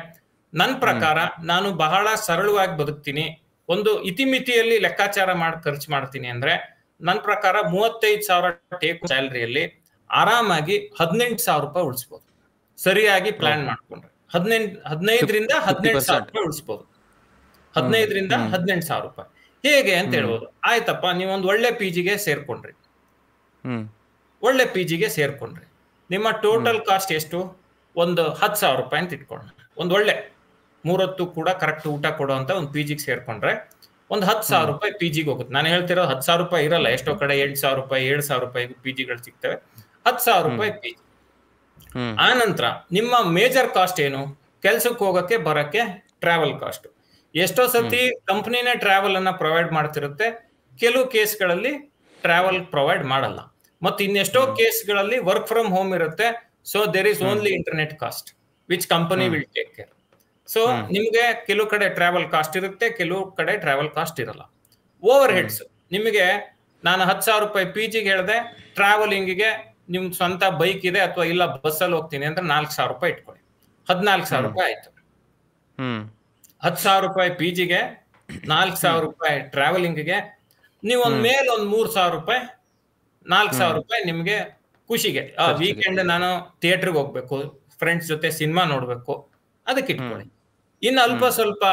ನನ್ನ ಪ್ರಕಾರ ನಾನು ಬಹಳ ಸರಳವಾಗಿ ಬದುಕ್ತೀನಿ, ಒಂದು ಇತಿಮಿತಿಯಲ್ಲಿ ಲೆಕ್ಕಾಚಾರ ಮಾಡಿ ಖರ್ಚು ಮಾಡ್ತೀನಿ ಅಂದ್ರೆ ನನ್ನ ಪ್ರಕಾರ 35,000 ಟೇಕ್ ಸ್ಯಾಲರಿಯಲ್ಲಿ ಆರಾಮಾಗಿ 18,000 ರೂಪಾಯಿ ಉಳಿಸ್ಬೋದು. ಸರಿಯಾಗಿ ಪ್ಲಾನ್ ಮಾಡ್ಕೊಂಡ್ರೆ 15ರಿಂದ 18,000 ರೂಪಾಯಿ ಉಳಿಸ್ಬೋದು. 15ರಿಂದ 18,000 ರೂಪಾಯಿ ಹೇಗೆ ಅಂತ ಹೇಳ್ಬೋದು. ಆಯ್ತಪ್ಪ, ನೀವೊಂದು ಒಳ್ಳೆ PGಗೆ ಸೇರ್ಕೊಂಡ್ರಿ, ನಿಮ್ಮ ಟೋಟಲ್ ಕಾಸ್ಟ್ ಎಷ್ಟು? ಒಂದು 10,000 ರೂಪಾಯಿ ಅಂತ ಇಟ್ಕೊಳ್ಳೋಣ. ಒಂದು ಒಳ್ಳೆ 3 ಹೊತ್ತು ಕೂಡ ಕರೆಕ್ಟ್ ಊಟ ಕೊಡುವಂತ ಒಂದು PGಗೆ ಸೇರ್ಕೊಂಡ್ರೆ ಒಂದು 10,000 ರೂಪಾಯಿ PGಗೆ ಹೋಗುತ್ತೆ. ನಾನು ಹೇಳ್ತಿರೋ 10,000 ರೂಪಾಯಿ ಇರಲ್ಲ, ಎಷ್ಟೋ ಕಡೆ 8,000 ರೂಪಾಯಿ 7,000 ರೂಪಾಯಿ PGಗಳು ಸಿಗ್ತವೆ. 10,000 ರೂಪಾಯಿ PG. ಆ ನಂತರ ನಿಮ್ಮ ಮೇಜರ್ ಕಾಸ್ಟ್ ಏನು? ಕೆಲ್ಸಕ್ಕೆ ಹೋಗಕ್ಕೆ ಬರಕ್ಕೆ ಟ್ರಾವೆಲ್ ಕಾಸ್ಟ್. ಎಷ್ಟೋ ಸತಿ ಕಂಪ್ನಿನೇ ಟ್ರಾವೆಲ್ ಅನ್ನ ಪ್ರೊವೈಡ್ ಮಾಡ್ತಿರುತ್ತೆ, ಕೆಲವು ಕೇಸ್ಗಳಲ್ಲಿ ಟ್ರಾವೆಲ್ ಪ್ರೊವೈಡ್ ಮಾಡಲ್ಲ, ಮತ್ತೆ ಇನ್ನೆಷ್ಟೋ ಕೇಸ್ಗಳಲ್ಲಿ ವರ್ಕ್ ಫ್ರಮ್ ಹೋಮ್ ಇರುತ್ತೆ. So there is only internet cost which company will take care. So ನಿಮ್ಗೆ ಕೆಲವು ಕಡೆ ಟ್ರಾವೆಲ್ ಕಾಸ್ಟ್ ಇರುತ್ತೆ, ಕೆಲವು ಕಡೆ ಟ್ರಾವೆಲ್ ಕಾಸ್ಟ್ ಇರಲ್ಲ. ಓವರ್ ಹೆಡ್ಸ್ ನಿಮಗೆ ನಾನು 10,000 ರೂಪಾಯಿ PGಗೆ ಹೇಳಿದೆ, ಟ್ರಾವೆಲಿಂಗಿಗೆ ನಿಮ್ ಸ್ವಂತ ಬೈಕ್ ಇದೆ ಅಥವಾ ಇಲ್ಲ ಬಸ್ಸಲ್ಲಿ ಹೋಗ್ತೀನಿ ಅಂದ್ರೆ 4,000 ರೂಪಾಯಿ ಇಟ್ಕೊಳ್ಳಿ, 14,000 ರೂಪಾಯಿ ಆಯ್ತು. 10,000 ರೂಪಾಯಿ PGಗೆ, 4,000 ರೂಪಾಯಿ ಟ್ರಾವೆಲಿಂಗ್ಗೆ, ನೀವು ಒಂದ್ ಮೇಲೆ ಒಂದು 3,000 ರೂಪಾಯಿ, 4,000 ರೂಪಾಯಿ ನಿಮ್ಗೆ ಖುಷಿಗೆ. ವೀಕೆಂಡ್ ನಾನು ಥಿಯೇಟರ್ಗೆ ಹೋಗ್ಬೇಕು, ಫ್ರೆಂಡ್ಸ್ ಜೊತೆ ಸಿನಿಮಾ ನೋಡ್ಬೇಕು, ಅದಕ್ಕೆ ಇಟ್ಕೊಳ್ಳಿ. ಇನ್ನು ಅಲ್ಪ ಸ್ವಲ್ಪ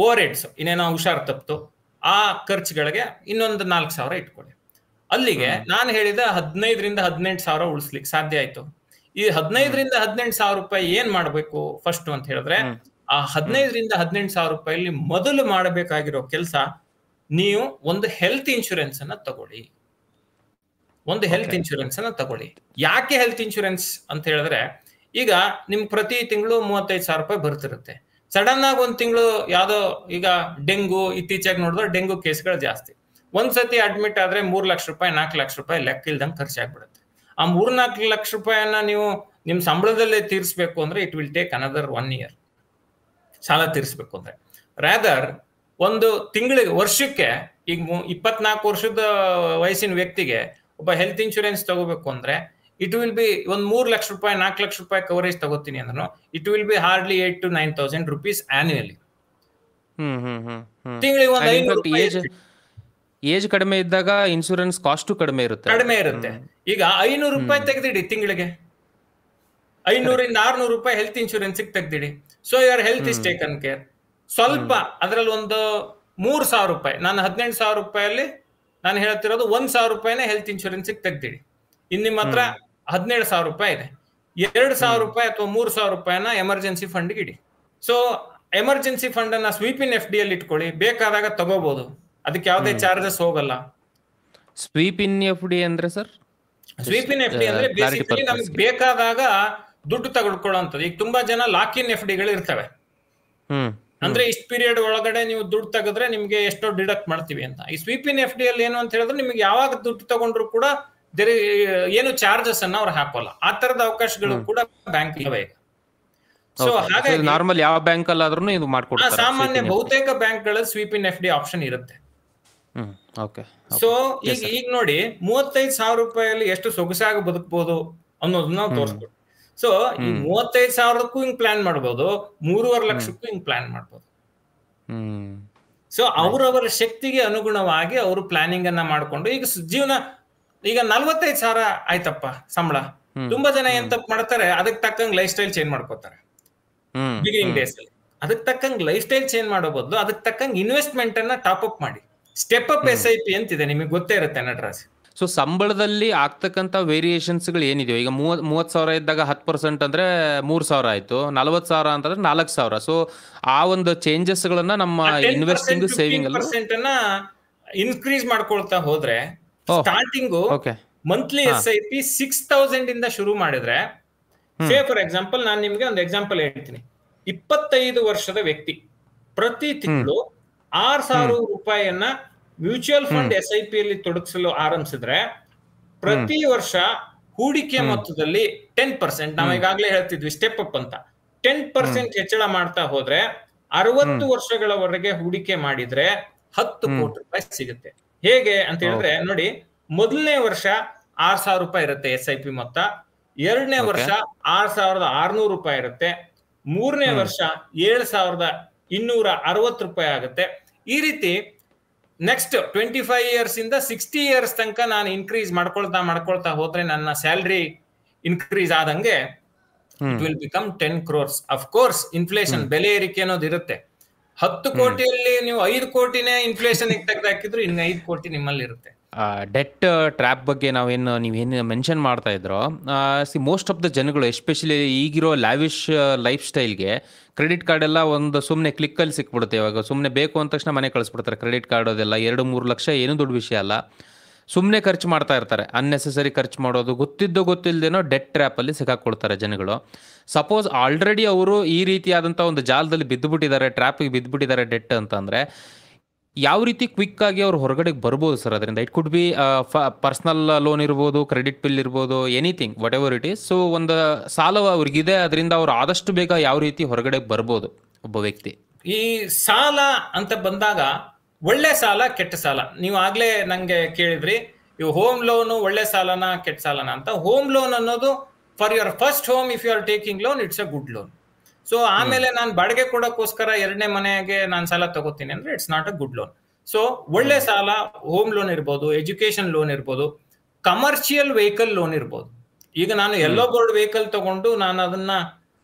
ಓವರ್ ಹೆಡ್ಸ್, ಇನ್ನೇನೋ ಹುಷಾರ್ ತಪ್ಪಿತು, ಆ ಖರ್ಚುಗಳಿಗೆ ಇನ್ನೊಂದು 4,000 ಇಟ್ಕೊಳ್ಳಿ. ಅಲ್ಲಿಗೆ ನಾನು ಹೇಳಿದ 15ರಿಂದ 18,000 ಉಳಿಸ್ಲಿಕ್ಕೆ ಸಾಧ್ಯ ಆಯ್ತು. ಈ 15ರಿಂದ 18,000 ರೂಪಾಯಿ ಏನ್ ಮಾಡ್ಬೇಕು ಫಸ್ಟ್ ಅಂತ ಹೇಳಿದ್ರೆ, ಆ 15ರಿಂದ 18,000 ರೂಪಾಯಿಲಿ ಮೊದಲು ಮಾಡಬೇಕಾಗಿರೋ ಕೆಲಸ, ನೀವು ಒಂದು ಹೆಲ್ತ್ ಇನ್ಶೂರೆನ್ಸ್ ಅನ್ನ ತಗೊಳ್ಳಿ. ಯಾಕೆ ಹೆಲ್ತ್ ಇನ್ಶೂರೆನ್ಸ್ ಅಂತ ಹೇಳಿದ್ರೆ, ಈಗ ನಿಮ್ಗೆ ಪ್ರತಿ ತಿಂಗಳು 35,000 ರೂಪಾಯಿ ಬರ್ತಿರುತ್ತೆ. ಸಡನ್ ಆಗಿ ಒಂದ್ ತಿಂಗಳು ಯಾವ್ದೋ, ಈಗ ಡೆಂಗು ಇತ್ತೀಚೆಗೆ ನೋಡಿದ್ರೆ ಡೆಂಗು ಕೇಸ್ಗಳು ಜಾಸ್ತಿ. ಒಂದ್ಸತಿ ಅಡ್ಮಿಟ್ ಆದ್ರೆ 3 ಲಕ್ಷ ರೂಪಾಯಿ 4 ಲಕ್ಷ ರೂಪಾಯಿ ಲೆಕ್ಕ ಇಲ್ದಂಗೆ ಖರ್ಚಾಗ್ಬಿಡುತ್ತೆ. ಆ 3-4 ಲಕ್ಷ ರೂಪಾಯಿಯನ್ನ ನೀವು ನಿಮ್ ಸಂಬಳದಲ್ಲೇ ತೀರಿಸಬೇಕು ಅಂದ್ರೆ it will take another 1 year. ಸಾಲ ತೀರಿಸಬೇಕು ಅಂದ್ರೆ ರಾದರ್ ಒಂದು ತಿಂಗಳಿಗೆ, ವರ್ಷಕ್ಕೆ, ಈಗ 24 ವರ್ಷದ ವಯಸ್ಸಿನ ವ್ಯಕ್ತಿಗೆ ಒಬ್ಬ ಹೆಲ್ತ್ ಇನ್ಶೂರೆನ್ಸ್ ತಗೋಬೇಕು ಅಂದ್ರೆ ಇಟ್ ವಿಲ್ ಬಿ ಒಂದು 3 ಲಕ್ಷ ರೂಪಾಯಿ 4 ಲಕ್ಷ ರೂಪಾಯಿ ಕವರೇಜ್ ತಗೋತೀನಿ ಅಂದ್ರೆ it will be hardly 8,000 to 9,000 rupees annually. ತಿಂಗಳಿಗೆ ಒಂದು 500 ಏಜ್ ಕಡಿಮೆ ಇದ್ದಾಗ ಇನ್ಶೂರೆನ್ಸ್ ಕಾಸ್ಟ್ ಕಡಿಮೆ ಇರುತ್ತೆ. ಈಗ 500 ರೂಪಾಯಿ ತೆಗೆದಿಡಿ ತಿಂಗಳಿಗೆ, 500ರಿಂದ 600 ರೂಪಾಯಿ ಹೆಲ್ತ್ ಇನ್ಶೂರೆನ್ಸ್ ತೆಗೆದಿಡಿ. So your health is taken care. ಸ್ವಲ್ಪ ಅದ್ರಲ್ಲಿ ಒಂದು 3,000 ರೂಪಾಯಿ, ನಾನು 18,000 ರೂಪಾಯಲ್ಲಿ ನಾನು ಹೇಳ್ತಿರೋದು 1,000 ರೂಪಾಯಿನೇ ಹೆಲ್ತ್ ಇನ್ಶೂರೆನ್ಸ್ ತೆಗ್ದಿಡಿ. ಇನ್ನು ನಿಮ್ಮ ಹತ್ರ 17,000 ರೂಪಾಯಿ ಇದೆ, 2,000 ರೂಪಾಯಿ ಅಥವಾ 3,000 ರೂಪಾಯಿನ ಎಮರ್ಜೆನ್ಸಿ ಫಂಡ್ ಇಡಿ. ಸೊ ಎಮರ್ಜೆನ್ಸಿ ಫಂಡ್ ಅನ್ನ ಸ್ವೀಪ್ ಇನ್ FD ಅಲ್ಲಿ ಇಟ್ಕೊಳ್ಳಿ, ಬೇಕಾದಾಗ ತಗೋಬಹುದು, ಅದಕ್ಕೆ ಯಾವುದೇ ಚಾರ್ಜಸ್ ಹೋಗಲ್ಲ. ಸ್ವೀಪ್ ಇನ್ FD ಅಂದ್ರೆ ಸರ್? ಸ್ವೀಪ್ ಇನ್ FD ಅಂದ್ರೆ ಬೇಸಿಕಲಿ ನಮ್ಗೆ ಬೇಕಾದಾಗ ದುಡ್ಡು ತಗೊಳ್ಕೊಳ್ಳೋಂಥದ್ದು. ಈಗ ತುಂಬಾ ಜನ ಲಾಕ್ ಇನ್ FD ಗಳು ಇರ್ತವೆ, ಅಂದ್ರೆ ಇಷ್ಟು ಪೀರಿಯಡ್ ಒಳಗಡೆ ನೀವು ದುಡ್ಡು ತೆಗೆದ್ರೆ ನಿಮ್ಗೆ ಎಷ್ಟೋ ಡಿಡಕ್ಟ್ ಮಾಡ್ತೀವಿ ಅಂತ. ಈ ಸ್ವೀಪ್ ಇನ್ FD ಅಲ್ಲಿ ಏನು ಅಂತ ಹೇಳಿದ್ರೆ ನಿಮ್ಗೆ ಯಾವಾಗ ದುಡ್ಡು ತಗೊಂಡ್ರು ಕೂಡ ಏನು ಚಾರ್ಜಸ್ ಅನ್ನ ಅವ್ರು ಹಾಕೋಲ್ಲ. ಆ ತರದ ಅವಕಾಶಗಳು ಕೂಡ ಬ್ಯಾಂಕ್ ಇವೆ. ಸೊ ಹಾಗಾಗಿ ನಾರ್ಮಲ್ ಯಾವ ಬ್ಯಾಂಕ್ ಅಲ್ಲಾದ್ರೂ ಇದು ಮಾಡ್ಕೊಡ್ತಾರೆ. ಸಾಮಾನ್ಯ ಬಹುತೇಕ ಬ್ಯಾಂಕ್ ಗಳಲ್ಲಿ ಸ್ವೀಪ್ ಇನ್ FD ಆಪ್ಷನ್ ಇರುತ್ತೆ. ಸೊ ಈಗ ನೋಡಿ 35,000 ರೂಪಾಯಲ್ಲಿ ಎಷ್ಟು ಸೊಗಸಾಗಿ ಬದುಕಬಹುದು ಅನ್ನೋದನ್ನ ನಾವು ತೋರಿಸ್ಕೊಡ್ತೀವಿ. ಸೊ ಈ 35,000ಕ್ಕೂ ಹಿಂಗ್ ಪ್ಲಾನ್ ಮಾಡ್ಬೋದು, 3.5 ಲಕ್ಷಕ್ಕೂ ಹಿಂಗ್ ಪ್ಲಾನ್ ಮಾಡ್ಬೋದು. ಸೊ ಅವರವರ ಶಕ್ತಿಗೆ ಅನುಗುಣವಾಗಿ ಅವರು ಪ್ಲಾನಿಂಗ್ ಅನ್ನ ಮಾಡ್ಕೊಂಡು ಈಗ ಜೀವನ ಈಗ 45,000 ಆಯ್ತಪ್ಪ ಸಂಬಳ. ತುಂಬಾ ಜನ ಏನ್ ತಪ್ಪು ಮಾಡ್ತಾರೆ, ಅದಕ್ಕೆ ತಕ್ಕಂಗೆ ಲೈಫ್ ಸ್ಟೈಲ್ ಚೇಂಜ್ ಮಾಡ್ಕೋತಾರೆ ಬಿಗಿನಿಂಗ್ ಡೇಸ್ ಅಲ್ಲಿ. ಅದಕ್ಕೆ ತಕ್ಕಂಗೆ ಲೈಫ್ ಸ್ಟೈಲ್ ಚೇಂಜ್ ಮಾಡೋ ಬದಲು ಅದಕ್ಕೆ ತಕ್ಕಂಗೆ ಇನ್ವೆಸ್ಟ್ಮೆಂಟ್ ಅನ್ನ ಟಾಪ್ ಅಪ್ ಮಾಡಿ. ಸ್ಟೆಪ್ ಅಪ್ SIP ಅಂತಿದೆ, ನಿಮಗೆ ಗೊತ್ತೇ ಇರುತ್ತೆ ನಟರಾಜ್. ಸೊ ಸಂಬಳದಲ್ಲಿ ಆಗ್ತಕ್ಕಂಥ ವೇರಿಯೇಷನ್ಸ್ ಗಳು ಏನಿದೆ, ಈಗ 30,000 ಇದ್ದಾಗ 10% ಅಂದ್ರೆ 3,000 ಆಯ್ತು, 40,000 ಅಂತಂದ್ರೆ 4,000. ಸೊ ಆ ಒಂದು ಚೇಂಜಸ್ ಗಳನ್ನ ನಮ್ಮ ಇನ್ವೆಸ್ಟಿಂಗ್ ಸೇವಿಂಗ್ ಅನ್ನ ಇನ್ಕ್ರೀಸ್ ಮಾಡ್ಕೊಳ್ತಾ ಹೋದ್ರೆ ಸ್ಟಾರ್ಟಿಂಗು ಮಂತ್ಲಿ SIP 6,000 ಇಂದ ಶುರು ಮಾಡಿದ್ರೆ, ಸೇ ಫಾರ್ ಎಕ್ಸಾಂಪಲ್ ನಾನು ನಿಮ್ಗೆ ಒಂದು ಎಕ್ಸಾಂಪಲ್ ಹೇಳ್ತೀನಿ. 25 ವರ್ಷದ ವ್ಯಕ್ತಿ ಪ್ರತಿ ತಿಂಗಳು 6,000 ರೂಪಾಯಿಯನ್ನ ಮ್ಯೂಚುವಲ್ ಫಂಡ್ SIP ಅಲ್ಲಿ ತೊಡಗಿಸಲು ಆರಂಭಿಸಿದ್ರೆ ಪ್ರತಿ ವರ್ಷ ಹೂಡಿಕೆ ಮೊತ್ತದಲ್ಲಿ 10%, ನಾವು ಈಗಾಗಲೇ ಹೇಳ್ತಿದ್ವಿ ಸ್ಟೆಪ್ ಅಪ್ ಅಂತ, 10% ಹೆಚ್ಚಳ ಮಾಡ್ತಾ ಹೋದ್ರೆ 60 ವರ್ಷಗಳವರೆಗೆ ಹೂಡಿಕೆ ಮಾಡಿದ್ರೆ 10 ಕೋಟಿ ರೂಪಾಯಿ ಸಿಗುತ್ತೆ. ಹೇಗೆ ಅಂತ ಹೇಳಿದ್ರೆ ನೋಡಿ, ಮೊದಲನೇ ವರ್ಷ 6,000 ರೂಪಾಯಿ ಇರುತ್ತೆ SIP ಮೊತ್ತ, ಎರಡನೇ ವರ್ಷ 6,600 ರೂಪಾಯಿ ಇರುತ್ತೆ, ಮೂರನೇ ವರ್ಷ 7,260 ರೂಪಾಯಿ ಆಗುತ್ತೆ. ಈ ರೀತಿ ನೆಕ್ಸ್ಟ್ 25 ಇಯರ್ಸ್ ಇಂದ 60 ಇಯರ್ಸ್ ತನಕ ನಾನು ಇನ್ಕ್ರೀಸ್ ಮಾಡ್ಕೊಳ್ತಾ ಹೋದ್ರೆ ನನ್ನ ಸ್ಯಾಲರಿ ಇನ್ಕ್ರೀಸ್ ಆದಂಗೆ it will become 10 crores. Of course inflation, ಬೆಲೆ ಏರಿಕೆ ಅನ್ನೋದು ಇರುತ್ತೆ. 10 ಕೋಟಿಯಲ್ಲಿ ನೀವು 5 ಕೋಟಿನೇ ಇನ್ಫ್ಲೇಷನ್ ತೆಗೆದಾಕಿದ್ರು ಇನ್ನು 5 ಕೋಟಿ ನಿಮ್ಮಲ್ಲಿ ಇರುತ್ತೆ. ಡೆಟ್ ಟ್ರ್ಯಾಪ್ ಬಗ್ಗೆ ನೀವೇನು ಮೆನ್ಷನ್ ಮಾಡ್ತಾ ಇದ್ರೋ, ಮೋಸ್ಟ್ ಆಫ್ ದ ಜನಗಳು ಎಸ್ಪೆಷಲಿ ಈಗಿರೋ ಲ್ಯಾವಿಶ್ ಲೈಫ್ ಸ್ಟೈಲ್ಗೆ ಕ್ರೆಡಿಟ್ ಕಾರ್ಡ್ ಎಲ್ಲ ಒಂದು ಸುಮ್ಮನೆ ಕ್ಲಿಕ್ಕಲ್ಲಿ ಸಿಕ್ಬಿಡುತ್ತೆ. ಇವಾಗ ಸುಮ್ಮನೆ ಬೇಕು ಅಂದ ತಕ್ಷಣ ಮನೆ ಕಳಿಸ್ಬಿಡ್ತಾರೆ. ಕ್ರೆಡಿಟ್ ಕಾರ್ಡ್ ಅದೆಲ್ಲ 2-3 ಲಕ್ಷ ಏನು ದೊಡ್ಡ ವಿಷಯ ಅಲ್ಲ, ಸುಮ್ಮನೆ ಖರ್ಚು ಮಾಡ್ತಾ ಇರ್ತಾರೆ. ಅನ್ನೆಸೆಸರಿ ಖರ್ಚು ಮಾಡೋದು, ಗೊತ್ತಿಲ್ಲದೇನೋ ಡೆಟ್ ಟ್ರ್ಯಾಪಲ್ಲಿ ಸಿಕ್ಕಾಕೊಳ್ತಾರೆ ಜನಗಳು. ಸಪೋಸ್ ಆಲ್ರೆಡಿ ಅವರು ಈ ರೀತಿಯಾದಂಥ ಒಂದು ಜಾಲದಲ್ಲಿ ಬಿದ್ದುಬಿಟ್ಟಿದ್ದಾರೆ, ಟ್ರ್ಯಾಪಿಗೆ ಬಿದ್ದುಬಿಟ್ಟಿದ್ದಾರೆ ಡೆಟ್ ಅಂತಂದರೆ ಯಾವ ರೀತಿ ಕ್ವಿಕ್ ಆಗಿ ಅವ್ರು ಹೊರಗಡೆ ಬರ್ಬೋದು ಸರ್ ಅದರಿಂದ? It could be personal loan ಇರ್ಬೋದು, ಕ್ರೆಡಿಟ್ ಬಿಲ್ ಇರ್ಬೋದು, anything what ever it is. So ಒಂದು ಸಾಲ ಅವ್ರಿಗಿದೆ, ಅದರಿಂದ ಅವ್ರು ಆದಷ್ಟು ಬೇಗ ಯಾವ ರೀತಿ ಹೊರಗಡೆ ಬರ್ಬೋದು ಒಬ್ಬ ವ್ಯಕ್ತಿ? ಈ ಸಾಲ ಅಂತ ಬಂದಾಗ ಒಳ್ಳೆ ಸಾಲ, ಕೆಟ್ಟ ಸಾಲ, ನೀವು ಆಗ್ಲೇ ನಂಗೆ ಕೇಳಿದ್ರಿ ಇವು ಹೋಮ್ ಲೋನು ಒಳ್ಳೆ ಸಾಲನ ಕೆಟ್ಟ ಸಾಲನ ಅಂತ. ಹೋಮ್ ಲೋನ್ ಅನ್ನೋದು for your first home, if you are taking loan it's a good loan. So ಆಮೇಲೆ ನಾನು ಬಾಡಿಗೆ ಕೊಡೋಕ್ಕೋಸ್ಕರ ಎರಡನೇ ಮನೆಗೆ ನಾನು ಸಾಲ ತಗೋತೀನಿ ಅಂದ್ರೆ it's not a good loan. So ಒಳ್ಳೆ ಸಾಲ ಹೋಮ್ ಲೋನ್ ಇರ್ಬೋದು, ಎಜುಕೇಶನ್ ಲೋನ್ ಇರ್ಬೋದು, ಕಮರ್ಷಿಯಲ್ ವೆಹಿಕಲ್ ಲೋನ್ ಇರ್ಬೋದು. ಈಗ ನಾನು ಎಲ್ಲೋ ಬೋರ್ಡ್ ವೆಹಿಕಲ್ ತಗೊಂಡು ನಾನು ಅದನ್ನ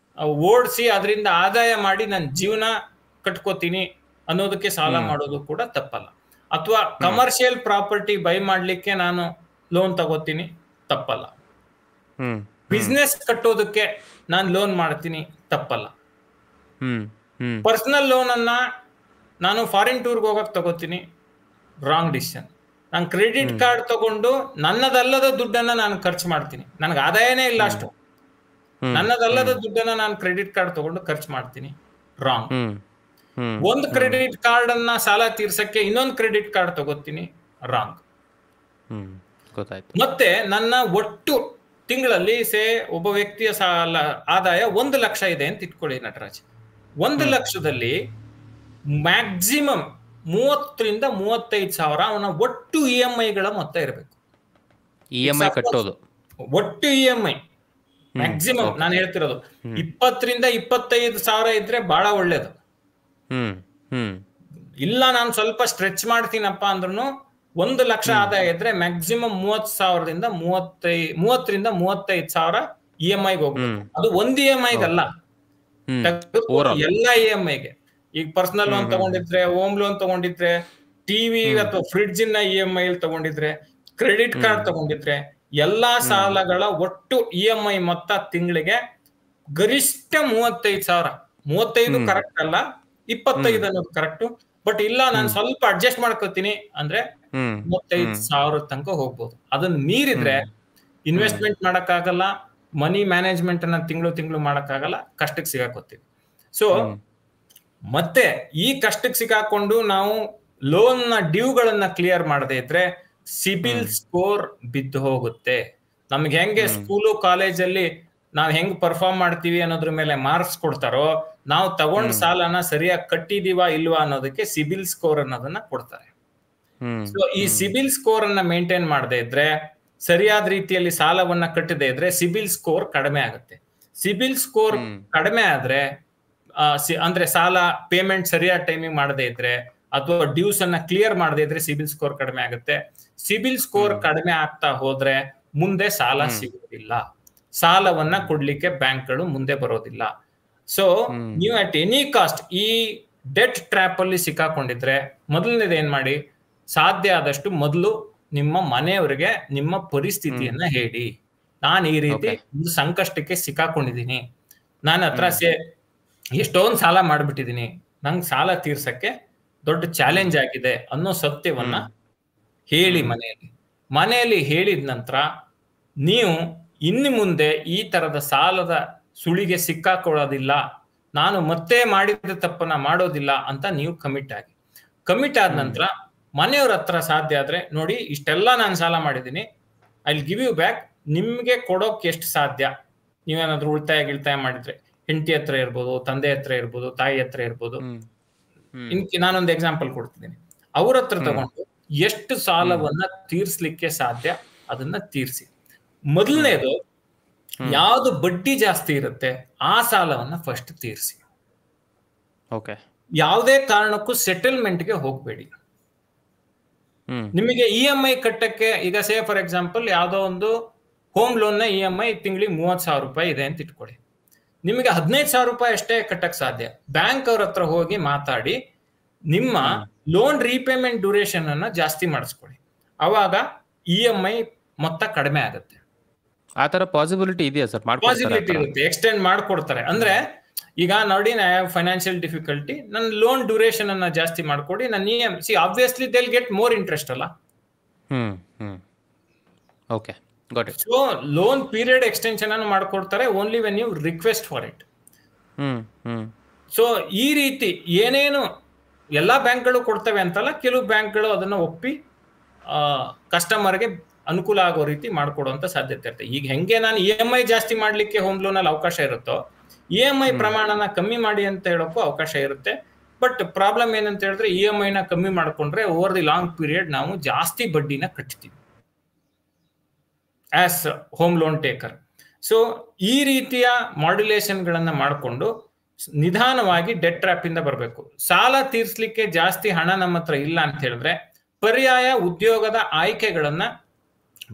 ಓಡಿಸಿ ಅದರಿಂದ ಆದಾಯ ಮಾಡಿ ನನ್ನ ಜೀವನ ಕಟ್ಕೋತೀನಿ ಅನ್ನೋದಕ್ಕೆ ಸಾಲ ಮಾಡೋದು ಕೂಡ ತಪ್ಪಲ್ಲ. ಅಥವಾ ಕಮರ್ಷಿಯಲ್ ಪ್ರಾಪರ್ಟಿ ಬೈ ಮಾಡ್ಲಿಕ್ಕೆ ನಾನು ಲೋನ್ ತಗೋತೀನಿ, ತಪ್ಪಲ್ಲ. ಬಿಸ್ನೆಸ್ ಕಟ್ಟೋದಕ್ಕೆ ನಾನು ಲೋನ್ ಮಾಡ್ತೀನಿ, ತಪ್ಪಲ್ಲ. ಪರ್ಸನಲ್ ಲೋನ್ ಅನ್ನ ನಾನು ಫಾರಿನ್ ಟೂರ್ಗೆ ಹೋಗಕ್ ತಗೋತೀನಿ, ರಾಂಗ್ ಡಿಸಿಷನ್. ನಾನು ಕ್ರೆಡಿಟ್ ಕಾರ್ಡ್ ತಗೊಂಡು ನನ್ನದಲ್ಲದ ದುಡ್ಡನ್ನ ನಾನು ಖರ್ಚು ಮಾಡ್ತೀನಿ, ನನಗೆ ಆದಾಯನೇ ಇಲ್ಲ ಅಷ್ಟು, ನನ್ನದಲ್ಲದ ದುಡ್ಡನ್ನ ನಾನು ಕ್ರೆಡಿಟ್ ಕಾರ್ಡ್ ತಗೊಂಡು ಖರ್ಚು ಮಾಡ್ತೀನಿ, ರಾಂಗ್. ಒಂದು ಕ್ರೆಡಿಟ್ ಕಾರ್ಡ್ ಅನ್ನ ಸಾಲ ತೀರ್ಸಕ್ಕೆ ಇನ್ನೊಂದು ಕ್ರೆಡಿಟ್ ಕಾರ್ಡ್ ತಗೋತೀನಿ, ರಾಂಗ್. ಮತ್ತೆ ನನ್ನ ಒಟ್ಟು ತಿಂಗಳಲ್ಲಿ ಒಬ್ಬ ವ್ಯಕ್ತಿಯ ಸಾಲ ಆದಾಯ 1 ಲಕ್ಷ ಇದೆ ಅಂತ ಇಟ್ಕೊಳ್ಳಿ ನಟರಾಜ್. 1 ಲಕ್ಷದಲ್ಲಿ ಮ್ಯಾಕ್ಸಿಮಮ್ 30,000 ರಿಂದ 35,000 ಅವನ ಒಟ್ಟು EMI ಗಳ ಮೊತ್ತ ಇರಬೇಕು. EMI ಕಟ್ಟೋದು, ಒಟ್ಟು EMI ಮ್ಯಾಕ್ಸಿಮಮ್ ನಾನು ಹೇಳ್ತಿರೋದು 20,000 ರಿಂದ 25,000 ಇದ್ರೆ ಬಹಳ ಒಳ್ಳೇದು. ಇಲ್ಲ ನಾನು ಸ್ವಲ್ಪ ಸ್ಟ್ರೆಚ್ ಮಾಡ್ತೀನಪ್ಪ ಅಂದ್ರೂ 1 ಲಕ್ಷ ಆದಾಯ ಇದ್ರೆ ಮ್ಯಾಕ್ಸಿಮಮ್ 30,000 ರಿಂದ 35,000 EMI ಹೋಗ್ಬೇಕು. ಅದು ಒಂದು EMI ಗಲ್ಲ, ಎಲ್ಲ EMI ಗೆ. ಈಗ ಪರ್ಸನಲ್ ಲೋನ್ ತಗೊಂಡಿದ್ರೆ, ಹೋಮ್ ಲೋನ್ ತಗೊಂಡಿದ್ರೆ, ಟಿವಿ ಅಥವಾ ಫ್ರಿಡ್ಜ್ ನ EMI ತಗೊಂಡಿದ್ರೆ, ಕ್ರೆಡಿಟ್ ಕಾರ್ಡ್ ತಗೊಂಡಿದ್ರೆ, ಎಲ್ಲಾ ಸಾಲಗಳ ಒಟ್ಟು EMI ಮೊತ್ತ ತಿಂಗಳಿಗೆ ಗರಿಷ್ಠ 35,000. 35 ಕರೆಕ್ಟ್ ಅಲ್ಲ, 25 ಅನ್ನೋದು ಕರೆಕ್ಟ್. ಬಟ್ ಇಲ್ಲ ನಾನು ಸ್ವಲ್ಪ ಅಡ್ಜಸ್ಟ್ ಮಾಡ್ಕೋತೀನಿ ಅಂದ್ರೆ 35,000 ತನಕ ಹೋಗ್ಬೋದು. ಅದನ್ನ ಮೀರಿದ್ರೆ ಇನ್ವೆಸ್ಟ್ಮೆಂಟ್ ಮಾಡಕ್ಕಾಗಲ್ಲ, ಮನಿ ಮ್ಯಾನೇಜ್ಮೆಂಟ್ ಅನ್ನ ತಿಂಗಳು ಮಾಡಕ್ಕಾಗಲ್ಲ, ಕಷ್ಟಕ್ಕೆ ಸಿಗಾಕೋತೀವಿ. ಸೊ ಮತ್ತೆ ಈ ಕಷ್ಟಕ್ಕೆ ಸಿಗಾಕೊಂಡು ನಾವು ಲೋನ್ ನ ಡ್ಯೂಗಳನ್ನ ಕ್ಲಿಯರ್ ಮಾಡದೇ ಇದ್ರೆ ಸಿಬಿಲ್ ಸ್ಕೋರ್ ಬಿದ್ದು ಹೋಗುತ್ತೆ. ನಮ್ಗೆ ಹೆಂಗೆ ಸ್ಕೂಲು ಕಾಲೇಜಲ್ಲಿ ನಾವ್ ಹೆಂಗ್ ಪರ್ಫಾರ್ಮ್ ಮಾಡ್ತೀವಿ ಅನ್ನೋದ್ರ ಮೇಲೆ ಮಾರ್ಕ್ಸ್ ಕೊಡ್ತಾರೋ, ನಾವು ತಗೊಂಡ್ ಸಾಲನ ಸರಿಯಾಗಿ ಕಟ್ಟಿದೀವಾ ಇಲ್ವಾ ಅನ್ನೋದಕ್ಕೆ ಸಿಬಿಲ್ ಸ್ಕೋರ್ ಅನ್ನೋದನ್ನ ಕೊಡ್ತಾರೆ. ಸೊ ಈ ಸಿಬಿಲ್ ಸ್ಕೋರ್ ಅನ್ನ ಮೇಂಟೈನ್ ಮಾಡದೇ ಇದ್ರೆ, ಸರಿಯಾದ ರೀತಿಯಲ್ಲಿ ಸಾಲವನ್ನ ಕಟ್ಟದೇ ಇದ್ರೆ ಸಿಬಿಲ್ ಸ್ಕೋರ್ ಕಡಿಮೆ ಆಗುತ್ತೆ. ಸಿಬಿಲ್ ಸ್ಕೋರ್ ಕಡಿಮೆ ಆದ್ರೆ ಅಂದ್ರೆ ಸಾಲ ಪೇಮೆಂಟ್ ಸರಿಯಾದ ಟೈಮಿಂಗ್ ಮಾಡದೇ ಇದ್ರೆ ಅಥವಾ ಡ್ಯೂಸ್ ಅನ್ನ ಕ್ಲಿಯರ್ ಮಾಡದೇ ಇದ್ರೆ ಸಿಬಿಲ್ ಸ್ಕೋರ್ ಕಡಿಮೆ ಆಗುತ್ತೆ. ಸಿಬಿಲ್ ಸ್ಕೋರ್ ಕಡಿಮೆ ಆಗ್ತಾ ಹೋದ್ರೆ ಮುಂದೆ ಸಾಲ ಸಿಗೋದಿಲ್ಲ, ಸಾಲವನ್ನ ಕೊಡ್ಲಿಕ್ಕೆ ಬ್ಯಾಂಕ್ಗಳು ಮುಂದೆ ಬರೋದಿಲ್ಲ. ಸೊ ನೀವು ಅಟ್ ಎನಿ ಕಾಸ್ಟ್ ಈ ಡೆಟ್ ಟ್ರ್ಯಾಪ್ ಅಲ್ಲಿ ಸಿಕ್ಕಾಕೊಂಡಿದ್ರೆ ಮೊದಲನೇದು ಏನ್ ಮಾಡಿ, ಸಾಧ್ಯ ಆದಷ್ಟು ಮೊದಲು ನಿಮ್ಮ ಮನೆಯವರಿಗೆ ನಿಮ್ಮ ಪರಿಸ್ಥಿತಿಯನ್ನ ಹೇಳಿ. ನಾನು ಈ ರೀತಿ ಒಂದು ಸಂಕಷ್ಟಕ್ಕೆ ಸಿಕ್ಕಾಕೊಂಡಿದ್ದೀನಿ, ನನ್ನ ಹತ್ರ ಎಷ್ಟೊಂದು ಸಾಲ ಮಾಡ್ಬಿಟ್ಟಿದೀನಿ, ನಂಗೆ ಸಾಲ ತೀರ್ಸಕ್ಕೆ ದೊಡ್ಡ ಚಾಲೆಂಜ್ ಆಗಿದೆ ಅನ್ನೋ ಸತ್ಯವನ್ನ ಹೇಳಿ ಮನೆಯಲ್ಲಿ ಹೇಳಿದ ನಂತರ ನೀವು ಇನ್ನು ಮುಂದೆ ಈ ತರದ ಸಾಲದ ಸುಳಿಗೆ ಸಿಕ್ಕಾಕೊಳ್ಳೋದಿಲ್ಲ, ನಾನು ಮತ್ತೆ ಮಾಡಿದ ತಪ್ಪನ್ನ ಮಾಡೋದಿಲ್ಲ ಅಂತ ನೀವು ಕಮಿಟ್ ಆದ ನಂತರ ಮನೆಯವ್ರ ಹತ್ರ ಸಾಧ್ಯ ಆದ್ರೆ, ನೋಡಿ ಇಷ್ಟೆಲ್ಲ ನಾನು ಸಾಲ ಮಾಡಿದ್ದೀನಿ, I will give you back, ನಿಮ್ಗೆ ಕೊಡೋಕೆ ಎಷ್ಟು ಸಾಧ್ಯ, ನೀವೇನಾದ್ರೂ ಉಳಿತಾಯ ಮಾಡಿದ್ರೆ ಹೆಂಡತಿ ಹತ್ರ ಇರ್ಬೋದು, ತಂದೆ ಹತ್ರ ಇರ್ಬೋದು, ತಾಯಿ ಹತ್ರ ಇರ್ಬೋದು. ನಾನೊಂದು ಎಕ್ಸಾಂಪಲ್ ಕೊಡ್ತಿದ್ದೀನಿ. ಅವ್ರ ಹತ್ರ ತಗೊಂಡು ಎಷ್ಟು ಸಾಲವನ್ನ ತೀರ್ಸ್ಲಿಕ್ಕೆ ಸಾಧ್ಯ ಅದನ್ನ ತೀರ್ಸಿ. ಮೊದಲನೇದು, ಯಾವ್ದು ಬಡ್ಡಿ ಜಾಸ್ತಿ ಇರುತ್ತೆ ಆ ಸಾಲವನ್ನ ಫಸ್ಟ್ ತೀರ್ಸಿ. ಯಾವುದೇ ಕಾರಣಕ್ಕೂ ಸೆಟಲ್ಮೆಂಟ್ಗೆ ಹೋಗ್ಬೇಡಿ. ನಿಮಗೆ EMI ಕಟ್ಟಕ್ಕೆ, ಈಗ ಸೇ ಫಾರ್ ಎಕ್ಸಾಂಪಲ್ ಯಾವ್ದೋ ಒಂದು ಹೋಮ್ ಲೋನ್ ನ EMI ತಿಂಗಳಿಗೆ 30,000 ರೂಪಾಯಿ ಇದೆ ಅಂತ ಇಟ್ಕೊಳ್ಳಿ. ನಿಮಗೆ 15,000 ರೂಪಾಯಿ ಅಷ್ಟೇ ಕಟ್ಟಕ್ ಸಾಧ್ಯ. ಬ್ಯಾಂಕ್ ಅವ್ರ ಹತ್ರ ಹೋಗಿ ಮಾತಾಡಿ ನಿಮ್ಮ ಲೋನ್ ರೀಪೇಮೆಂಟ್ ಡ್ಯೂರೇಷನ್ ಅನ್ನ ಜಾಸ್ತಿ ಮಾಡಿಸ್ಕೊಳ್ಳಿ. ಅವಾಗ EMI ಮೊತ್ತ ಕಡಿಮೆ ಆಗುತ್ತೆ. ಆ ತರ ಪಾಸಿಬಿಲಿಟಿ ಇದೆಯಾ ಸರ್? ಪಾಸಿಬಿಲಿಟಿ ಇರುತ್ತೆ, ಎಕ್ಸ್ಟೆಂಡ್ ಮಾಡ್ಕೊಡ್ತಾರೆ. ಅಂದ್ರೆ ಈಗ ನೋಡಿ, ಐ ಹ್ಯಾವ್ ಫೈನಾನ್ಷಿಯಲ್ ಡಿಫಿಕಲ್ಟಿ, ನನ್ನ ಲೋನ್ ಡ್ಯೂರೇಷನ್ ಅನ್ನ ಜಾಸ್ತಿ ಮಾಡ್ಕೊಡಿ, ನನ್ನ EMI obviously they will get more interest ಅಲ್ಲ. Okay, got it. So loan period extension ಅನ್ನು ಮಾಡ್ಕೊಡ್ತಾರೆ only when you request for it. So ಈ ರೀತಿ ಏನೇನು ಎಲ್ಲಾ ಬ್ಯಾಂಕ್ಗಳು ಕೊಡ್ತವೆ ಅಂತಲ್ಲ, ಕೆಲವು ಬ್ಯಾಂಕ್ಗಳು ಅದನ್ನ ಒಪ್ಪಿ ಕಸ್ಟಮರ್ಗೆ ಅನುಕೂಲ ಆಗೋ ರೀತಿ ಮಾಡ್ಕೊಡುವಂತ ಸಾಧ್ಯತೆ ಇರುತ್ತೆ. ಈಗ ಹೆಂಗೆ ನಾನು EMI ಜಾಸ್ತಿ ಮಾಡ್ಲಿಕ್ಕೆ ಹೋಮ್ ಲೋನ್ ಅಲ್ಲಿ ಅವಕಾಶ ಇರುತ್ತೋ, EMI ಪ್ರಮಾಣನ ಕಮ್ಮಿ ಮಾಡಿ ಅಂತ ಹೇಳೋಕ್ಕೂ ಅವಕಾಶ ಇರುತ್ತೆ. ಬಟ್ ಪ್ರಾಬ್ಲಮ್ ಏನಂತ ಹೇಳಿದ್ರೆ, EMI ನ ಕಮ್ಮಿ ಮಾಡ್ಕೊಂಡ್ರೆ ಓವರ್ ದಿ ಲಾಂಗ್ ಪೀರಿಯಡ್ ನಾವು ಜಾಸ್ತಿ ಬಡ್ಡಿನ ಕಟ್ತೀವಿ as home loan taker. So ಈ ರೀತಿಯ ಮಾಡ್ಯುಲೇಷನ್ ಗಳನ್ನ ಮಾಡಿಕೊಂಡು ನಿಧಾನವಾಗಿ ಡೆಟ್ ಟ್ರ್ಯಾಪ್ ಇಂದ ಬರಬೇಕು. ಸಾಲ ತೀರ್ಸ್ಲಿಕ್ಕೆ ಜಾಸ್ತಿ ಹಣ ನಮ್ಮ ಹತ್ರ ಇಲ್ಲ ಅಂತ ಹೇಳಿದ್ರೆ ಪರ್ಯಾಯ ಉದ್ಯೋಗದ ಆಯ್ಕೆಗಳನ್ನ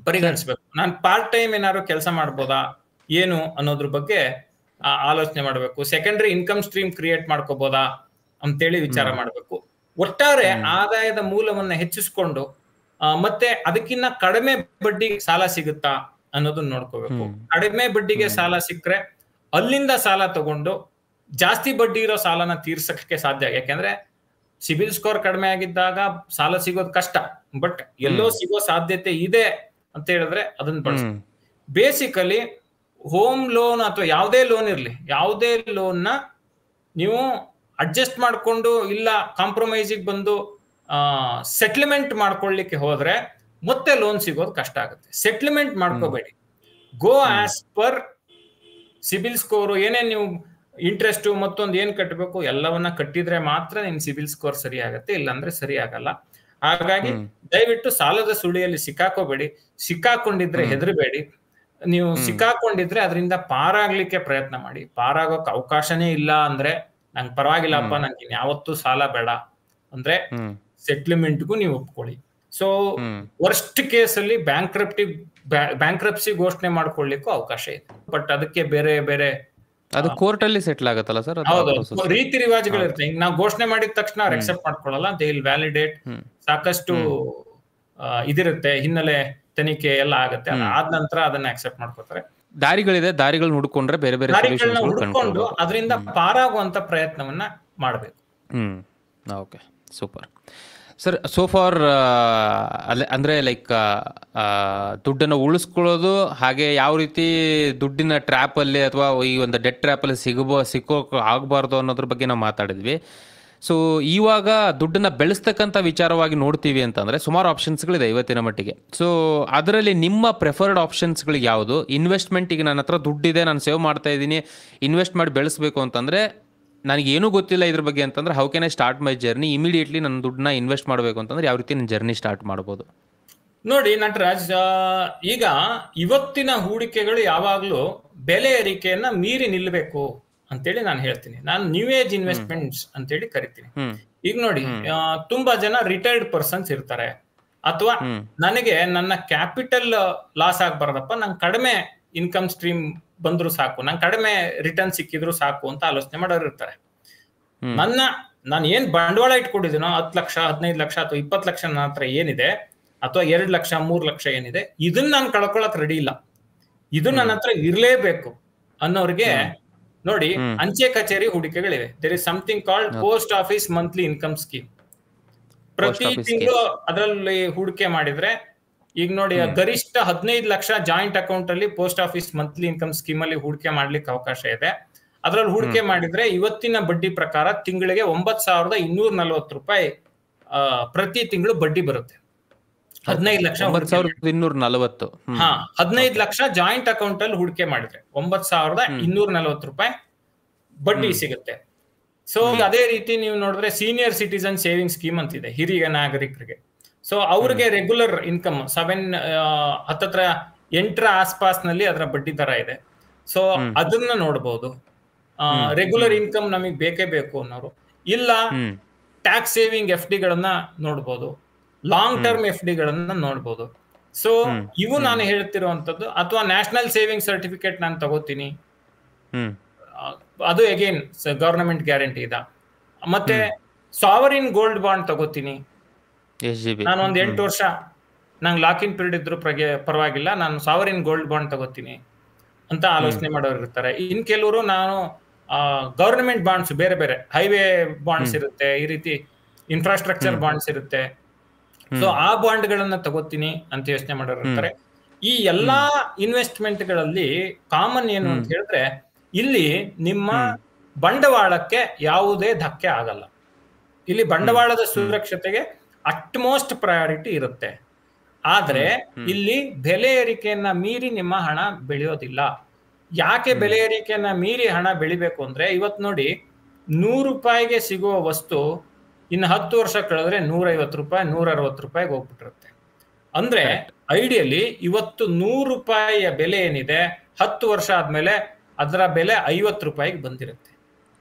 ಪರಿಗಣಿಸ್ಬೇಕು. ನಾನು ಪಾರ್ಟ್ ಟೈಮ್ ಏನಾದ್ರು ಕೆಲಸ ಮಾಡ್ಬೋದಾ ಏನು ಅನ್ನೋದ್ರ ಬಗ್ಗೆ ಆಲೋಚನೆ ಮಾಡಬೇಕು. ಸೆಕೆಂಡರಿ ಇನ್ಕಮ್ ಸ್ಟ್ರೀಮ್ ಕ್ರಿಯೇಟ್ ಮಾಡ್ಕೋಬೋದಾ ಅಂತೇಳಿ ವಿಚಾರ ಮಾಡಬೇಕು. ಒಟ್ಟಾರೆ ಆದಾಯದ ಮೂಲವನ್ನ ಹೆಚ್ಚಿಸ್ಕೊಂಡು ಮತ್ತೆ ಅದಕ್ಕಿಂತ ಕಡಿಮೆ ಬಡ್ಡಿ ಸಾಲ ಸಿಗುತ್ತಾ ಅನ್ನೋದನ್ನ ನೋಡ್ಕೋಬೇಕು. ಕಡಿಮೆ ಬಡ್ಡಿಗೆ ಸಾಲ ಸಿಕ್ಕರೆ ಅಲ್ಲಿಂದ ಸಾಲ ತಗೊಂಡು ಜಾಸ್ತಿ ಬಡ್ಡಿ ಇರೋ ಸಾಲನ ತೀರ್ಸಕ್ಕೆ ಸಾಧ್ಯ. ಯಾಕೆಂದ್ರೆ ಸಿಬಿಲ್ ಸ್ಕೋರ್ ಕಡಿಮೆ ಆಗಿದ್ದಾಗ ಸಾಲ ಸಿಗೋದು ಕಷ್ಟ, ಬಟ್ ಎಲ್ಲೋ ಸಿಗೋ ಸಾಧ್ಯತೆ ಇದೆ ಅಂತ ಹೇಳಿದ್ರೆ ಅದನ್ನ ಬಳಸಿ. ಬೇಸಿಕಲಿ ಹೋಮ್ ಲೋನ್ ಅಥವಾ ಯಾವುದೇ ಲೋನ್ ಇರ್ಲಿ, ಯಾವುದೇ ಲೋನ್ ನ ನೀವು ಅಡ್ಜಸ್ಟ್ ಮಾಡ್ಕೊಂಡು ಇಲ್ಲ ಕಾಂಪ್ರಮೈಸಿಗೆ ಬಂದು ಸೆಟ್ಲ್ಮೆಂಟ್ ಮಾಡ್ಕೊಳ್ಳಿಕ್ಕೆ ಹೋದ್ರೆ ಮತ್ತೆ ಲೋನ್ ಸಿಗೋದು ಕಷ್ಟ ಆಗುತ್ತೆ. ಸೆಟ್ಲ್ಮೆಂಟ್ ಮಾಡ್ಕೋಬೇಡಿ, ಗೋ ಆಸ್ ಪರ್ ಸಿಬಿಲ್ ಸ್ಕೋರ್. ಏನೇನ್ ನೀವು ಇಂಟ್ರೆಸ್ಟ್ ಮತ್ತೊಂದು ಏನ್ ಕಟ್ಟಬೇಕು ಎಲ್ಲವನ್ನ ಕಟ್ಟಿದ್ರೆ ಮಾತ್ರ ನಿಮ್ ಸಿಬಿಲ್ ಸ್ಕೋರ್ ಸರಿ ಆಗತ್ತೆ, ಇಲ್ಲಾಂದ್ರೆ ಸರಿ ಆಗಲ್ಲ. ಹಾಗಾಗಿ ದಯವಿಟ್ಟು ಸಾಲದ ಸುಳಿಯಲ್ಲಿ ಸಿಕ್ಕಾಕೋಬೇಡಿ. ಸಿಕ್ಕಾಕೊಂಡಿದ್ರೆ ಹೆದರಬೇಡಿ. ನೀವು ಸಿಕ್ಕಾಕೊಂಡಿದ್ರೆ ಅದರಿಂದ ಪಾರಾಗ್ಲಿಕ್ಕೆ ಪ್ರಯತ್ನ ಮಾಡಿ. ಪಾರಾಗೋಕ್ ಅವಕಾಶನೇ ಇಲ್ಲ ಅಂದ್ರೆ ನಂಗೆ ಪರವಾಗಿಲ್ಲಪ್ಪ, ನಂಗೆ ಯಾವತ್ತೂ ಸಾಲ ಬೇಡ ಅಂದ್ರೆ ಸೆಟ್ಲ್ಮೆಂಟ್ಗೂ ನೀವು ಒಪ್ಕೊಳ್ಳಿ. ಸೊ ವರ್ಸ್ಟ್ ಕೇಸ್ ಅಲ್ಲಿ ಬ್ಯಾಂಕ್ರಪ್ಸಿ ಘೋಷಣೆ ಮಾಡ್ಕೊಳ್ಳಿಕ್ಕೂ ಅವಕಾಶ ಇದೆ. ಬಟ್ ಅದಕ್ಕೆ ಬೇರೆ ಬೇರೆ ಅದು ಕೋರ್ಟಲ್ಲಿ ಸೆಟ್ಲ್ ಆಗುತ್ತಲ್ಲ ಸರ್ ಅದು ಹೌದು process? ರೀತಿ ರಿವಾಜುಗಳಿರುತ್ತೆ. ಈಗ ನಾವು ಘೋಷಣೆ ಮಾಡಿದ ತಕ್ಷಣ ಅವ್ರು ಎಕ್ಸೆಪ್ಟ್ ಮಾಡ್ಕೊಳ್ಳಲ್ಲ, ದೇ ವಿಲ್ ವ್ಯಾಲಿಡೇಟ್. ಸಾಕಷ್ಟು ಇದಿರುತ್ತೆ, ಹಿನ್ನೆಲೆ ತನಿಖೆ ಎಲ್ಲ ಆಗುತ್ತೆ, ಆದ ನಂತರ ಅದನ್ನ ಅಕ್ಸೆಪ್ಟ್ ಮಾಡ್ಕೋತಾರೆ. ದಾರಿಗಳಿದೆ, ದಾರಿಗಳನ್ನ ಹುಡ್ಕೊಂಡ್ರೆ ಬೇರೆ ಬೇರೆ ದಾರಿಗಳನ್ನ solutions ಹುಡ್ಕೊಂಡು ಅದರಿಂದ ಪಾರಾಗುವಂತ ಪ್ರಯತ್ನವನ್ನ ಮಾಡಬೇಕು. Okay, super sir. So for ಅಂದರೆ ಲೈಕ್ ದುಡ್ಡನ್ನು ಉಳಿಸ್ಕೊಳ್ಳೋದು, ಹಾಗೆ ಯಾವ ರೀತಿ ದುಡ್ಡಿನ ಟ್ರ್ಯಾಪಲ್ಲಿ ಅಥವಾ ಈ ಒಂದು ಡೆಟ್ ಟ್ರ್ಯಾಪಲ್ಲಿ ಸಿಕ್ಕೋಕೆ ಆಗಬಾರ್ದು ಅನ್ನೋದ್ರ ಬಗ್ಗೆ ನಾವು ಮಾತಾಡಿದ್ವಿ. ಸೊ ಇವಾಗ ದುಡ್ಡನ್ನು ಬೆಳೆಸ್ತಕ್ಕಂಥ ವಿಚಾರವಾಗಿ ನೋಡ್ತೀವಿ ಅಂತಂದರೆ ಸುಮಾರು ಆಪ್ಷನ್ಸ್ಗಳಿದೆ ಇವತ್ತಿನ ಮಟ್ಟಿಗೆ. ಸೊ ಅದರಲ್ಲಿ ನಿಮ್ಮ ಪ್ರೆಫರ್ಡ್ ಆಪ್ಷನ್ಸ್ಗಳಿಗೆ ಯಾವುದು? ಇನ್ವೆಸ್ಟ್ಮೆಂಟಿಗೆ ನನ್ನ ಹತ್ರ ದುಡ್ಡಿದೆ, ನಾನು ಸೇವ್ ಮಾಡ್ತಾ ಇದ್ದೀನಿ, ಇನ್ವೆಸ್ಟ್ ಮಾಡಿ ಬೆಳೆಸಬೇಕು ಅಂತಂದರೆ ನನಗೇನೂ ಗೊತ್ತಿಲ್ಲ ಇದ್ರ ಬಗ್ಗೆ ಅಂತಂದ್ರೆ how can I start my journey? Immediately ನನ್ನ ದುಡ್ಡನ್ನ ಇನ್ವೆಸ್ಟ್ ಮಾಡಬೇಕು ಅಂತಂದ್ರೆ ಯಾವ ರೀತಿ ನನ್ನ ಜರ್ನಿ ಸ್ಟಾರ್ಟ್ ಮಾಡ್ಬೋದು? ನೋಡಿ ನಟರಾಜ್, ಈಗ ಇವತ್ತಿನ ಹೂಡಿಕೆಗಳು ಯಾವಾಗ್ಲೂ ಬೆಲೆ ಏರಿಕೆಯನ್ನ ಮೀರಿ ನಿಲ್ಲಬೇಕು ಅಂತೇಳಿ ನಾನು ಹೇಳ್ತೀನಿ. ನಾನು ನ್ಯೂ ಏಜ್ ಇನ್ವೆಸ್ಟ್ಮೆಂಟ್ಸ್ ಅಂತೇಳಿ ಕರಿತೀನಿ. ಈಗ ನೋಡಿ, ತುಂಬಾ ಜನ ರಿಟೈರ್ಡ್ ಪರ್ಸನ್ಸ್ ಇರ್ತಾರೆ, ಅಥವಾ ನನಗೆ ನನ್ನ ಕ್ಯಾಪಿಟಲ್ ಲಾಸ್ ಆಗ್ಬಾರ್ದಪ್ಪ, ನಂಗೆ ಕಡಿಮೆ ಇನ್ಕಮ್ ಸ್ಟ್ರೀಮ್ ಬಂದ್ರು ಸಾಕು, ನಂಗೆ ಕಡಿಮೆ ರಿಟರ್ನ್ ಸಿಕ್ಕಿದ್ರು ಸಾಕು ಅಂತ ಆಲೋಚನೆ ಮಾಡೋರು ಇರ್ತಾರೆ. ನಾನು ಏನ್ ಬಂಡವಾಳ ಇಟ್ಕೊಂಡಿದ್ದೀನೋ 10 ಲಕ್ಷ 15 ಲಕ್ಷ ಅಥವಾ 20 ಲಕ್ಷ ನನ್ನ ಹತ್ರ ಏನಿದೆ, ಅಥವಾ 2 ಲಕ್ಷ 3 ಲಕ್ಷ ಏನಿದೆ, ಇದನ್ನ ನಾನು ಕಳ್ಕೊಳಕ್ ರೆಡಿ ಇಲ್ಲ, ಇದು ನನ್ನ ಹತ್ರ ಇರ್ಲೇಬೇಕು ಅನ್ನೋರಿಗೆ ನೋಡಿ, ಅಂಚೆ ಕಚೇರಿ ಹೂಡಿಕೆಗಳಿವೆ. There is something called post office monthly income scheme. ಪ್ರತಿ ತಿಂಗಳು ಅದರಲ್ಲಿ ಹೂಡಿಕೆ ಮಾಡಿದ್ರೆ, ಈಗ ನೋಡಿ ಗರಿಷ್ಠ 15 ಲಕ್ಷ ಜಾಯಿಂಟ್ ಅಕೌಂಟ್ ಅಲ್ಲಿ post office monthly income scheme ಅಲ್ಲಿ ಹೂಡಿಕೆ ಮಾಡ್ಲಿಕ್ಕೆ ಅವಕಾಶ ಇದೆ. ಅದ್ರಲ್ಲಿ ಹೂಡಿಕೆ ಮಾಡಿದ್ರೆ ಇವತ್ತಿನ ಬಡ್ಡಿ ಪ್ರಕಾರ ತಿಂಗಳಿಗೆ 9,240 ರೂಪಾಯಿ ಪ್ರತಿ ತಿಂಗಳು ಬಡ್ಡಿ ಬರುತ್ತೆ. 15 ಲಕ್ಷ 9,240. 15 ಲಕ್ಷ ಜಾಯಿಂಟ್ ಅಕೌಂಟ್ ಅಲ್ಲಿ ಹೂಡಿಕೆ ಮಾಡಿದ್ರೆ 9,240 ರೂಪಾಯಿ ಬಡ್ಡಿ ಸಿಗುತ್ತೆ. ಸೊ ಅದೇ ರೀತಿ ನೀವು ನೋಡಿದ್ರೆ ಸೀನಿಯರ್ ಸಿಟಿಸನ್ ಸೇವಿಂಗ್ ಸ್ಕೀಮ್ ಅಂತಿದೆ ಹಿರಿಯ ನಾಗರಿಕರಿಗೆ. ಸೊ ಅವ್ರಿಗೆ ರೆಗ್ಯುಲರ್ ಇನ್ಕಮ್ 8 ಆಸ್ಪಾಸ್ನಲ್ಲಿ ಅದರ ಬಡ್ಡಿ ದರ ಇದೆ. ಸೊ ಅದನ್ನ ನೋಡ್ಬೋದು. ರೆಗ್ಯುಲರ್ ಇನ್ಕಮ್ ನಮಗೆ ಬೇಕೇ ಬೇಕು ಅನ್ನೋರು, ಇಲ್ಲ ಟ್ಯಾಕ್ಸ್ ಸೇವಿಂಗ್ FD ಗಳನ್ನ ನೋಡ್ಬೋದು, ಲಾಂಗ್ ಟರ್ಮ್ FD ಗಳನ್ನ ನೋಡ್ಬೋದು. ಸೊ ಇವು ನಾನು ಹೇಳ್ತಿರುವಂತದ್ದು. ಅಥವಾ ನ್ಯಾಷನಲ್ ಸೇವಿಂಗ್ ಸರ್ಟಿಫಿಕೇಟ್ ನಾನು ತಗೋತೀನಿ, ಅದು ಅಗೇನ್ ಗವರ್ನಮೆಂಟ್ ಗ್ಯಾರಂಟಿ ಇದೆ. ಮತ್ತೆ ಸಾವರಿನ್ ಗೋಲ್ಡ್ ಬಾಂಡ್ ತಗೋತೀನಿ, ನಾನು ಒಂದ್ 8 ವರ್ಷ ನಂಗೆ ಲಾಕ್ ಇನ್ ಪೀರಿಯಡ್ ಇದ್ರು ಪರವಾಗಿಲ್ಲ, ನಾನು ಸಾವರಿನ್ ಗೋಲ್ಡ್ ಬಾಂಡ್ ತಗೋತೀನಿ ಅಂತ ಆಲೋಚನೆ ಮಾಡೋರು ಇರ್ತಾರೆ. ಇನ್ ಕೆಲವರು ನಾನು ಗವರ್ನಮೆಂಟ್ ಬಾಂಡ್ಸ್, ಬೇರೆ ಬೇರೆ ಹೈವೇ ಬಾಂಡ್ಸ್ ಇರುತ್ತೆ, ಈ ರೀತಿ ಇನ್ಫ್ರಾಸ್ಟ್ರಕ್ಚರ್ ಬಾಂಡ್ಸ್ ಇರುತ್ತೆ, ಸೊ ಆ ಬಾಂಡ್ ಗಳನ್ನ ತಗೋತೀನಿ ಅಂತ ಯೋಚನೆ ಮಾಡೋರು ಇರ್ತಾರೆ. ಈ ಎಲ್ಲಾ ಇನ್ವೆಸ್ಟ್ಮೆಂಟ್ ಗಳಲ್ಲಿ ಕಾಮನ್ ಏನು ಅಂತ ಹೇಳಿದ್ರೆ, ಇಲ್ಲಿ ನಿಮ್ಮ ಬಂಡವಾಳಕ್ಕೆ ಯಾವುದೇ ಧಕ್ಕೆ ಆಗಲ್ಲ. ಇಲ್ಲಿ ಬಂಡವಾಳದ ಸುರಕ್ಷತೆಗೆ ಅಟ್ಮೋಸ್ಟ್ ಪ್ರಯಾರಿಟಿ ಇರುತ್ತೆ. ಆದ್ರೆ ಇಲ್ಲಿ ಬೆಲೆ ಏರಿಕೆಯನ್ನ ಮೀರಿ ನಿಮ್ಮ ಹಣ ಬೆಳೆಯೋದಿಲ್ಲ. ಯಾಕೆ ಬೆಲೆ ಏರಿಕೆಯನ್ನ ಮೀರಿ ಹಣ ಬೆಳಿಬೇಕು ಅಂದ್ರೆ, ಇವತ್ತು ನೋಡಿ 100 ರೂಪಾಯಿಗೆ ಸಿಗುವ ವಸ್ತು ಇನ್ನು 10 ವರ್ಷ ಕಳೆದ್ರೆ 150 ರೂಪಾಯಿ 160 ರೂಪಾಯಿಗೆ ಹೋಗ್ಬಿಟ್ಟಿರುತ್ತೆ. ಅಂದ್ರೆ ಐಡಿಯಲಿ ಇವತ್ತು 100 ರೂಪಾಯಿಯ ಬೆಲೆ ಏನಿದೆ 10 ವರ್ಷ ಆದ್ಮೇಲೆ ಅದರ ಬೆಲೆ 50 ರೂಪಾಯಿಗೆ ಬಂದಿರುತ್ತೆ.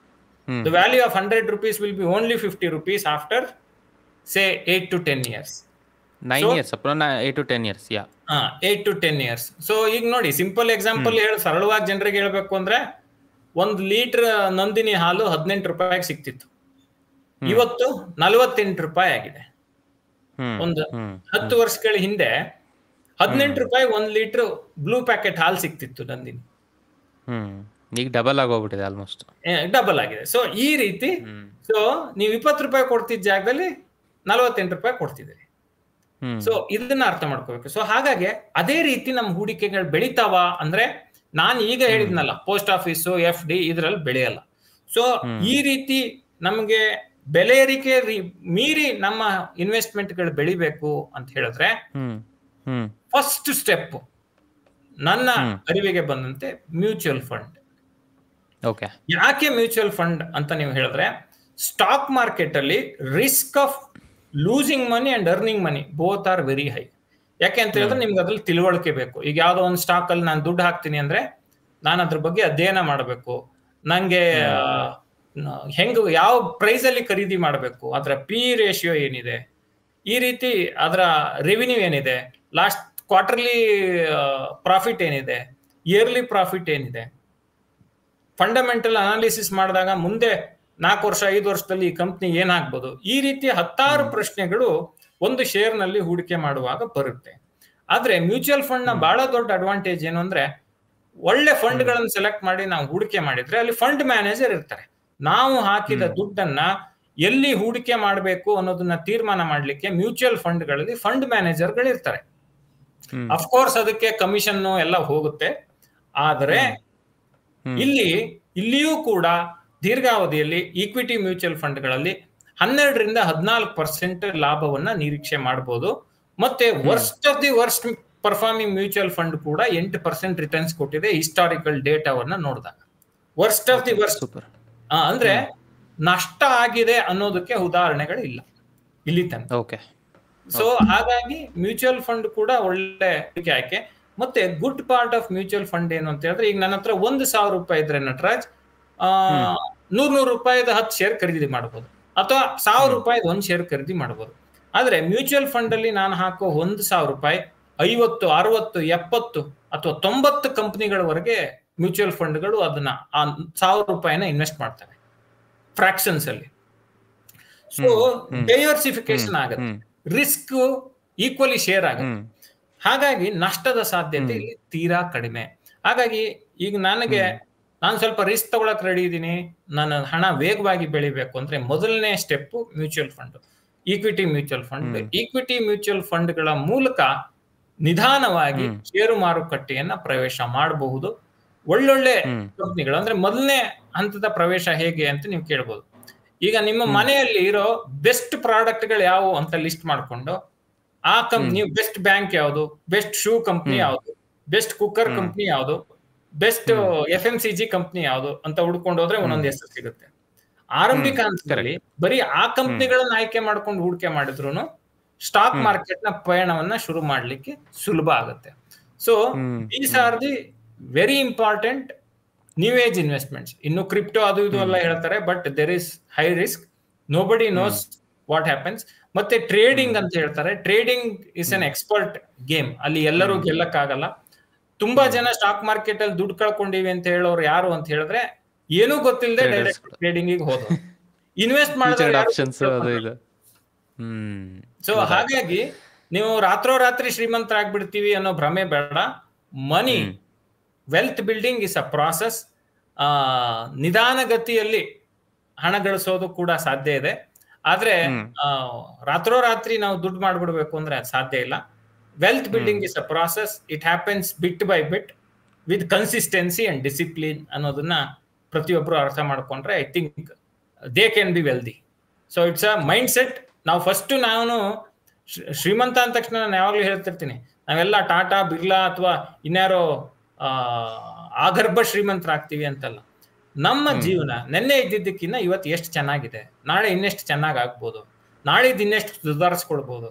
The value of 100 rupees will be only 50 rupees after say 8 to 10 years. 9 years, 8 to 10 years, yeah. 8 to 10 years. So ಈಗ ನೋಡಿ, ಸಿಂಪಲ್ ಎಕ್ಸಾಂಪಲ್ ಸರಳವಾಗಿ ಜನರಿಗೆ ಹೇಳ್ಬೇಕು ಅಂದ್ರೆ, 1 ಲೀಟರ್ ನಂದಿನಿ ಹಾಲು 18 ರೂಪಾಯಿಗೆ ಸಿಕ್ತಿತ್ತು, ಇವತ್ತು 48 ರೂಪಾಯಿ ಆಗಿದೆ. ಒಂದು 10 ವರ್ಷಗಳ ಹಿಂದೆ 18 ರೂಪಾಯಿ 1 ಲೀಟರ್ ಬ್ಲೂ ಪ್ಯಾಕೆಟ್ ಹಾಲು ಸಿಕ್ತಿತ್ತು ನಂದಿನಿ. ಈಗ ಡಬಲ್ ಆಗೋಗ್ಬಿಟ್ಟಿದೆ, ಆಲ್ಮೋಸ್ಟ್ ಡಬಲ್ ಆಗಿದೆ. ಸೊ ಈ ರೀತಿ, ಸೊ ನೀವು 20 ರೂಪಾಯಿ ಕೊಡ್ತಿದ್ದ ಜಾಗದಲ್ಲಿ 48 ರೂಪಾಯಿ ಕೊಡ್ತಿದ್ದೀರಿ. ಸೊ ಇದನ್ನ ಅರ್ಥ ಮಾಡ್ಕೋಬೇಕು. ಸೊ ಹಾಗಾಗಿ ಅದೇ ರೀತಿ ನಮ್ಮ ಹೂಡಿಕೆಗಳು ಬೆಳಿತಾವ ಅಂದ್ರೆ, ನಾನು ಈಗ ಹೇಳಿದ್ನಲ್ಲ ಪೋಸ್ಟ್ ಆಫೀಸು FD ಇದ್ರಲ್ಲಿ ಬೆಳೆಯಲ್ಲ. ಸೊ ಈ ರೀತಿ ನಮ್ಗೆ ಬೆಲೆ ಏರಿಕೆ ಮೀರಿ ನಮ್ಮ ಇನ್ವೆಸ್ಟ್ಮೆಂಟ್ಗಳು ಬೆಳಿಬೇಕು ಅಂತ ಹೇಳಿದ್ರೆ, ಫಸ್ಟ್ ಸ್ಟೆಪ್ ನನ್ನ ಅರಿವಿಗೆ ಬಂದಂತೆ ಮ್ಯೂಚುವಲ್ ಫಂಡ್. ಯಾಕೆ ಮ್ಯೂಚುವಲ್ ಫಂಡ್ ಅಂತ ನೀವು ಹೇಳಿದ್ರೆ, ಸ್ಟಾಕ್ ಮಾರ್ಕೆಟ್ ಅಲ್ಲಿ risk of losing money and earning money both are very high. ಯಾಕೆ ಅಂತ ಹೇಳಿದ್ರೆ ನಿಮ್ಗೆ ಅದ್ರಲ್ಲಿ ತಿಳುವಳಿಕೆ ಬೇಕು. ಈಗ ಯಾವ್ದೋ ಒಂದು ಸ್ಟಾಕ್ ಅಲ್ಲಿ ನಾನು ದುಡ್ಡು ಹಾಕ್ತೀನಿ ಅಂದ್ರೆ, ನಾನು ಅದ್ರ ಬಗ್ಗೆ ಅಧ್ಯಯನ ಮಾಡಬೇಕು, ನಂಗೆ ಯಾವ ಪ್ರೈಸ್ ಅಲ್ಲಿ ಖರೀದಿ ಮಾಡಬೇಕು, ಅದರ P ರೇಷಿಯೋ ಏನಿದೆ, ಈ ರೀತಿ ಅದರ ರೆವಿನ್ಯೂ ಏನಿದೆ, ಲಾಸ್ಟ್ ಕ್ವಾರ್ಟರ್ಲಿ ಪ್ರಾಫಿಟ್ ಏನಿದೆ, ಇಯರ್ಲಿ ಪ್ರಾಫಿಟ್ ಏನಿದೆ, ಫಂಡಮೆಂಟಲ್ ಅನಾಲಿಸಿಸ್ ಮಾಡಿದಾಗ ಮುಂದೆ 4 ವರ್ಷ 5 ವರ್ಷದಲ್ಲಿ ಈ ಕಂಪ್ನಿ ಏನಾಗ್ಬೋದು, ಈ ರೀತಿಯ 10 ಪ್ರಶ್ನೆಗಳು ಒಂದು ಶೇರ್ ನಲ್ಲಿ ಹೂಡಿಕೆ ಮಾಡುವಾಗ ಬರುತ್ತೆ. ಆದ್ರೆ ಮ್ಯೂಚುವಲ್ ಫಂಡ್ ನ ಬಹಳ ದೊಡ್ಡ ಅಡ್ವಾಂಟೇಜ್ ಏನು ಅಂದ್ರೆ, ಒಳ್ಳೆ ಫಂಡ್ ಗಳನ್ನು ಸೆಲೆಕ್ಟ್ ಮಾಡಿ ನಾವು ಹೂಡಿಕೆ ಮಾಡಿದ್ರೆ ಅಲ್ಲಿ ಫಂಡ್ ಮ್ಯಾನೇಜರ್ ಇರ್ತಾರೆ. ನಾವು ಹಾಕಿದ ದುಡ್ಡನ್ನ ಎಲ್ಲಿ ಹೂಡಿಕೆ ಮಾಡಬೇಕು ಅನ್ನೋದನ್ನ ತೀರ್ಮಾನ ಮಾಡ್ಲಿಕ್ಕೆ ಮ್ಯೂಚುವಲ್ ಫಂಡ್ ಗಳಲ್ಲಿ ಫಂಡ್ ಮ್ಯಾನೇಜರ್ ಗಳು ಇರ್ತಾರೆ. ಅಫ್ಕೋರ್ಸ್ ಅದಕ್ಕೆ ಕಮಿಷನ್ ಎಲ್ಲ ಹೋಗುತ್ತೆ. ಆದ್ರೆ ಇಲ್ಲಿಯೂ ಕೂಡ ದೀರ್ಘಾವಧಿಯಲ್ಲಿ ಈಕ್ವಿಟಿ ಮ್ಯೂಚುವಲ್ ಫಂಡ್ಗಳಲ್ಲಿ 12ರಿಂದ 14% ಲಾಭವನ್ನ ನಿರೀಕ್ಷೆ ಮಾಡಬಹುದು. ಮತ್ತೆ worst of the worst performing mutual fund ಕೂಡ 8% ರಿಟರ್ನ್ಸ್ ಕೊಟ್ಟಿದೆ ಹಿಸ್ಟಾರಿಕಲ್ ಡೇಟಾವನ್ನ ನೋಡಿದಾಗ. ವರ್ಸ್ಟ್ ಆಫ್ ದಿ ವರ್ಸ್ಟ್ ಅಂದ್ರೆ ನಷ್ಟ ಆಗಿದೆ ಅನ್ನೋದಕ್ಕೆ ಉದಾಹರಣೆಗಳು ಇಲ್ಲ ಇಲ್ಲಿ ತನಕ. ಸೊ ಹಾಗಾಗಿ ಮ್ಯೂಚುವಲ್ ಫಂಡ್ ಕೂಡ ಒಳ್ಳೆ ಆಯ್ಕೆ. ಮತ್ತೆ good part of mutual fund ಏನು ಅಂತ ಹೇಳಿದ್ರೆ, ಈಗ ನನ್ನ ಹತ್ರ 1,000 ರೂಪಾಯಿ ಇದ್ರೆ ನಟರಾಜ್ 100 ರೂಪಾಯಿದ 10 ಶೇರ್ ಖರೀದಿ ಮಾಡಬಹುದು, ಅಥವಾ 1000 ರೂಪಾಯಿದ 1 ಶೇರ್ ಖರೀದಿ ಮಾಡಬಹುದು. ಆದ್ರೆ ಮ್ಯೂಚುವಲ್ ಫಂಡ್ ಅಲ್ಲಿ ನಾನು ಹಾಕೋ 1,000 ರೂಪಾಯಿ 50, 60, 70 ಅಥವಾ 90 ಕಂಪನಿಗಳವರೆಗೆ ಮ್ಯೂಚುವಲ್ ಫಂಡ್ಗಳು ಅದನ್ನ ಆ 1000 ರೂಪಾಯಿನ ಇನ್ವೆಸ್ಟ್ ಮಾಡ್ತವೆ ಫ್ರಾಕ್ಷನ್ಸ್ ಅಲ್ಲಿ. ಸೊ ಡೈವರ್ಸಿಫಿಕೇಶನ್ ಆಗುತ್ತೆ, ರಿಸ್ಕ್ ಈಕ್ವಲಿ ಶೇರ್ ಆಗುತ್ತೆ. ಹಾಗಾಗಿ ನಷ್ಟದ ಸಾಧ್ಯತೆ ಇಲ್ಲಿ ತೀರಾ ಕಡಿಮೆ. ಹಾಗಾಗಿ ಈಗ ನಾನು ಸ್ವಲ್ಪ ರಿಸ್ಕ್ ತಗೊಳಕ್ ರೆಡಿ ಇದ್ದೀನಿ, ನನ್ನ ಹಣ ವೇಗವಾಗಿ ಬೆಳಿಬೇಕು ಅಂದ್ರೆ ಮೊದಲನೇ step mutual fund, equity mutual fund. Equity mutual ಫಂಡ್ಗಳ ಮೂಲಕ ನಿಧಾನವಾಗಿ ಷೇರು ಮಾರುಕಟ್ಟೆಯನ್ನ ಪ್ರವೇಶ ಮಾಡಬಹುದು. ಒಳ್ಳೊಳ್ಳೆ ಕಂಪ್ನಿಗಳು ಅಂದ್ರೆ ಮೊದಲನೇ ಹಂತದ ಪ್ರವೇಶ ಹೇಗೆ ಅಂತ ನೀವು ಕೇಳ್ಬೋದು. ಈಗ ನಿಮ್ಮ ಮನೆಯಲ್ಲಿ ಇರೋ ಬೆಸ್ಟ್ ಪ್ರಾಡಕ್ಟ್ ಗಳು ಯಾವುವು ಅಂತ ಲಿಸ್ಟ್ ಮಾಡ್ಕೊಂಡು ಆ ಕಂಪ್ನಿ, ಬೆಸ್ಟ್ ಬ್ಯಾಂಕ್ ಯಾವುದು, ಬೆಸ್ಟ್ ಶೂ ಕಂಪ್ನಿ ಯಾವುದು, ಬೆಸ್ಟ್ ಕುಕ್ಕರ್ ಕಂಪ್ನಿ ಯಾವುದು, ಬೆಸ್ಟ್ FMCG ಕಂಪ್ನಿ ಯಾವುದು ಅಂತ ಹುಡ್ಕೊಂಡು ಹೋದ್ರೆ ಒಂದೊಂದು ಹೆಸರು ಸಿಗುತ್ತೆ. ಆರಂಭಿಕ ಹಂತದಲ್ಲಿ ಬರೀ ಆ ಕಂಪ್ನಿಗಳನ್ನ ಆಯ್ಕೆ ಮಾಡ್ಕೊಂಡು ಹೂಡಿಕೆ ಮಾಡಿದ್ರು ಸ್ಟಾಕ್ ಮಾರ್ಕೆಟ್ ನ ಪಯಣವನ್ನ ಶುರು ಮಾಡ್ಲಿಕ್ಕೆ ಸುಲಭ ಆಗುತ್ತೆ. So these are the very important new age investments. ಇನ್ನು ಕ್ರಿಪ್ಟೋ ಅದು ಇದು ಎಲ್ಲ ಹೇಳ್ತಾರೆ, but there is high risk, nobody knows what happens. ಮತ್ತೆ ಟ್ರೇಡಿಂಗ್ ಅಂತ ಹೇಳ್ತಾರೆ, trading is an expert game. ಅಲ್ಲಿ ಎಲ್ಲರೂ ಗೆಲ್ಲಕ್ಕಾಗಲ್ಲ. ತುಂಬಾ ಜನ ಸ್ಟಾಕ್ ಮಾರ್ಕೆಟ್ ಅಲ್ಲಿ ದುಡ್ಡು ಕಳ್ಕೊಂಡಿವಿ ಅಂತ ಹೇಳೋರು ಯಾರು ಅಂತ ಹೇಳಿದ್ರೆ, ಏನೂ ಗೊತ್ತಿಲ್ಲದೆ ಡೈರೆಕ್ಟ್ ಟ್ರೇಡಿಂಗ್ ಹೋದ್ರು, ಇನ್ವೆಸ್ಟ್ ಮಾಡಿದ್ರೆ. ಸೊ ಹಾಗಾಗಿ ನೀವು ರಾತ್ರೋರಾತ್ರಿ ಶ್ರೀಮಂತರಾಗ್ಬಿಡ್ತೀವಿ ಅನ್ನೋ ಭ್ರಮೆ ಬೇಡ. Money wealth building is a process. ನಿಧಾನಗತಿಯಲ್ಲಿ ಹಣ ಗಳಿಸೋದು ಕೂಡ ಸಾಧ್ಯ ಇದೆ. ಆದ್ರೆ ರಾತ್ರೋರಾತ್ರಿ ನಾವು ದುಡ್ಡು ಮಾಡ್ಬಿಡ್ಬೇಕು ಅಂದ್ರೆ ಅದು ಸಾಧ್ಯ ಇಲ್ಲ. Wealth building is a process. It happens bit by bit with consistency and discipline ಅನ್ನೋದನ್ನ ಪ್ರತಿಯೊಬ್ರು ಅರ್ಥ ಮಾಡ್ಕೊಂಡ್ರೆ I think they can be wealthy. So it's a mind set. ನಾವು ಫಸ್ಟ್ ನಾನು ಶ್ರೀಮಂತ ಅಂದ ತಕ್ಷಣ ನಾನು ಯಾವಾಗ್ಲೂ ಹೇಳ್ತಿರ್ತೀನಿ, ನಾವೆಲ್ಲ ಟಾಟಾ, ಬಿರ್ಲಾ ಅಥವಾ ಇನ್ಯಾರೋ ಆಗರ್ಭ ಶ್ರೀಮಂತರಾಗ್ತೀವಿ ಅಂತಲ್ಲ. ನಮ್ಮ ಜೀವನ ನೆನ್ನೆ ಇದ್ದಿದ್ದಕ್ಕಿಂತ ಇವತ್ತು ಎಷ್ಟು ಚೆನ್ನಾಗಿದೆ, ನಾಳೆ ಇನ್ನೆಷ್ಟು ಚೆನ್ನಾಗಿ ಆಗ್ಬೋದು, ನಾಳಿದ್ದು ಇನ್ನೆಷ್ಟು ಸುಧಾರಿಸ್ಕೊಳ್ಬಹುದು,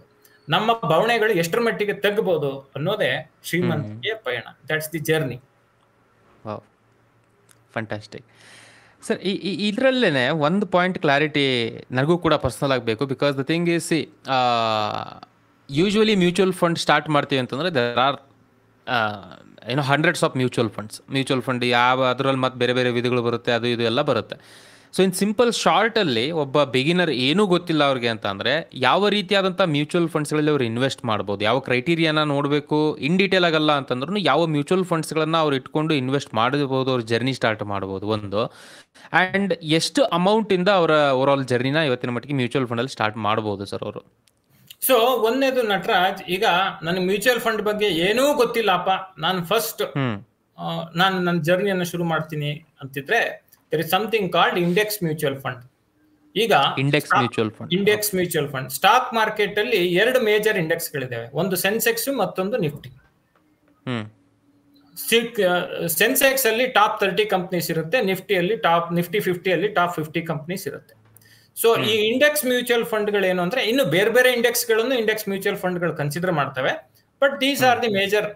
ನಮ್ಮ ಭಾವನೆಗಳು ಎಷ್ಟರ ಮಟ್ಟಿಗೆ ತಗ್ಬಹುದು ಅನ್ನೋದೇ ಶ್ರೀಮಂತಿಕೆಯ ಪಯಣ. That's the journey. Fantastic sir. ಇದರಲ್ಲೇ ಒಂದು ಪಾಯಿಂಟ್ ಕ್ಲಾರಿಟಿ ನನಗೂ ಕೂಡ ಪರ್ಸನಲ್ ಆಗಬೇಕು. Because the thing is, usually mutual fund start ಮಾಡ್ತೀವಿ ಅಂತಂದರೆ there are hundreds of mutual fund ಯಾವ ಅದರಲ್ಲಿ ಮತ್ತೆ ಬೇರೆ ಬೇರೆ ವಿಧಗಳು ಬರುತ್ತೆ, ಅದು ಇದು ಎಲ್ಲ ಬರುತ್ತೆ. ಸೊ ಇನ್ ಸಿಂಪಲ್ ಶಾರ್ಟಲ್ಲಿ ಒಬ್ಬ ಬಿಗಿನರ್ ಏನೂ ಗೊತ್ತಿಲ್ಲ ಅವ್ರಿಗೆ ಅಂತ ಅಂದರೆ ಯಾವ ರೀತಿಯಾದಂಥ ಮ್ಯೂಚುವಲ್ ಫಂಡ್ಸ್ಗಳಲ್ಲಿ ಅವ್ರು ಇನ್ವೆಸ್ಟ್ ಮಾಡ್ಬೋದು, ಯಾವ ಕ್ರೈಟೀರಿಯಾನ ನೋಡಬೇಕು, ಇನ್ ಡೀಟೇಲ್ ಆಗಲ್ಲ ಅಂತಂದ್ರೂ ಯಾವ ಮ್ಯೂಚುವಲ್ ಫಂಡ್ಸ್ಗಳನ್ನು ಅವ್ರು ಇಟ್ಕೊಂಡು ಇನ್ವೆಸ್ಟ್ ಮಾಡಬಹುದು, ಅವ್ರ ಜರ್ನಿ ಸ್ಟಾರ್ಟ್ ಮಾಡ್ಬೋದು ಒಂದು. ಆ್ಯಂಡ್ ಎಷ್ಟು ಅಮೌಂಟಿಂದ ಅವರ ಓವರಾಲ್ ಜರ್ನಿನ ಇವತ್ತಿನ ಮಟ್ಟಿಗೆ ಮ್ಯೂಚುವಲ್ ಫಂಡಲ್ಲಿ ಸ್ಟಾರ್ಟ್ ಮಾಡ್ಬೋದು ಸರ್ ಅವರು? ಸೊ ಒಂದೇದು ನಟರಾಜ್, ಈಗ ನನಗೆ ಮ್ಯೂಚುವಲ್ ಫಂಡ್ ಬಗ್ಗೆ ಏನೂ ಗೊತ್ತಿಲ್ಲಪ್ಪ, ನಾನು ಫಸ್ಟ್ ನಾನು ನನ್ನ ಜರ್ನಿಯನ್ನು ಶುರು ಮಾಡ್ತೀನಿ ಅಂತಿದ್ರೆ there is something called index mutual fund. ಈಗ index mutual fund stock market ಅಲ್ಲಿ 2 ಮೇಜರ್ ಇಂಡೆಕ್ಸ್ ಗಳಿದಾವೆ, ಒಂದು ಸೆನ್ಸೆಕ್ಸ್ ಮತ್ತೊಂದು ನಿಫ್ಟಿ. ಸೆನ್ಸೆಕ್ಸ್ ಅಲ್ಲಿ ಟಾಪ್ 30 ಕಂಪನೀಸ್ ಇರುತ್ತೆ, ನಿಫ್ಟಿ 50 ಅಲ್ಲಿ ಟಾಪ್ 50 ಕಂಪನೀಸ್ ಇರುತ್ತೆ. ಸೊ ಈ ಇಂಡೆಕ್ಸ್ ಮ್ಯೂಚುವಲ್ ಫಂಡ್ ಗಳು ಏನು ಅಂದ್ರೆ, ಇನ್ನು ಬೇರೆ ಬೇರೆ ಇಂಡೆಕ್ಸ್ ಗಳನ್ನು ಇಂಡೆಕ್ಸ್ ಮ್ಯೂಚುವಲ್ ಫಂಡ್ ಗಳು ಕನ್ಸಿಡರ್ ಮಾಡ್ತವೆ, but these are the major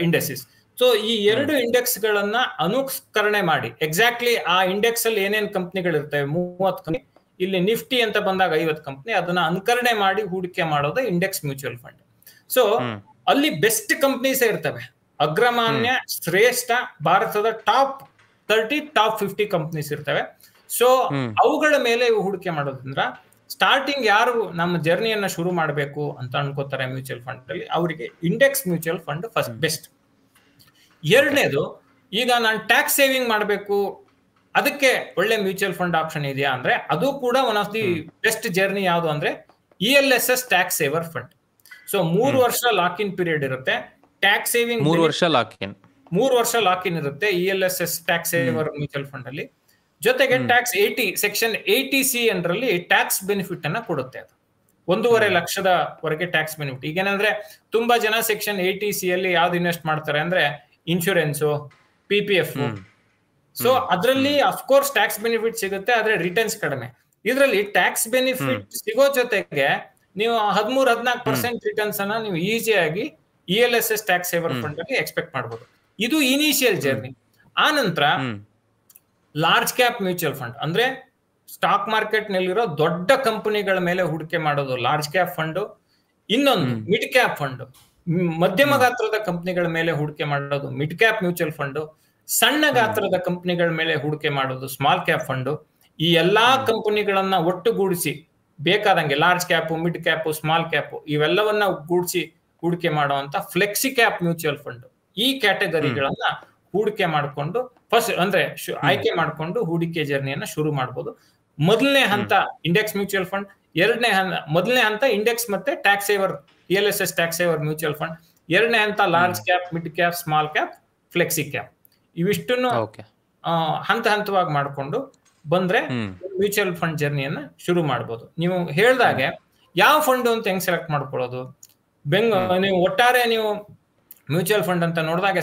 indexes. So ಈ 2 ಇಂಡೆಕ್ಸ್ ಗಳನ್ನ ಅನುಕರಣೆ ಮಾಡಿ, ಎಕ್ಸಾಕ್ಟ್ಲಿ ಆ ಇಂಡೆಕ್ಸ್ ಅಲ್ಲಿ ಏನೇನ್ ಕಂಪ್ನಿಗಳು ಇರ್ತವೆ, 30 ಕಂಪ್ನಿ, ಇಲ್ಲಿ ನಿಫ್ಟಿ ಅಂತ ಬಂದಾಗ 50 ಕಂಪ್ನಿ, ಅದನ್ನ ಅನುಕರಣೆ ಮಾಡಿ ಹೂಡಿಕೆ ಮಾಡೋದು ಇಂಡೆಕ್ಸ್ ಮ್ಯೂಚುವಲ್ ಫಂಡ್. ಸೊ ಅಲ್ಲಿ ಬೆಸ್ಟ್ ಕಂಪ್ನೀಸ್ ಇರ್ತವೆ, ಅಗ್ರಮಾನ್ಯ ಶ್ರೇಷ್ಠ ಭಾರತದ ಟಾಪ್ 30 ಟಾಪ್ 50 ಕಂಪ್ನೀಸ್ ಇರ್ತವೆ. ಸೊ ಅವುಗಳ ಮೇಲೆ ಹೂಡಿಕೆ ಮಾಡೋದ್ರಿಂದ ಸ್ಟಾರ್ಟಿಂಗ್ ಯಾರು ನಮ್ಮ ಜರ್ನಿಯನ್ನ ಶುರು ಮಾಡಬೇಕು ಅಂತ ಅನ್ಕೋತಾರೆ ಮ್ಯೂಚುವಲ್ ಫಂಡ್ ಅಲ್ಲಿ, ಅವರಿಗೆ index mutual fund first best. ಎರಡನೇದು, ಈಗ ನಾನು ಟ್ಯಾಕ್ಸ್ ಸೇವಿಂಗ್ ಮಾಡಬೇಕು, ಅದಕ್ಕೆ ಒಳ್ಳೆ ಮ್ಯೂಚುವಲ್ ಫಂಡ್ ಆಪ್ಷನ್ ಇದೆಯಾ ಅಂದ್ರೆ ಅದು ಕೂಡ one of the best journey ಯಾವುದು ಅಂದ್ರೆ ELSS tax saver fund. So 3 ವರ್ಷ ಲಾಕ್ ಇನ್ ಪೀರಿಯಡ್ ಇರುತ್ತೆ. ಟ್ಯಾಕ್ಸ್ ಸೇವಿಂಗ್ 3 ವರ್ಷ ಲಾಕ್ ಇನ್ ಇರುತ್ತೆ ELSS tax saver mutual fund ಅಲ್ಲಿ. ಜೊತೆಗೆ ಟ್ಯಾಕ್ಸ್ 80 ಸೆಕ್ಷನ್ 80C ಅಂದ್ರಲ್ಲಿ ಟ್ಯಾಕ್ಸ್ ಬೆನಿಫಿಟ್ ಅನ್ನ ಕೊಡುತ್ತೆ. ಅದು 1.5 ಲಕ್ಷದವರೆಗೆ ಟ್ಯಾಕ್ಸ್ ಬೆನಿಫಿಟ್. ಈಗೇನಂದ್ರೆ ತುಂಬಾ ಜನ ಸೆಕ್ಷನ್ 80C ಅಲ್ಲಿ ಯಾವ್ದು ಇನ್ವೆಸ್ಟ್ ಮಾಡ್ತಾರೆ ಅಂದ್ರೆ ಇನ್ಶೂರೆನ್ಸ್, PPF. ಸೊ ಅದರಲ್ಲಿ ಅಫ್ಕೋರ್ಸ್ ಟ್ಯಾಕ್ಸ್ ಬೆನಿಫಿಟ್ ಸಿಗುತ್ತೆ, ಆದ್ರೆ ರಿಟರ್ನ್ಸ್ ಕಡಿಮೆ. ಇದರಲ್ಲಿ ಟ್ಯಾಕ್ಸ್ ಬೆನಿಫಿಟ್ ಸಿಗೋ ಜೊತೆಗೆ ನೀವು 13-14% ರಿಟರ್ನ್ಸ್ ಅನ್ನ ನೀವು ಈಸಿಯಾಗಿ ELSS ಟ್ಯಾಕ್ಸ್ ಸೇವರ್ ಫಂಡ್ ಅಲ್ಲಿ ಎಕ್ಸ್ಪೆಕ್ಟ್ ಮಾಡಬಹುದು. ಇದು ಇನಿಷಿಯಲ್ ಜರ್ನಿ. ಆ ನಂತರ ಲಾರ್ಜ್ ಕ್ಯಾಪ್ ಮ್ಯೂಚುವಲ್ ಫಂಡ್ ಅಂದ್ರೆ ಸ್ಟಾಕ್ ಮಾರ್ಕೆಟ್ ನಲ್ಲಿರೋ ದೊಡ್ಡ ಕಂಪನಿಗಳ ಮೇಲೆ ಹೂಡಿಕೆ ಮಾಡೋದು ಲಾರ್ಜ್ ಕ್ಯಾಪ್ ಫಂಡ್. ಇನ್ನೊಂದು ಮಿಡ್ ಕ್ಯಾಪ್ ಫಂಡ್, ಮಧ್ಯಮ ಗಾತ್ರದ ಕಂಪನಿಗಳ ಮೇಲೆ ಹೂಡಿಕೆ ಮಾಡೋದು ಮಿಡ್ ಕ್ಯಾಪ್ ಮ್ಯೂಚುವಲ್ ಫಂಡ್. ಸಣ್ಣ ಗಾತ್ರದ ಕಂಪನಿಗಳ ಮೇಲೆ ಹೂಡಿಕೆ ಮಾಡೋದು ಸ್ಮಾಲ್ ಕ್ಯಾಪ್ ಫಂಡ್. ಈ ಎಲ್ಲಾ ಕಂಪನಿಗಳನ್ನ ಒಟ್ಟುಗೂಡಿಸಿ ಬೇಕಾದಂಗೆ large cap, mid cap, small cap ಇವೆಲ್ಲವನ್ನ ಗೂಡಿಸಿ ಹೂಡಿಕೆ ಮಾಡುವಂತ ಫ್ಲೆಕ್ಸಿ ಕ್ಯಾಪ್ ಮ್ಯೂಚುವಲ್ ಫಂಡ್. ಈ ಕ್ಯಾಟಗರಿಗಳನ್ನ ಹೂಡಿಕೆ ಮಾಡಿಕೊಂಡು ಫಸ್ಟ್ ಅಂದ್ರೆ ಆಯ್ಕೆ ಮಾಡಿಕೊಂಡು ಹೂಡಿಕೆ ಜರ್ನಿಯನ್ನ ಶುರು ಮಾಡಬಹುದು. ಮೊದಲನೇ ಹಂತ ಇಂಡೆಕ್ಸ್ ಮ್ಯೂಚುವಲ್ ಫಂಡ್, ಮೊದಲನೇ ಹಂತ ಇಂಡೆಕ್ಸ್ ಮತ್ತೆ tax saver ELSS tax saver mutual fund, ಎರಡನೇ ಹಂತ large cap, mid cap, small cap, flexi cap. ಇವಿಷ್ಟನ್ನು ಹಂತ ಹಂತವಾಗಿ ಮಾಡಿಕೊಂಡು ಬಂದ್ರೆ ಮ್ಯೂಚುವಲ್ ಫಂಡ್ ಜರ್ನಿಯನ್ನ ಶುರು ಮಾಡಬಹುದು. ನೀವು ಹೇಳ್ದಾಗೆ ಯಾವ ಫಂಡ್ ಅಂತ ಹೆಂಗ್ ಸೆಲೆಕ್ಟ್ ಮಾಡ್ಕೊಳ್ಳೋದು, ನೀವು ಒಟ್ಟಾರೆ ನೀವು ಮ್ಯೂಚುವಲ್ ಫಂಡ್ ಅಂತ ನೋಡಿದಾಗ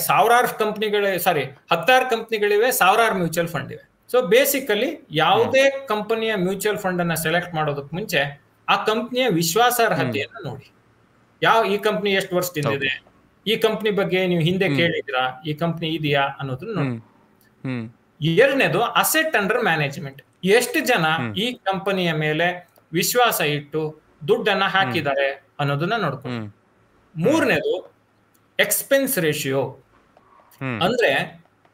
ಹತ್ತಾರು ಕಂಪ್ನಿಗಳಿವೆ, ಸಾವಿರಾರು ಮ್ಯೂಚುವಲ್ ಫಂಡ್ ಇವೆ. ಸೊ ಬೇಸಿಕಲಿ ಯಾವುದೇ ಕಂಪನಿಯ ಮ್ಯೂಚುವಲ್ ಫಂಡ್ ಅನ್ನ ಸೆಲೆಕ್ಟ್ ಮಾಡೋದಕ್ಕೆ ಮುಂಚೆ ಆ ಕಂಪನಿಯ ವಿಶ್ವಾಸಾರ್ಹತೆಯನ್ನ ನೋಡಿ. ಈ ಕಂಪನಿ ಎಷ್ಟು ವರ್ಷದಿಂದ ಇದೆ, ಈ ಕಂಪನಿ ಬಗ್ಗೆ ನೀವು ಹಿಂದೆ ಕೇಳಿದಿರಾ, ಈ ಕಂಪನಿ ಇದೆಯಾ ಅನ್ನೋದನ್ನ ನೋಡಿ. ಎರಡನೇದು ಅಸೆಟ್ ಅಂಡರ್ ಮ್ಯಾನೇಜ್ಮೆಂಟ್, ಎಷ್ಟು ಜನ ಈ ಕಂಪನಿಯ ಮೇಲೆ ವಿಶ್ವಾಸ ಇಟ್ಟು ದುಡ್ಡನ್ನ ಹಾಕಿದ್ದಾರೆ ಅನ್ನೋದನ್ನ ನೋಡ್ಕೊಂಡು. ಮೂರನೇದು ಎಕ್ಸ್ಪೆನ್ಸ್ ರೇಷಿಯೋ, ಅಂದ್ರೆ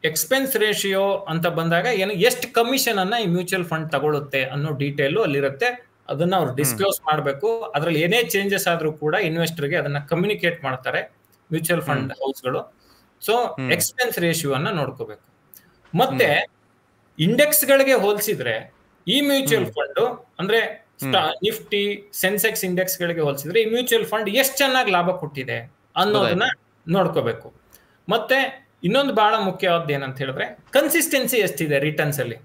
ಎಕ್ಸ್ಪೆನ್ಸ್ ರೇಷಿಯೋ ಅಂತ ಬಂದಾಗ ಏನು, ಎಷ್ಟು ಕಮಿಷನ್ ಅನ್ನ ಈ ಮ್ಯೂಚುವಲ್ ಫಂಡ್ ತಗೊಳುತ್ತೆ ಅನ್ನೋ ಡೀಟೇಲ್ ಅಲ್ಲಿರುತ್ತೆ. ಅದನ್ನ ಅವ್ರು ಡಿಸ್ಕ್ಲೋಸ್ ಮಾಡಬೇಕು. ಅದ್ರಲ್ಲಿ ಏನೇ ಚೇಂಜಸ್ ಆದ್ರೂ ಕೂಡ ಇನ್ವೆಸ್ಟರ್ಗೆ ಅದನ್ನ ಕಮ್ಯುನಿಕೇಟ್ ಮಾಡ್ತಾರೆ ಮ್ಯೂಚುವಲ್ ಫಂಡ್ ಹೌಸ್ಗಳು. ಸೊ ಎಕ್ಸ್ಪೆನ್ಸ್ ರೇಷಿಯೋ ಅನ್ನ ನೋಡ್ಕೋಬೇಕು. ಮತ್ತೆ ಇಂಡೆಕ್ಸ್ ಗಳಿಗೆ ಹೋಲಿಸಿದ್ರೆ ಈ ಮ್ಯೂಚುವಲ್ ಫಂಡ್ ಅಂದ್ರೆ ನಿಫ್ಟಿ, ಸೆನ್ಸೆಕ್ಸ್ ಇಂಡೆಕ್ಸ್ ಗಳಿಗೆ ಹೋಲಿಸಿದ್ರೆ ಈ ಮ್ಯೂಚುವಲ್ ಫಂಡ್ ಎಷ್ಟು ಚೆನ್ನಾಗಿ ಲಾಭ ಕೊಟ್ಟಿದೆ ಅನ್ನೋದನ್ನ ನೋಡ್ಕೋಬೇಕು. ಮತ್ತೆ ಇನ್ನೊಂದು ಬಹಳ ಮುಖ್ಯವಾದ ಏನಂತ ಹೇಳಿದ್ರೆ ಕನ್ಸಿಸ್ಟೆನ್ಸಿ ಎಷ್ಟಿದೆ ರಿಟರ್ನ್ಸ್ ಅಲ್ಲಿ.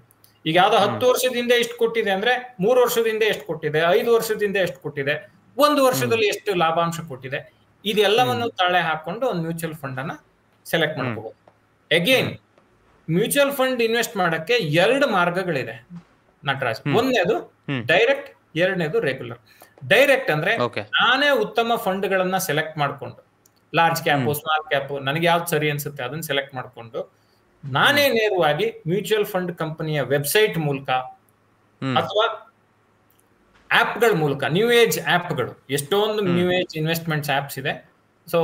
ಈಗ ಯಾವ್ದೋ 10 ವರ್ಷದಿಂದ ಎಷ್ಟು ಕೊಟ್ಟಿದೆ ಅಂದ್ರೆ 3 ವರ್ಷದಿಂದ ಎಷ್ಟು ಕೊಟ್ಟಿದೆ, 5 ವರ್ಷದಿಂದ ಎಷ್ಟು ಕೊಟ್ಟಿದೆ, 1 ವರ್ಷದಲ್ಲಿ ಎಷ್ಟು ಲಾಭಾಂಶ ಕೊಟ್ಟಿದೆ, ಇದೆಲ್ಲವನ್ನು ತಾಳೆ ಹಾಕೊಂಡು ಒಂದು ಮ್ಯೂಚುವಲ್ ಫಂಡ್ ಅನ್ನ ಸೆಲೆಕ್ಟ್ ಮಾಡ್ಕೋಬಹುದು. ಅಗೇನ್ ಮ್ಯೂಚುವಲ್ ಫಂಡ್ ಇನ್ವೆಸ್ಟ್ ಮಾಡಕ್ಕೆ 2 ಮಾರ್ಗಗಳಿದೆ ನಟರಾಜ್. ಒಂದನೇದು ಡೈರೆಕ್ಟ್, ಎರಡನೇದು ರೆಗ್ಯುಲರ್. ಡೈರೆಕ್ಟ್ ಅಂದ್ರೆ ನಾನೇ ಉತ್ತಮ ಫಂಡ್ ಗಳನ್ನ ಸೆಲೆಕ್ಟ್ ಮಾಡ್ಕೊಂಡು ಲಾರ್ಜ್ ಕ್ಯಾಪ್, ಸ್ಮಾಲ್ ಕ್ಯಾಪ್, ನನಗೆ ಯಾವ್ದು ಸರಿ ಅನ್ಸುತ್ತೆ ಅದನ್ನ ಸೆಲೆಕ್ಟ್ ಮಾಡ್ಕೊಂಡು ನಾನೇ ನೇರವಾಗಿ ಮ್ಯೂಚುವಲ್ ಫಂಡ್ ಕಂಪನಿಯ ವೆಬ್ಸೈಟ್ ಮೂಲಕ ಅಥವಾ ಆಪ್ಗಳ ಮೂಲಕ, ನ್ಯೂ ಏಜ್ ಆಪ್ಗಳು, ಎಷ್ಟೊಂದು ನ್ಯೂ ಏಜ್ ಇನ್ವೆಸ್ಟ್ಮೆಂಟ್ಸ್ ಆಪ್ಸ್ ಇದೆ. ಸೊ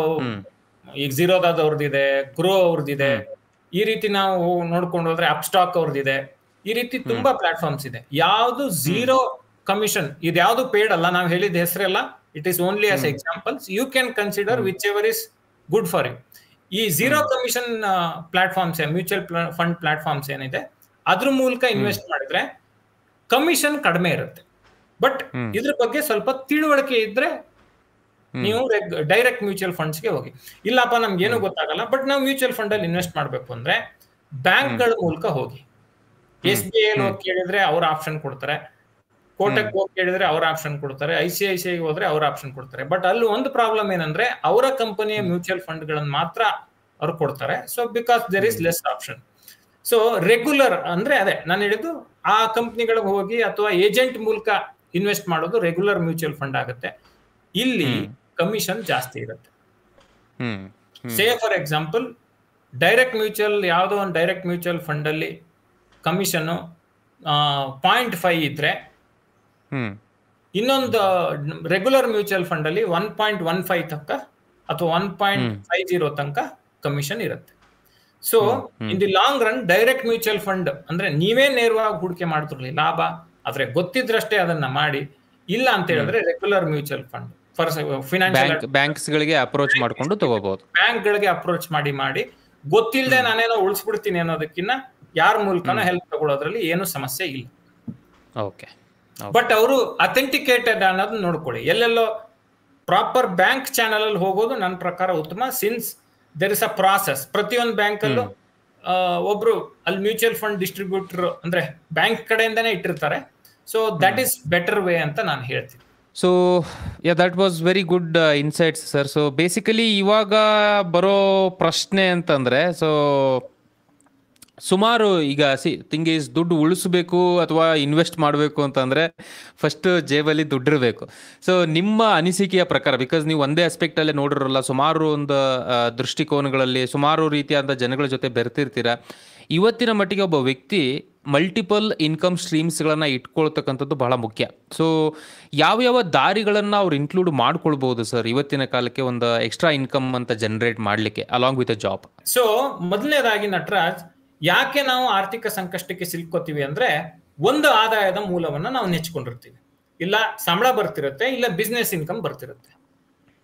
ಈಗ ಝೀರೋದಾದವ್ರದ್ದಿದೆ, ಗ್ರೋ ಅವ್ರದ್ದಿದೆ, ಈ ರೀತಿ ನಾವು ನೋಡ್ಕೊಂಡು ಹೋದ್ರೆ ಅಪ್ಸ್ಟಾಕ್ ಅವ್ರದ್ದಿದೆ. ಈ ರೀತಿ ತುಂಬಾ ಪ್ಲಾಟ್ಫಾರ್ಮ್ಸ್ ಇದೆ. ಯಾವ್ದು ಝೀರೋ ಕಮಿಷನ್, ಇದ್ಯಾವುದು ಪೇಡ್ ಅಲ್ಲ. ನಾವು ಹೇಳಿದ ಹೆಸರೆಲ್ಲ it is only as examples. You can consider whichever is good for you. ಈ zero commission platforms, mutual fund platforms ಏನಿದೆ ಅದ್ರ ಮೂಲಕ ಇನ್ವೆಸ್ಟ್ ಮಾಡಿದ್ರೆ ಕಮಿಷನ್ ಕಡಿಮೆ ಇರುತ್ತೆ. ಬಟ್ ಇದ್ರ ಬಗ್ಗೆ ಸ್ವಲ್ಪ ತಿಳುವಳಿಕೆ ಇದ್ರೆ ನೀವು ಡೈರೆಕ್ಟ್ ಮ್ಯೂಚುವಲ್ ಫಂಡ್ಸ್ಗೆ ಹೋಗಿ. ಇಲ್ಲಪ್ಪ ನಮ್ಗೆ ಏನು ಗೊತ್ತಾಗಲ್ಲ, ಬಟ್ ನಾವು ಮ್ಯೂಚುವಲ್ ಫಂಡ್ ಅಲ್ಲಿ ಇನ್ವೆಸ್ಟ್ ಮಾಡ್ಬೇಕು ಅಂದ್ರೆ ಬ್ಯಾಂಕ್ಗಳ ಮೂಲಕ ಹೋಗಿ. SBI ಹೋಗಿ ಕೇಳಿದ್ರೆ ಅವ್ರ ಆಪ್ಷನ್ ಕೊಡ್ತಾರೆ, ಕೋಟಕ್ ಹೋಗಿ ಕೇಳಿದ್ರೆ ಅವ್ರ ಆಪ್ಷನ್ ಕೊಡ್ತಾರೆ, ICICI ಹೋದ್ರೆ ಅವ್ರ ಆಪ್ಷನ್ ಕೊಡ್ತಾರೆ. ಬಟ್ ಅಲ್ಲಿ ಒಂದು ಪ್ರಾಬ್ಲಮ್ ಏನಂದ್ರೆ ಅವರ ಕಂಪನಿಯ ಮ್ಯೂಚುವಲ್ ಫಂಡ್ ಗಳನ್ನ ಮಾತ್ರ ಅವ್ರು ಕೊಡ್ತಾರೆ. So because there is less option. So regular ಅಂದ್ರೆ ಅದೇ ನಾನು ಹೇಳಿದ್ದು, ಆ ಕಂಪನಿಗಳಿಗೆ ಹೋಗಿ ಅಥವಾ ಏಜೆಂಟ್ ಮೂಲಕ ಇನ್ವೆಸ್ಟ್ ಮಾಡೋದು ರೆಗ್ಯುಲರ್ ಮ್ಯೂಚುವಲ್ ಫಂಡ್ ಆಗುತ್ತೆ. ಇಲ್ಲಿ ಕಮಿಷನ್ ಜಾಸ್ತಿ ಇರುತ್ತೆ. ಸೇ ಫಾರ್ ಎಕ್ಸಾಂಪಲ್ ಡೈರೆಕ್ಟ್ ಮ್ಯೂಚುವಲ್, ಯಾವುದೋ ಒಂದು ಡೈರೆಕ್ಟ್ ಮ್ಯೂಚುವಲ್ ಫಂಡ್ ಅಲ್ಲಿ ಕಮಿಷನ್ 0.5 ಇದ್ರೆ ಇನ್ನೊಂದು ರೆಗ್ಯುಲರ್ ಮ್ಯೂಚುವಲ್ ಫಂಡ್ ಅಲ್ಲಿ 1.15 ತನಕ ಅಥವಾ 1.50 ತನಕ ಕಮಿಷನ್ ಇರುತ್ತೆ. So in the long run direct mutual fund ಅಂದ್ರೆ ನೀವೇ ನೇರವಾಗಿ ಹೂಡಿಕೆ ಮಾಡ್ತಿರ್ಲಿ ಲಾಭ ಆದ್ರೆ ಗೊತ್ತಿದ್ರಷ್ಟೇ ಅದನ್ನ ಮಾಡಿ. ಇಲ್ಲ ಅಂತ ಹೇಳಿದ್ರೆ regular mutual fund for financial banks ಗಳಿಗೆ ಅಪ್ರೋಚ್ ಮಾಡ್ಕೊಂಡು ತಗೋಬಹುದು. ಬ್ಯಾಂಕ್ ಗಳಿಗೆ ಅಪ್ರೋಚ್ ಮಾಡಿ ಗೊತ್ತಿಲ್ಲದೆ ನಾನೇನೋ ಉಳಿಸ್ಬಿಡ್ತೀನಿ ಅನ್ನೋದಕ್ಕಿಂತ ಯಾರ ಮೂಲಕನೋ ಹೆಲ್ಪ್ ತಗೊಳ್ಳೋದ್ರಲ್ಲಿ ಏನು ಸಮಸ್ಯೆ ಇಲ್ಲ. ಓಕೆ, ಬಟ್ ಅವರು ಅಥೆಂಟಿಕೇಟೆಡ್ ಅನ್ನೋದನ್ನ ನೋಡ್ಕೊಳ್ಳಿ. ಎಲ್ಲೆಲ್ಲೋ ಪ್ರಾಪರ್ ಬ್ಯಾಂಕ್ ಚಾನಲ್ ಅಲ್ಲಿ ಹೋಗೋದು ನನ್ನ ಪ್ರಕಾರ ಉತ್ತಮ. Since there is a process. ಪ್ರತಿಯೊಂದು ಬ್ಯಾಂಕ್ ಅಲ್ಲೂ ಒಬ್ರು ಅಲ್ಲಿ ಮ್ಯೂಚುವಲ್ ಫಂಡ್ ಡಿಸ್ಟ್ರಿಬ್ಯೂಟರ್ ಅಂದ್ರೆ ಬ್ಯಾಂಕ್ ಕಡೆಯಿಂದಾನೇ ಇಟ್ಟಿರ್ತಾರೆ. So that is better way ಅಂತ ನಾನು ಹೇಳ್ತೀನಿ. So that was very good insights sir. So basically ಇವಾಗ ಬರೋ ಪ್ರಶ್ನೆ ಅಂತಂದರೆ, ಸೊ ಸುಮಾರು ಈಗ ಥಿಂಗ್ ಈಸ್ ದುಡ್ಡು ಉಳಿಸ್ಬೇಕು ಅಥವಾ ಇನ್ವೆಸ್ಟ್ ಮಾಡಬೇಕು ಅಂತಂದರೆ ಫಸ್ಟ್ ಜೇಬಲ್ಲಿ ದುಡ್ಡಿರಬೇಕು. ಸೊ ನಿಮ್ಮ ಅನಿಸಿಕೆಯ ಪ್ರಕಾರ, ಬಿಕಾಸ್ ನೀವು ಒಂದೇ ಆಸ್ಪೆಕ್ಟಲ್ಲೇ ನೋಡಿರಲ್ಲ, ಸುಮಾರು ಒಂದು ದೃಷ್ಟಿಕೋನಗಳಲ್ಲಿ ಸುಮಾರು ರೀತಿಯಾದ ಜನಗಳ ಜೊತೆ ಬೆರೆತಿರ್ತೀರ. ಇವತ್ತಿನ ಮಟ್ಟಿಗೆ ಒಬ್ಬ ವ್ಯಕ್ತಿ ಮಲ್ಟಿಪಲ್ ಇನ್ಕಮ್ ಸ್ಟ್ರೀಮ್ಸ್ಗಳನ್ನು ಇಟ್ಕೊಳ್ತಕ್ಕಂಥದ್ದು ಬಹಳ ಮುಖ್ಯ. ಸೊ ಯಾವ ದಾರಿಗಳನ್ನು ಅವ್ರು ಇನ್ಕ್ಲೂಡ್ ಮಾಡ್ಕೊಳ್ಬೋದು ಸರ್ ಇವತ್ತಿನ ಕಾಲಕ್ಕೆ ಒಂದು ಎಕ್ಸ್ಟ್ರಾ ಇನ್ಕಮ್ ಅಂತ ಜನರೇಟ್ ಮಾಡಲಿಕ್ಕೆ along with a job? So ಮೊದಲನೇದಾಗಿ ನಟರಾಜ್, ಯಾಕೆ ನಾವು ಆರ್ಥಿಕ ಸಂಕಷ್ಟಕ್ಕೆ ಸಿಲ್ಕೋತೀವಿ ಅಂದ್ರೆ ಒಂದು ಆದಾಯದ ಮೂಲವನ್ನ ನಾವು ನೆಚ್ಕೊಂಡಿರ್ತೀವಿ. ಇಲ್ಲ ಸಂಬಳ ಬರ್ತಿರುತ್ತೆ, ಇಲ್ಲ ಬಿಸ್ನೆಸ್ ಇನ್ಕಮ್ ಬರ್ತಿರುತ್ತೆ.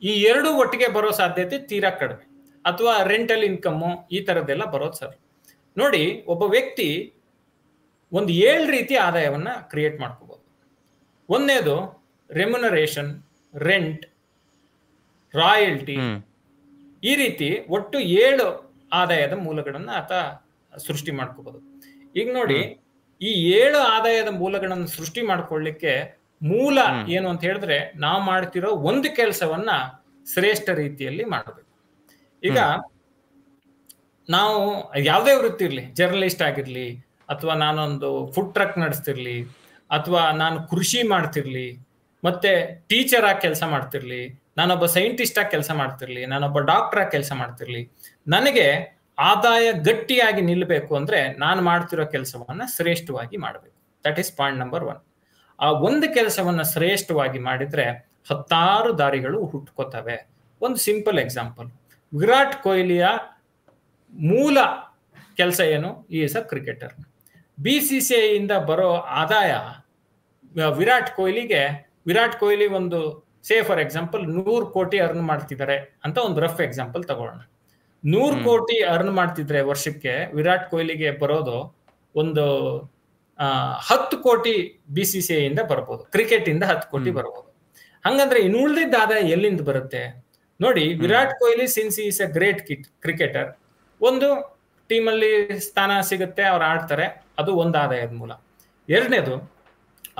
ಈ ಎರಡು ಒಟ್ಟಿಗೆ ಬರೋ ಸಾಧ್ಯತೆ ತೀರಾ ಕಡಿಮೆ. ಅಥವಾ ರೆಂಟಲ್ ಇನ್ಕಮ್ ಈ ತರದ್ದೆಲ್ಲ ಬರೋದು ಸರ್. ನೋಡಿ, ಒಬ್ಬ ವ್ಯಕ್ತಿ ಒಂದು 7 ರೀತಿಯ ಆದಾಯವನ್ನ ಕ್ರಿಯೇಟ್ ಮಾಡ್ಕೋಬಹುದು. ಒಂದನೇದು ರೆಮ್ಯುನರೇಷನ್, ರೆಂಟ್, ರಾಯಲ್ಟಿ, ಈ ರೀತಿ ಒಟ್ಟು 7 ಆದಾಯದ ಮೂಲಗಳನ್ನ ಆತ ಸೃಷ್ಟಿ ಮಾಡ್ಕೋಬಹುದು. ಈಗ ನೋಡಿ, ಈ 7 ಆದಾಯದ ಮೂಲಗಳನ್ನು ಸೃಷ್ಟಿ ಮಾಡ್ಕೊಳ್ಳಿಕ್ಕೆ ಮೂಲ ಏನು ಅಂತ ಹೇಳಿದ್ರೆ ನಾವು ಮಾಡ್ತಿರೋ ಒಂದು ಕೆಲಸವನ್ನ ಶ್ರೇಷ್ಠ ರೀತಿಯಲ್ಲಿ ಮಾಡಬೇಕು. ಈಗ ನಾವು ಯಾವುದೇ ವೃತ್ತಿ ಇರ್ಲಿ, ಜರ್ನಲಿಸ್ಟ್ ಆಗಿರ್ಲಿ, ಅಥವಾ ನಾನೊಂದು ಫುಡ್ ಟ್ರಕ್ ನಡೆಸ್ತಿರ್ಲಿ, ಅಥವಾ ನಾನು ಕೃಷಿ ಮಾಡ್ತಿರ್ಲಿ, ಮತ್ತೆ ಟೀಚರ್ ಆಗಿ ಕೆಲಸ ಮಾಡ್ತಿರ್ಲಿ, ನಾನೊಬ್ಬ ಸೈಂಟಿಸ್ಟ್ ಆಗಿ ಕೆಲಸ ಮಾಡ್ತಿರ್ಲಿ, ನಾನೊಬ್ಬ ಡಾಕ್ಟರ್ ಆಗಿ ಕೆಲಸ ಮಾಡ್ತಿರ್ಲಿ, ನನಗೆ ಆದಾಯ ಗಟ್ಟಿಯಾಗಿ ನಿಲ್ಲಬೇಕು ಅಂದ್ರೆ ನಾನು ಮಾಡ್ತಿರೋ ಕೆಲಸವನ್ನ ಶ್ರೇಷ್ಠವಾಗಿ ಮಾಡಬೇಕು. That is point number 1. ಆ ಒಂದು ಕೆಲಸವನ್ನ ಶ್ರೇಷ್ಠವಾಗಿ ಮಾಡಿದ್ರೆ 10 ದಾರಿಗಳು ಹುಟ್ಕೋತವೆ. ಒಂದು ಸಿಂಪಲ್ ಎಕ್ಸಾಂಪಲ್, ವಿರಾಟ್ ಕೊಹ್ಲಿಯ ಮೂಲ ಕೆಲಸ ಏನು? Is a cricketer. BCCI ಇಂದ ಬರೋ ಆದಾಯ ವಿರಾಟ್ ಕೊಹ್ಲಿ ಒಂದು ಫಾರ್ ಎಕ್ಸಾಂಪಲ್ 100 ಕೋಟಿ ಅರ್ನ್ ಮಾಡ್ತಿದ್ದಾರೆ ಅಂತ ಒಂದು ರಫ್ ಎಕ್ಸಾಂಪಲ್ ತಗೊಳ್ಳೋಣ. 100 ಕೋಟಿ ಅರ್ನ್ ಮಾಡ್ತಿದ್ರೆ ವರ್ಷಕ್ಕೆ ವಿರಾಟ್ ಕೊಹ್ಲಿಗೆ ಬರೋದು ಒಂದು 10 ಕೋಟಿ BCCI ಇಂದ ಬರ್ಬೋದು, ಕ್ರಿಕೆಟ್ ಇಂದ 10 ಕೋಟಿ ಬರ್ಬೋದು. ಹಂಗಂದ್ರೆ ಇನ್ನುಳಿದಿದ್ದ ಆದಾಯ ಎಲ್ಲಿಂದ ಬರುತ್ತೆ ನೋಡಿ? Virat Kohli since is A great cricketer, ಒಂದು ಟೀಮಲ್ಲಿ ಸ್ಥಾನ ಸಿಗುತ್ತೆ, ಅವ್ರು ಆಡ್ತಾರೆ, ಅದು ಒಂದು ಆದಾಯದ ಮೂಲ. ಎರಡನೇದು,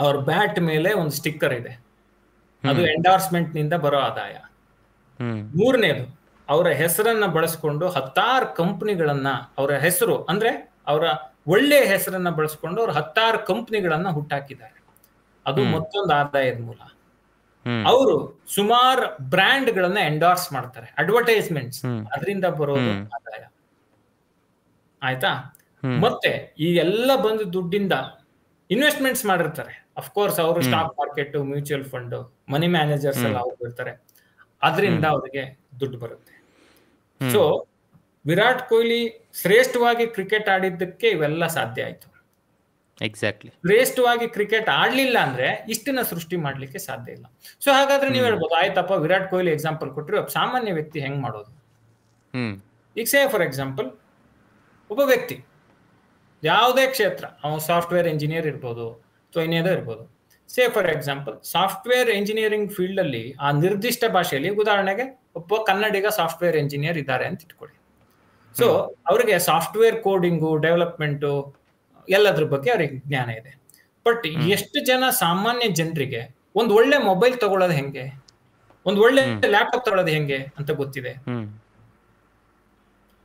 ಅವ್ರ ಬ್ಯಾಟ್ ಮೇಲೆ ಒಂದು ಸ್ಟಿಕ್ಕರ್ ಇದೆ, ಅದು ಎಂಡಾರ್ಸ್ಮೆಂಟ್ ನಿಂದ ಬರೋ ಆದಾಯ. ಮೂರನೇದು, ಅವರ ಹೆಸರನ್ನ ಬಳಸ್ಕೊಂಡು 10 ಕಂಪನಿಗಳನ್ನ, ಅವರ ಹೆಸರು ಅಂದ್ರೆ ಅವರ ಒಳ್ಳೆ ಹೆಸರನ್ನ ಬಳಸ್ಕೊಂಡು ಅವ್ರು 10 ಕಂಪನಿಗಳನ್ನ ಹುಟ್ಟಾಕಿದ್ದಾರೆ, ಅದು ಮತ್ತೊಂದು ಆದಾಯದ ಮೂಲ. ಅವರು ಸುಮಾರು ಬ್ರ್ಯಾಂಡ್ ಗಳನ್ನ ಎಂಡಾರ್ಸ್ ಮಾಡ್ತಾರೆ, ಅಡ್ವರ್ಟೈಸ್ಮೆಂಟ್ಸ್, ಅದರಿಂದ ಬರೋದು ಆದಾಯ. ಆಯ್ತಾ? ಮತ್ತೆ ಈ ಎಲ್ಲ ಬಂದು ದುಡ್ಡಿಂದ ಇನ್ವೆಸ್ಟ್ಮೆಂಟ್ಸ್ ಮಾಡಿರ್ತಾರೆ. ಅಫ್ಕೋರ್ಸ್ ಅವರು ಸ್ಟಾಕ್ ಮಾರ್ಕೆಟ್, ಮ್ಯೂಚುವಲ್ ಫಂಡ್, ಮನಿ ಮ್ಯಾನೇಜರ್ಸ್ ಎಲ್ಲ ಹೋಗಿರ್ತಾರೆ, ಅದರಿಂದ ಅವರಿಗೆ ದುಡ್ಡು ಬರುತ್ತೆ. ಸೊ ವಿರಾಟ್ ಕೊಹ್ಲಿ ಶ್ರೇಷ್ಠವಾಗಿ ಕ್ರಿಕೆಟ್ ಆಡಿದ್ದಕ್ಕೆ ಇವೆಲ್ಲ ಸಾಧ್ಯ ಆಯ್ತು. ಎಕ್ಸಾಕ್ಟ್ಲಿ. ಶ್ರೇಷ್ಠವಾಗಿ ಕ್ರಿಕೆಟ್ ಆಡ್ಲಿಲ್ಲ ಅಂದ್ರೆ ಇಷ್ಟನ್ನ ಸೃಷ್ಟಿ ಮಾಡ್ಲಿಕ್ಕೆ ಸಾಧ್ಯ ಇಲ್ಲ. ಸೊ ಹಾಗಾದ್ರೆ ನೀವು ಹೇಳ್ಬೋದು, ಆಯ್ತಪ್ಪ ವಿರಾಟ್ ಕೊಹ್ಲಿ ಎಕ್ಸಾಂಪಲ್ ಕೊಟ್ಟರು, ಸಾಮಾನ್ಯ ವ್ಯಕ್ತಿ ಹೆಂಗ್ ಮಾಡೋದು? ಈಗ ಫಾರ್ ಎಕ್ಸಾಂಪಲ್, ಒಬ್ಬ ವ್ಯಕ್ತಿ ಯಾವುದೇ ಕ್ಷೇತ್ರ, ಅವನು ಸಾಫ್ಟ್ವೇರ್ ಇಂಜಿನಿಯರ್ ಇರ್ಬೋದು ಅಥವಾ ಇನ್ನೇದೋ ಇರ್ಬೋದು. For example, software engineering field ಅಲ್ಲಿ ಆ ನಿರ್ದಿಷ್ಟ ಭಾಷೆಯಲ್ಲಿ, ಉದಾಹರಣೆಗೆ ಒಬ್ಬ ಕನ್ನಡಿಗ ಸಾಫ್ಟ್ವೇರ್ ಇಂಜಿನಿಯರ್ ಇದ್ದಾರೆ ಅಂತ ಇಟ್ಕೊಳ್ಳಿ. ಸೊ ಅವ್ರಿಗೆ ಸಾಫ್ಟ್ವೇರ್ ಕೋಡಿಂಗು, ಡೆವಲಪ್ಮೆಂಟು ಎಲ್ಲದ್ರ ಬಗ್ಗೆ ಅವ್ರಿಗೆ ಜ್ಞಾನ ಇದೆ. ಬಟ್ ಎಷ್ಟು ಜನ ಸಾಮಾನ್ಯ ಜನರಿಗೆ ಒಂದು ಒಳ್ಳೆ ಮೊಬೈಲ್ ತಗೊಳ್ಳೋದು ಹೆಂಗೆ, ಒಂದು ಒಳ್ಳೆ ಲ್ಯಾಪ್ಟಾಪ್ ತಗೊಳ್ಳೋದು ಹೆಂಗೆ ಅಂತ ಗೊತ್ತಿದೆ?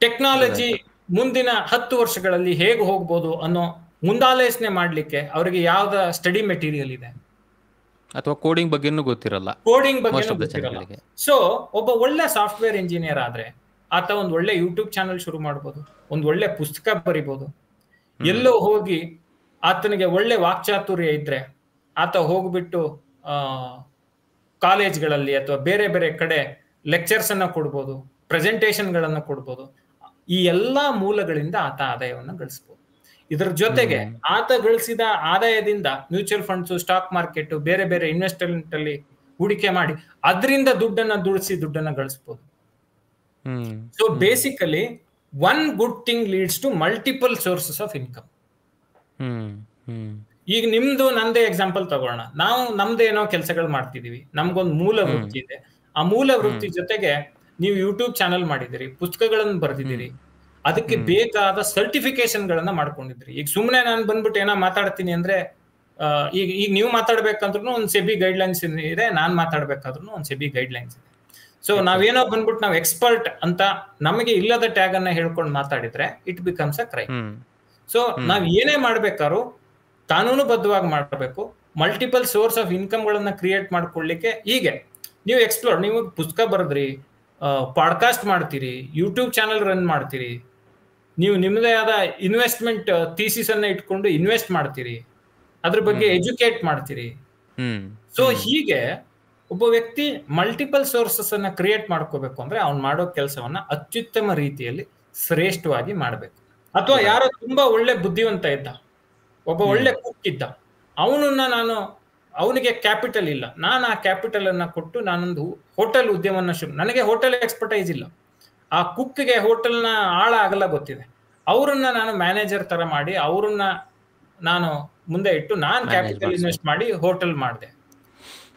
ಟೆಕ್ನಾಲಜಿ ಮುಂದಿನ 10 ವರ್ಷಗಳಲ್ಲಿ ಹೇಗೆ ಹೋಗ್ಬೋದು ಅನ್ನೋ ಮುಂದಾಲೋಚನೆ ಮಾಡ್ಲಿಕ್ಕೆ ಅವರಿಗೆ ಯಾವ್ದ ಸ್ಟಡಿ ಮೆಟೀರಿಯಲ್ ಇದೆ? ಅಥವಾ ಕೋಡಿಂಗ್ ಬಗ್ಗೆನೂ ಗೊತ್ತಿರಲ್ಲ. ಕೋಡಿಂಗ್ ಬಗ್ಗೆ. ಸೊ ಒಬ್ಬ ಒಳ್ಳೆ ಸಾಫ್ಟ್ವೇರ್ ಇಂಜಿನಿಯರ್ ಆದ್ರೆ ಆತ ಒಂದು ಒಳ್ಳೆ ಯೂಟ್ಯೂಬ್ ಚಾನಲ್ ಶುರು ಮಾಡ್ಬೋದು, ಒಂದು ಒಳ್ಳೆ ಪುಸ್ತಕ ಬರಿಬೋದು. ಎಲ್ಲೋ ಹೋಗಿ ಆತನಿಗೆ ಒಳ್ಳೆ ವಾಕ್ಚಾತುರ್ಯ ಇದ್ರೆ ಆತ ಹೋಗ್ಬಿಟ್ಟು ಕಾಲೇಜ್ಗಳಲ್ಲಿ ಅಥವಾ ಬೇರೆ ಬೇರೆ ಕಡೆ ಲೆಕ್ಚರ್ಸ್ ಅನ್ನ ಕೊಡ್ಬೋದು, ಪ್ರೆಸೆಂಟೇಷನ್ ಗಳನ್ನ ಕೊಡ್ಬೋದು. ಈ ಎಲ್ಲಾ ಮೂಲಗಳಿಂದ ಆತ ಆದಾಯವನ್ನು ಗಳಿಸಬಹುದು. ಇದರ ಜೊತೆಗೆ ಆತ ಗಳಿಸಿದ ಆದಾಯದಿಂದ ಮ್ಯೂಚುವಲ್ ಫಂಡ್ಸ್, ಸ್ಟಾಕ್ ಮಾರ್ಕೆಟ್, ಬೇರೆ ಬೇರೆ ಇನ್ವೆಸ್ಟ್ಮೆಂಟ್ ಅಲ್ಲಿ ಹೂಡಿಕೆ ಮಾಡಿ ಅದರಿಂದ ದುಡ್ಡನ್ನ ಗಳಿಸಬಹುದು. So basically one good thing leads to multiple sources of income. ಈಗ ನಿಮ್ದು ನಂದೇ ಎಕ್ಸಾಂಪಲ್ ತಗೋಣ. ನಾವು ನಮ್ದೇನೋ ಕೆಲಸಗಳು ಮಾಡ್ತಿದೀವಿ, ನಮ್ಗೊಂದು ಮೂಲ ವೃತ್ತಿ ಇದೆ. ಆ ಮೂಲ ವೃತ್ತಿ ಜೊತೆಗೆ ನೀವು ಯೂಟ್ಯೂಬ್ ಚಾನೆಲ್ ಮಾಡಿದಿರಿ, ಪುಸ್ತಕಗಳನ್ನು ಬರೆದಿದ್ದೀರಿ, ಅದಕ್ಕೆ ಬೇಕಾದ ಸರ್ಟಿಫಿಕೇಶನ್ ಗಳನ್ನ ಮಾಡ್ಕೊಂಡಿದ್ರಿ. ಈಗ ಸುಮ್ಮನೆ ನಾನು ಬಂದ್ಬಿಟ್ಟು ಏನೋ ಮಾತಾಡ್ತೀನಿ ಅಂದ್ರೆ, ಈಗ ನೀವು ಮಾತಾಡ್ಬೇಕಂದ್ರೂ ಒಂದು ಸೆಬಿ ಗೈಡ್ಲೈನ್ಸ್ ಇದೆ, ನಾನ್ ಮಾತಾಡ್ಬೇಕಾದ್ರೂ ಒಂದು ಸೆಬಿ ಗೈಡ್ಲೈನ್ಸ್ ಇದೆ. ಸೊ ನಾವೇನೋ ಬಂದ್ಬಿಟ್ಟು ನಾವು ಎಕ್ಸ್ಪರ್ಟ್ ಅಂತ ನಮಗೆ ಇಲ್ಲದ ಟ್ಯಾಗ್ ಅನ್ನ ಹೇಳ್ಕೊಂಡು ಮಾತಾಡಿದ್ರೆ it becomes a crime. So ನಾವ್ ಏನೇ ಮಾಡ್ಬೇಕಾದ್ರೂ ಕಾನೂನುಬದ್ಧವಾಗಿ ಮಾಡಬೇಕು. ಮಲ್ಟಿಪಲ್ ಸೋರ್ಸ್ ಆಫ್ ಇನ್ಕಮ್ ಗಳನ್ನ ಕ್ರಿಯೇಟ್ ಮಾಡ್ಕೊಳ್ಳಿಕ್ಕೆ ಹೀಗೆ ನೀವು ಎಕ್ಸ್ಪ್ಲೋರ್, ನೀವು ಪುಸ್ತಕ ಬರೆದ್ರಿ, ಪಾಡ್ಕಾಸ್ಟ್ ಮಾಡ್ತೀರಿ, ಯೂಟ್ಯೂಬ್ ಚಾನೆಲ್ ರನ್ ಮಾಡ್ತೀರಿ, ನೀವು ನಿಮ್ಮದೇ ಆದ ಇನ್ವೆಸ್ಟ್ಮೆಂಟ್ ಥೀಸಿಸ್ ಅನ್ನ ಇಟ್ಕೊಂಡು ಇನ್ವೆಸ್ಟ್ ಮಾಡ್ತೀರಿ, ಅದ್ರ ಬಗ್ಗೆ ಎಜುಕೇಟ್ ಮಾಡ್ತೀರಿ. ಸೊ ಹೀಗೆ ಒಬ್ಬ ವ್ಯಕ್ತಿ ಮಲ್ಟಿಪಲ್ ಸೋರ್ಸಸ್ ಅನ್ನ ಕ್ರಿಯೇಟ್ ಮಾಡ್ಕೋಬೇಕು ಅಂದ್ರೆ ಅವ್ನು ಮಾಡೋ ಕೆಲಸವನ್ನ ಅತ್ಯುತ್ತಮ ರೀತಿಯಲ್ಲಿ ಶ್ರೇಷ್ಠವಾಗಿ ಮಾಡ್ಬೇಕು. ಅಥವಾ ಯಾರೋ ತುಂಬಾ ಒಳ್ಳೆ ಬುದ್ಧಿವಂತ ಇದ್ದ, ಒಬ್ಬ ಒಳ್ಳೆ ಕುಕ್ ಇದ್ದ, ಅವನಿಗೆ ಕ್ಯಾಪಿಟಲ್ ಇಲ್ಲ, ನಾನು ಆ ಕ್ಯಾಪಿಟಲ್ ಅನ್ನ ಕೊಟ್ಟು ನಾನೊಂದು ಹೋಟೆಲ್ ಉದ್ಯಮನ ನನಗೆ ಹೋಟೆಲ್ ಎಕ್ಸ್ಪರ್ಟೈಸ್ ಇಲ್ಲ, ಆ ಕುಕ್ಗೆ ಹೋಟೆಲ್ನ ಆಳ ಆಗಲ್ಲ ಗೊತ್ತಿದೆ, ಅವರನ್ನ ನಾನು ಮ್ಯಾನೇಜರ್ ತರ ಮಾಡಿ ಅವರನ್ನ ನಾನು ಮುಂದೆ ಇಟ್ಟು ನಾನು ಕ್ಯಾಪಿಟಲ್ ಇನ್ವೆಸ್ಟ್ ಮಾಡಿ ಹೋಟೆಲ್ ಮಾಡಿದೆ.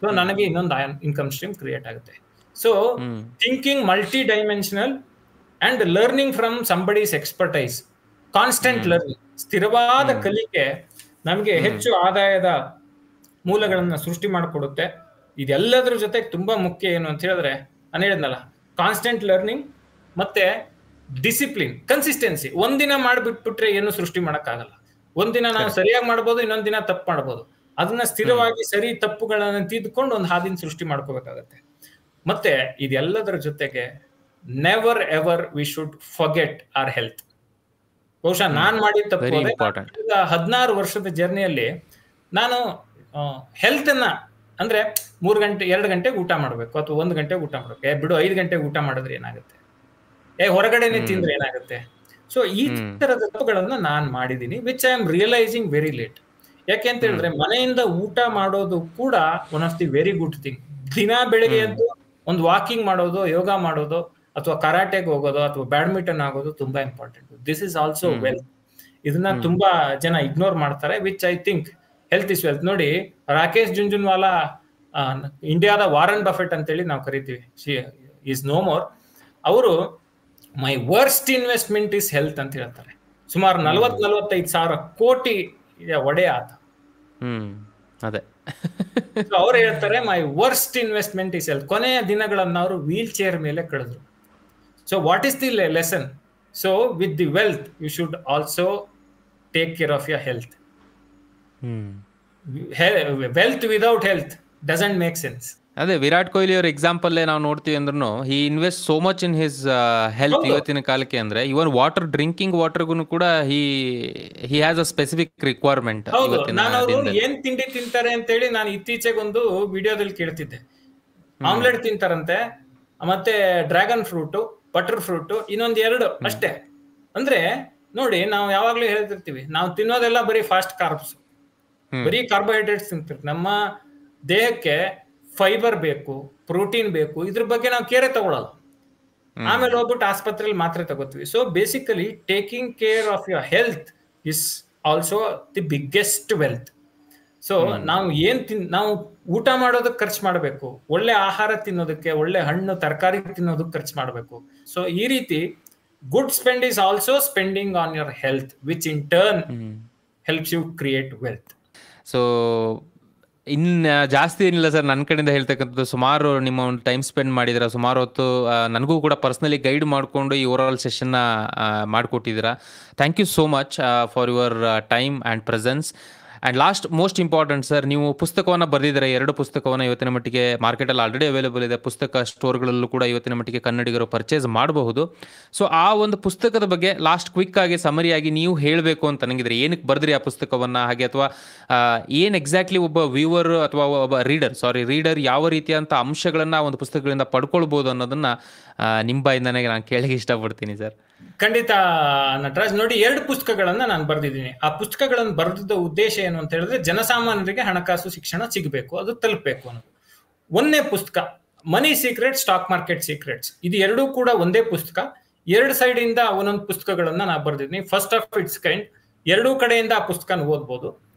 ಸೊ ನನಗೆ ಇನ್ನೊಂದು ಇನ್ಕಮ್ ಸ್ಟ್ರೀಮ್ ಕ್ರಿಯೇಟ್ ಆಗುತ್ತೆ. So thinking multi dimensional and learning from somebody's expertise, constant learning, ಸ್ಥಿರವಾದ ಕಲಿಕೆ ನಮಗೆ ಹೆಚ್ಚು ಆದಾಯದ ಮೂಲಗಳನ್ನ ಸೃಷ್ಟಿ ಮಾಡಿಕೊಡುತ್ತೆ. ಇದೆಲ್ಲದ್ರ ಜೊತೆಗೆ ತುಂಬಾ ಮುಖ್ಯ ಏನು ಅಂತ ಹೇಳಿದ್ರೆ, ನಾನು ಹೇಳಿದ್ನಲ್ಲ, ಕಾನ್ಸ್ಟೆಂಟ್ ಲರ್ನಿಂಗ್ ಮತ್ತೆ ಡಿಸಿಪ್ಲಿನ್, ಕನ್ಸಿಸ್ಟೆನ್ಸಿ. ಒಂದಿನ ಮಾಡಿಬಿಟ್ಬಿಟ್ರೆ ಏನು ಸೃಷ್ಟಿ ಮಾಡಕ್ಕಾಗಲ್ಲ. ಒಂದಿನ ನಾವು ಸರಿಯಾಗಿ ಮಾಡ್ಬೋದು, ಇನ್ನೊಂದ್ ದಿನ ತಪ್ಪು ಮಾಡ್ಬೋದು. ಅದನ್ನ ಸ್ಥಿರವಾಗಿ ಸರಿ ತಪ್ಪುಗಳನ್ನ ತಿದ್ದುಕೊಂಡು ಒಂದು ಹಾದಿನ ಸೃಷ್ಟಿ ಮಾಡ್ಕೋಬೇಕಾಗತ್ತೆ. ಮತ್ತೆ ಇದೆಲ್ಲದರ ಜೊತೆಗೆ never ever we should forget our health. ಬಹುಶಃ ನಾನ್ ಮಾಡಿದ ತಪ್ಪು 16 ವರ್ಷದ ಜರ್ನಿಯಲ್ಲಿ ನಾನು ಹೆಲ್ತ್ ಅನ್ನ ಅಂದ್ರೆ 2 ಗಂಟೆಗೆ ಊಟ ಮಾಡ್ಬೇಕು ಅಥವಾ 1 ಗಂಟೆಗೆ ಊಟ ಮಾಡ್ಬೇಕು, ಬಿಡು 5 ಗಂಟೆಗೆ ಊಟ ಮಾಡಿದ್ರೆ ಏನಾಗುತ್ತೆ, ಹೊರಗಡೆನೆ ತಿಂದ್ರೆ ಏನಾಗುತ್ತೆ. ಸೊ ಈ ತರದ ತಪ್ಪುಗಳನ್ನ ನಾನ್ ಮಾಡಿದೀನಿ, which I am realising very late. ಯಾಕೆ ಅಂತ ಹೇಳಿದ್ರೆ ಮನೆಯಿಂದ ಊಟ ಮಾಡೋದು ಕೂಡ one of the very good thing. ದಿನ ಬೆಳಗ್ಗೆ ಎದ್ದು ಒಂದು ವಾಕಿಂಗ್ ಮಾಡೋದು, ಯೋಗ ಮಾಡೋದು, ಅಥವಾ ಕರಾಟೆಗೆ ಹೋಗೋದು, ಅಥವಾ ಬ್ಯಾಡ್ಮಿಂಟನ್ ಆಗೋದು ತುಂಬಾ important. This is also wealth. ಇದನ್ನ ತುಂಬಾ ಜನ ಇಗ್ನೋರ್ ಮಾಡ್ತಾರೆ, which I think health is wealth. ನೋಡಿ, ರಾಕೇಶ್ ಜುಂಜುನ್ವಾಲಾ, ಇಂಡಿಯಾದ ವಾರನ್ ಬಫೆಟ್ ಅಂತೇಳಿ ನಾವು ಕರಿತೀವಿ, ಈಸ್ ನೋ ಮೋರ್. ಅವರು my worst investment is health ಅಂತ ಹೇಳ್ತಾರೆ. ಸುಮಾರು 40-45 ಸಾವಿರ ಕೋಟಿ ಒಡೆ ಆತ. ಅದೇ ಅವ್ರು ಹೇಳ್ತಾರೆ my worst investment is health. ಕೊನೆಯ ದಿನಗಳನ್ನ ಅವರು ವೀಲ್ ಚೇರ್ ಮೇಲೆ ಕಳೆದ್ರು. So what is the lesson? So with the wealth you should also take care of your health. Wealth without health doesn't make sense. ಅದೇ ವಿರಾಟ್ ಕೊಹ್ಲಿ ಅವ್ರ ಎಕ್ಸಾಂಪಲ್ಲೇ ನಾವು ನೋಡ್ತೀವಿ ಅಂದ್ರೂ he invest so much in his health ಇವತ್ತಿನ ಕಾಲಕ್ಕೆ. ಅಂದ್ರೆ ಇವನ್ ವಾಟರ್, ಡ್ರಿಂಕಿಂಗ್ ವಾಟರ್ಗೂ ಕೂಡ he has a specific requirement. ಏನ್ ತಿಂಡಿ ತಿಂತಾರೆ ಅಂತ ಹೇಳಿ ನಾನು ಇತ್ತೀಚೆಗೊಂದು ವಿಡಿಯೋದಲ್ಲಿ ಕೇಳ್ತಿದ್ದೆ. ಆಮ್ಲೆಟ್ ತಿಂತಾರಂತೆ, ಮತ್ತೆ ಡ್ರ್ಯಾಗನ್ ಫ್ರೂಟ್, ಬಟರ್ ಫ್ರೂಟ್, ಇನ್ನೊಂದ್ 2 ಅಷ್ಟೇ. ಅಂದ್ರೆ ನೋಡಿ, ನಾವು ಯಾವಾಗ್ಲೂ ಹೇಳ್ತಿರ್ತೀವಿ, ನಾವು ತಿನ್ನೋದೆಲ್ಲ ಬರೀ ಫಾಸ್ಟ್ ಕಾರ್ಬ್ಸ್, ಬರೀ ಕಾರ್ಬೋಹೈಡ್ರೇಟ್ಸ್ ತಿಂತೀವಿ. ನಮ್ಮ ದೇಹಕ್ಕೆ ಫೈಬರ್ ಬೇಕು, ಪ್ರೋಟೀನ್ ಬೇಕು, ಇದ್ರ ಬಗ್ಗೆ ನಾವು ಕೇರೆ ತಗೊಳಲ್ಲ. ಆಮೇಲೆ ಹೋಗ್ಬಿಟ್ಟು ಆಸ್ಪತ್ರೆಯಲ್ಲಿ ಮಾತ್ರೆ ತಗೋತೀವಿ. So basically taking care of your health is also the biggest wealth. So ನಾವು ಊಟ ಮಾಡೋದಕ್ಕೆ ಖರ್ಚು ಮಾಡಬೇಕು, ಒಳ್ಳೆ ಆಹಾರ ತಿನ್ನೋದಕ್ಕೆ, ಒಳ್ಳೆ ಹಣ್ಣು ತರಕಾರಿ ತಿನ್ನೋದಕ್ಕೆ ಖರ್ಚು ಮಾಡಬೇಕು. ಸೊ ಈ ರೀತಿ good spend is also spending on your health, which in turn helps you create wealth. So ಇನ್ನು ಜಾಸ್ತಿ ಏನಿಲ್ಲ ಸರ್, ನನ್ನ ಕಡೆಯಿಂದ ಹೇಳ್ತಕ್ಕಂಥದ್ದು, ಸುಮಾರು ನಿಮ್ಮ ಒಂದು ಟೈಮ್ ಸ್ಪೆಂಡ್ ಮಾಡಿದ್ದೀರಾ, ಸುಮಾರು ಹೊತ್ತು ನನಗೂ ಕೂಡ ಪರ್ಸ್ನಲಿ ಗೈಡ್ ಮಾಡಿಕೊಂಡು ಈ ಓವರಾಲ್ ಸೆಷನ್ನ ಮಾಡಿಕೊಟ್ಟಿದ್ದೀರಾ. Thank you so much for your time and presence. And last most important sir, ನೀವು ಪುಸ್ತಕವನ್ನು ಬರೆದಿದ್ದೀರಾ, 2 ಪುಸ್ತಕವನ್ನು ಇವತ್ತಿನ ಮಟ್ಟಿಗೆ ಮಾರ್ಕೆಟಲ್ಲಿ ಆಲ್ರೆಡಿ ಅವೈಲೇಬಲ್ ಇದೆ. ಪುಸ್ತಕ ಸ್ಟೋರ್ಗಳಲ್ಲೂ ಕೂಡ ಇವತ್ತಿನ ಮಟ್ಟಿಗೆ ಕನ್ನಡಿಗರು ಪರ್ಚೇಸ್ ಮಾಡಬಹುದು. ಸೊ ಆ ಒಂದು ಪುಸ್ತಕದ ಬಗ್ಗೆ ಲಾಸ್ಟ್ ಕ್ವಿಕ್ ಆಗಿ ಸಮರಿಯಾಗಿ ನೀವು ಹೇಳಬೇಕು ಅಂತ ನನಗಿದ್ರೆ, ಏನಕ್ಕೆ ಬರೆದ್ರಿ ಆ ಪುಸ್ತಕವನ್ನು, ಹಾಗೆ ಅಥವಾ ಏನು ಎಕ್ಸಾಕ್ಟ್ಲಿ ಒಬ್ಬ ವ್ಯೂವರ್ ಅಥವಾ ಒಬ್ಬ ರೀಡರ್ ಯಾವ ರೀತಿಯಂಥ ಅಂಶಗಳನ್ನು ಆ ಒಂದು ಪುಸ್ತಕಗಳಿಂದ ಪಡ್ಕೊಳ್ಬೋದು ಅನ್ನೋದನ್ನು ನಿಮ್ಮ ಬಾಯಿಂದನೇ ನಾನು ಕೇಳಕ್ಕೆ ಇಷ್ಟಪಡ್ತೀನಿ ಸರ್. ಖಂಡಿತ ನಟರಾಜ್. ನೋಡಿ, 2 ಪುಸ್ತಕಗಳನ್ನ ನಾನು ಬರೆದಿದ್ದೀನಿ. ಆ ಪುಸ್ತಕಗಳನ್ನು ಬರೆದಿದ್ದ ಉದ್ದೇಶ ಏನು ಅಂತ ಹೇಳಿದ್ರೆ, ಜನಸಾಮಾನ್ಯರಿಗೆ ಹಣಕಾಸು ಶಿಕ್ಷಣ ಸಿಗಬೇಕು, ಅದು ತಲುಪಬೇಕು ಅನ್ನೋದು. 1ನೇ ಪುಸ್ತಕ ಮನಿ ಸೀಕ್ರೆಟ್ಸ್, ಸ್ಟಾಕ್ ಮಾರ್ಕೆಟ್ ಸೀಕ್ರೆಟ್ಸ್. ಇದು 2 ಕೂಡ ಒಂದೇ ಪುಸ್ತಕ. 2 ಸೈಡ್ ಇಂದ ಒಂದೊಂದು ಪುಸ್ತಕಗಳನ್ನ ನಾನು ಬರೆದಿದ್ದೀನಿ. First of it's kind. 2 ಕಡೆಯಿಂದ ಆ ಪುಸ್ತಕನ ಓದ್ಬೋದು.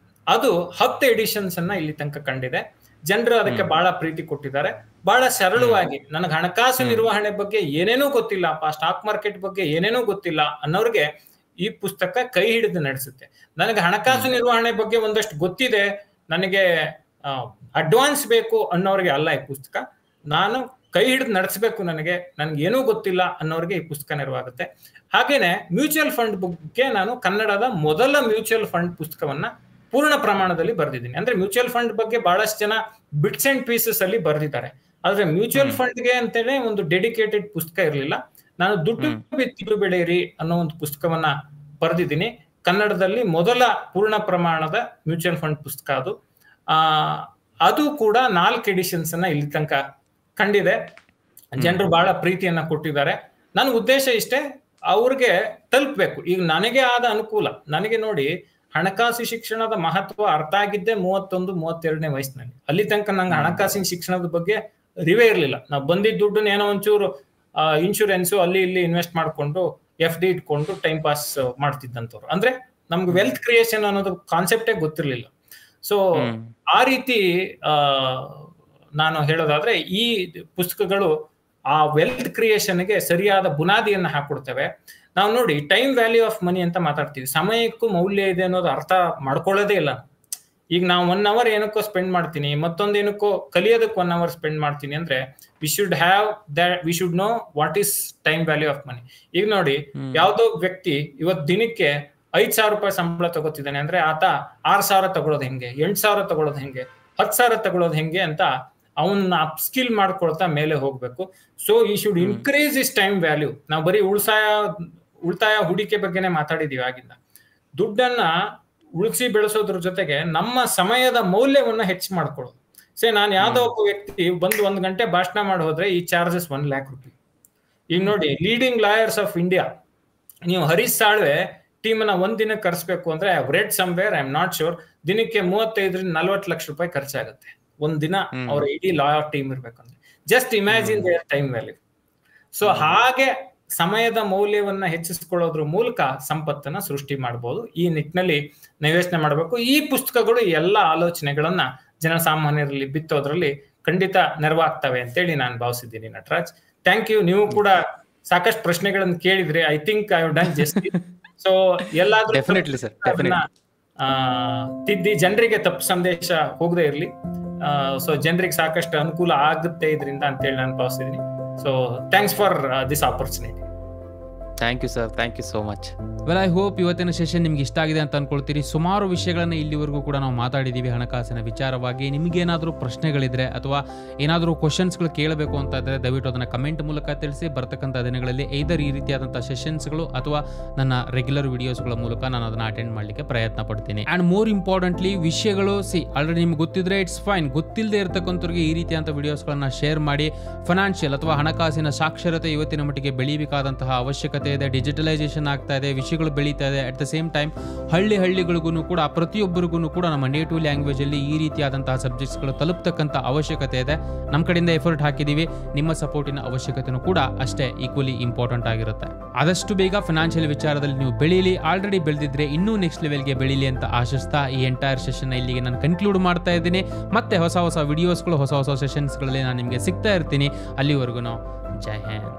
ಅದು 10 ಎಡಿಷನ್ಸ್ ಅನ್ನ ಇಲ್ಲಿ ತನಕ ಕಂಡಿದೆ. ಜನರು ಅದಕ್ಕೆ ಬಹಳ ಪ್ರೀತಿ ಕೊಟ್ಟಿದ್ದಾರೆ. ಬಹಳ ಸರಳವಾಗಿ, ನನಗೆ ಹಣಕಾಸು ನಿರ್ವಹಣೆ ಬಗ್ಗೆ ಏನೇನೂ ಗೊತ್ತಿಲ್ಲಪ್ಪ, ಸ್ಟಾಕ್ ಮಾರ್ಕೆಟ್ ಬಗ್ಗೆ ಏನೇನೂ ಗೊತ್ತಿಲ್ಲ ಅನ್ನೋರಿಗೆ ಈ ಪುಸ್ತಕ ಕೈ ಹಿಡಿದು ನಡೆಸುತ್ತೆ. ನನಗೆ ಹಣಕಾಸು ನಿರ್ವಹಣೆ ಬಗ್ಗೆ ಒಂದಷ್ಟು ಗೊತ್ತಿದೆ, ನನಗೆ ಅಡ್ವಾನ್ಸ್ ಬೇಕು ಅನ್ನೋರಿಗೆ ಅಲ್ಲ ಈ ಪುಸ್ತಕ. ನಾನು ಕೈ ಹಿಡಿದು ನಡೆಸಬೇಕು, ನನಗೆ ಏನೂ ಗೊತ್ತಿಲ್ಲ ಅನ್ನೋರಿಗೆ ಈ ಪುಸ್ತಕ ನೆರವಾಗುತ್ತೆ. ಹಾಗೇನೆ ಮ್ಯೂಚುವಲ್ ಫಂಡ್ ಬಗ್ಗೆ ನಾನು ಕನ್ನಡದ ಮೊದಲ ಮ್ಯೂಚುವಲ್ ಫಂಡ್ ಪುಸ್ತಕವನ್ನ ಪೂರ್ಣ ಪ್ರಮಾಣದಲ್ಲಿ ಬರೆದಿದ್ದೀನಿ. ಅಂದ್ರೆ ಮ್ಯೂಚುವಲ್ ಫಂಡ್ ಬಗ್ಗೆ ಬಹಳಷ್ಟು ಜನ ಬಿಟ್ಸ್ ಅಂಡ್ ಪೀಸಸ್ ಅಲ್ಲಿ ಬರೆದಿದ್ದಾರೆ. ಆದ್ರೆ ಮ್ಯೂಚುವಲ್ ಫಂಡ್ಗೆ ಅಂತೇಳಿ ಒಂದು ಡೆಡಿಕೇಟೆಡ್ ಪುಸ್ತಕ ಇರಲಿಲ್ಲ. ನಾನು ದುಡ್ಡು ಬಿತ್ತಿರು ಬೆಳೆಯಿರಿ ಅನ್ನೋ ಒಂದು ಪುಸ್ತಕವನ್ನ ಬರೆದಿದ್ದೀನಿ. ಕನ್ನಡದಲ್ಲಿ ಮೊದಲ ಪೂರ್ಣ ಪ್ರಮಾಣದ ಮ್ಯೂಚುವಲ್ ಫಂಡ್ ಪುಸ್ತಕ ಅದು. ಅದು ಕೂಡ 4 ಎಡಿಷನ್ಸ್ ಅನ್ನ ಇಲ್ಲಿ ತನಕ ಕಂಡಿದೆ. ಜನರು ಬಹಳ ಪ್ರೀತಿಯನ್ನ ಕೊಟ್ಟಿದ್ದಾರೆ. ನನ್ನ ಉದ್ದೇಶ ಇಷ್ಟೇ, ಅವ್ರಿಗೆ ತಲುಪಬೇಕು. ಈಗ ನನಗೆ ಆದ ಅನುಕೂಲ, ನನಗೆ ನೋಡಿ ಹಣಕಾಸು ಶಿಕ್ಷಣದ ಮಹತ್ವ ಅರ್ಥ ಆಗಿದ್ದೆ 31-32ನೇ ವಯಸ್ಸಿನಲ್ಲಿ. ಅಲ್ಲಿ ತನಕ ನಂಗೆ ಹಣಕಾಸಿನ ಶಿಕ್ಷಣದ ಬಗ್ಗೆ ಅರಿವೇ ಇರಲಿಲ್ಲ. ನಾವು ಬಂದಿದ್ದ ದುಡ್ಡನ್ನ ಏನೋ ಒಂಚೂರು ಇನ್ಶೂರೆನ್ಸು ಅಲ್ಲಿ ಇಲ್ಲಿ ಇನ್ವೆಸ್ಟ್ ಮಾಡ್ಕೊಂಡು FD ಇಟ್ಕೊಂಡು ಟೈಮ್ ಪಾಸ್ ಮಾಡ್ತಿದ್ದಂಥವ್ರು. ಅಂದ್ರೆ ನಮ್ಗೆ ವೆಲ್ತ್ ಕ್ರಿಯೇಷನ್ ಅನ್ನೋದು ಕಾನ್ಸೆಪ್ಟೇ ಗೊತ್ತಿರ್ಲಿಲ್ಲ. ಸೊ ಆ ರೀತಿ ನಾನು ಹೇಳೋದಾದ್ರೆ ಈ ಪುಸ್ತಕಗಳು ಆ ವೆಲ್ತ್ ಕ್ರಿಯೇಷನ್ಗೆ ಸರಿಯಾದ ಬುನಾದಿಯನ್ನು ಹಾಕೊಡ್ತೇವೆ. ನಾವು ನೋಡಿ, ಟೈಮ್ ವ್ಯಾಲ್ಯೂ ಆಫ್ ಮನಿ ಅಂತ ಮಾತಾಡ್ತೀವಿ. ಸಮಯಕ್ಕೂ ಮೌಲ್ಯ ಇದೆ ಅನ್ನೋದು ಅರ್ಥ ಮಾಡ್ಕೊಳ್ಳೋದೇ ಇಲ್ಲ. ಈಗ ನಾವು 1 ಅವರ್ ಏನಕ್ಕೋ ಸ್ಪೆಂಡ್ ಮಾಡ್ತೀನಿ, ಮತ್ತೊಂದು ಏನಕ್ಕೋ ಕಲಿಯೋದಕ್ಕೆ 1 ಅವರ್ ಸ್ಪೆಂಡ್ ಮಾಡ್ತೀನಿ ಅಂದ್ರೆ we should know what is time value of money. ಈಗ ನೋಡಿ, ಯಾವ್ದೋ ವ್ಯಕ್ತಿ ಇವತ್ತು ದಿನಕ್ಕೆ 5,000 ರೂಪಾಯಿ ಸಂಬಳ ತಗೋತಿದ್ದಾನೆ ಅಂದ್ರೆ ಆತ 6,000 ತಗೊಳ್ಳೋದು ಹೆಂಗೆ, 8,000 ತಗೊಳ್ಳೋದು ಹೆಂಗೆ, 10,000 ತಗೊಳ್ಳೋದು ಹೆಂಗೆ ಅಂತ ಅವನ್ನ ಅಪ್ ಸ್ಕಿಲ್ ಮಾಡ್ಕೊಳ್ತಾ ಮೇಲೆ ಹೋಗ್ಬೇಕು. ಸೊ ಈ should increase is time value. ನಾವು ಬರೀ ಉಳಿತಾಯ ಹೂಡಿಕೆ ಬಗ್ಗೆನೆ ಮಾತಾಡಿದೀವಿ ಆಗಿಂದ. ದುಡ್ಡನ್ನ ಉಳಿಸಿ ಬೆಳೆಸೋದ್ರ ಜೊತೆಗೆ ನಮ್ಮ ಸಮಯದ ಮೌಲ್ಯವನ್ನ ಹೆಚ್ಚು ಮಾಡ್ಕೊಳ್ಳೋದು. ನಾನು ಯಾವ್ದೋ ಒಬ್ಬ ವ್ಯಕ್ತಿ ಬಂದು 1 ಗಂಟೆ ಭಾಷಣ ಮಾಡಿ ಹೋದ್ರೆ ಈ ಚಾರ್ಜಸ್ 1 lakh ರೂಪಾಯಿ. ಈಗ ನೋಡಿ, ಲೀಡಿಂಗ್ ಲಾಯರ್ಸ್ ಆಫ್ ಇಂಡಿಯಾ, ನೀವು ಹರೀಶ್ ಸಾಳ್ವೆ ಟೀಮ್ನ 1 ದಿನ ಕರ್ಸ್ಬೇಕು ಅಂದ್ರೆ I have read somewhere, I am not sure, ದಿನಕ್ಕೆ 35-40 ಲಕ್ಷ ರೂಪಾಯಿ ಖರ್ಚಾಗುತ್ತೆ. 1 ದಿನ ಅವ್ರ ಇಡೀ ಲಾಯರ್ ಟೀಮ್ ಇರ್ಬೇಕಂದ್ರೆ. Just imagine their time value. So ಹಾಗೆ ಸಮಯದ ಮೌಲ್ಯವನ್ನ ಹೆಚ್ಚಿಸಿಕೊಳ್ಳೋದ್ರ ಮೂಲಕ ಸಂಪತ್ತನ್ನ ಸೃಷ್ಟಿ ಮಾಡಬಹುದು. ಈ ನಿಟ್ಟಿನಲ್ಲಿ ನಾವು ಯೋಚನೆ ಮಾಡಬೇಕು. ಈ ಪುಸ್ತಕಗಳು ಎಲ್ಲ ಆಲೋಚನೆಗಳನ್ನ ಜನಸಾಮಾನ್ಯರಲ್ಲಿ ಬಿತ್ತೋದ್ರಲ್ಲಿ ಖಂಡಿತ ನೆರವಾಗ್ತವೆ ಅಂತೇಳಿ ನಾನು ಭಾವಿಸಿದ್ದೀನಿ. Nataraj, thank you. ನೀವು ಕೂಡ ಸಾಕಷ್ಟು ಪ್ರಶ್ನೆಗಳನ್ನು ಕೇಳಿದ್ರಿ. I think I have done justice. So ಎಲ್ಲಾದ್ರೂ ತಿದ್ದಿ ಜನರಿಗೆ ತಪ್ಪು ಸಂದೇಶ ಹೋಗದೆ ಇರಲಿ. ಸೊ ಜನರಿಗೆ ಸಾಕಷ್ಟು ಅನುಕೂಲ ಆಗುತ್ತೆ ಇದರಿಂದ ಅಂತೇಳಿ ನಾನು ಭಾವಿಸಿದ್ದೀನಿ. So thanks for this opportunity. Thank you sir, thank you so much. Well, I hope ಇವತ್ತಿನ ಸೆಷನ್ ನಿಮ್ಗೆ ಇಷ್ಟ ಆಗಿದೆ ಅಂತ ಅನ್ಕೊಳ್ತೀರಿ. ಸುಮಾರು ವಿಷಯಗಳನ್ನ ಇಲ್ಲಿವರೆಗೂ ಕೂಡ ನಾವು ಮಾತಾಡಿದ್ದೀವಿ ಹಣಕಾಸಿನ ವಿಚಾರವಾಗಿ. ನಿಮಗೇನಾದರೂ ಪ್ರಶ್ನೆಗಳಿದ್ರೆ ಅಥವಾ ಏನಾದರೂ ಕ್ವಶನ್ಸ್ಗಳು ಕೇಳಬೇಕು ಅಂತ ಇದ್ದರೆ ದಯವಿಟ್ಟು ಅದನ್ನು ಕಮೆಂಟ್ ಮೂಲಕ ತಿಳಿಸಿ. ಬರ್ತಕ್ಕಂಥ ದಿನಗಳಲ್ಲಿ ಐದರ್ ಈ ರೀತಿಯಾದಂಥ ಸೆಷನ್ಸ್ಗಳು ಅಥವಾ ನನ್ನ ರೆಗ್ಯುಲರ್ ವಿಡಿಯೋಸ್ಗಳ ಮೂಲಕ ನಾನು ಅದನ್ನು ಅಟೆಂಡ್ ಮಾಡಲಿಕ್ಕೆ ಪ್ರಯತ್ನ ಪಡ್ತೀನಿ. ಆ್ಯಂಡ್ ಮೋರ್ ಇಂಪಾರ್ಟೆಂಟ್ಲಿ ವಿಷಯಗಳು ಆಲ್ರೆಡಿ ನಿಮ್ಗೆ ಗೊತ್ತಿದ್ರೆ ಇಟ್ಸ್ ಫೈನ್. ಗೊತ್ತಿಲ್ಲದೆ ಇರತಕ್ಕಂಥವ್ರಿಗೆ ಈ ರೀತಿಯಾದಂಥ ವಿಡಿಯೋಸ್ಗಳನ್ನ ಶೇರ್ ಮಾಡಿ. ಫೈನಾನ್ಷಿಯಲ್ ಅಥವಾ ಹಣಕಾಸಿನ ಸಾಕ್ಷರತೆ ಇವತ್ತಿನ ಮಟ್ಟಿಗೆ ಬೆಳೀಬೇಕಾದಂತಹ ಅವಶ್ಯಕತೆ ಇದೆ. ಡಿಜಿಟಲೈಸೇಷನ್ ಆಗ್ತಾ ಇದೆ, ವಿಷಯಗಳು ಬೆಳೀತಾ ಇದೆ. ಅಟ್ ದ ಸೇಮ್ ಟೈಮ್ ಹಳ್ಳಿಗಳಿಗೂ ಕೂಡ ಪ್ರತಿಯೊಬ್ಬರಿಗೂ ಕೂಡ ನಮ್ಮ ನೇಟಿವ್ ಲ್ಯಾಂಗ್ವೇಜ್ ಅಲ್ಲಿ ಈ ರೀತಿಯಾದಂತಹ ಸಬ್ಜೆಕ್ಟ್ಸ್ಗಳು ತಲುಪತಕ್ಕಂಥ ಅವಶ್ಯಕತೆ ಇದೆ. ನಮ್ಮ ಕಡೆಯಿಂದ ಎಫರ್ಟ್ ಹಾಕಿದ್ದೀವಿ. ನಿಮ್ಮ ಸಪೋರ್ಟಿನ ಅವಶ್ಯಕತೆನೂ ಕೂಡ ಅಷ್ಟೇ ಈಕ್ವಲಿ ಇಂಪಾರ್ಟೆಂಟ್ ಆಗಿರುತ್ತೆ. ಆದಷ್ಟು ಬೇಗ ಫೈನಾನ್ಷಿಯಲ್ ವಿಚಾರದಲ್ಲಿ ನೀವು ಬೆಳೀಲಿ. ಆಲ್ರೆಡಿ ಬೆಳೆದಿದ್ರೆ ಇನ್ನೂ ನೆಕ್ಸ್ಟ್ ಲೆವೆಲ್ಗೆ ಬೆಳೀಲಿ ಅಂತ ಆಶಿಸ್ತಾ ಈ ಎಂಟೈರ್ ಸೆಷನ್ ಇಲ್ಲಿಗೆ ನಾನು ಕನ್ಕ್ಲೂಡ್ ಮಾಡ್ತಾ ಇದ್ದೀನಿ. ಮತ್ತೆ ಹೊಸ ವಿಡಿಯೋಸ್ಗಳು, ಹೊಸ ಸೆಷನ್ಸ್ಗಳಲ್ಲಿ ನಾನು ನಿಮಗೆ ಸಿಗ್ತಾ ಇರ್ತೀನಿ. ಅಲ್ಲಿವರೆಗೂ ಜೈ ಹಿಂದ್.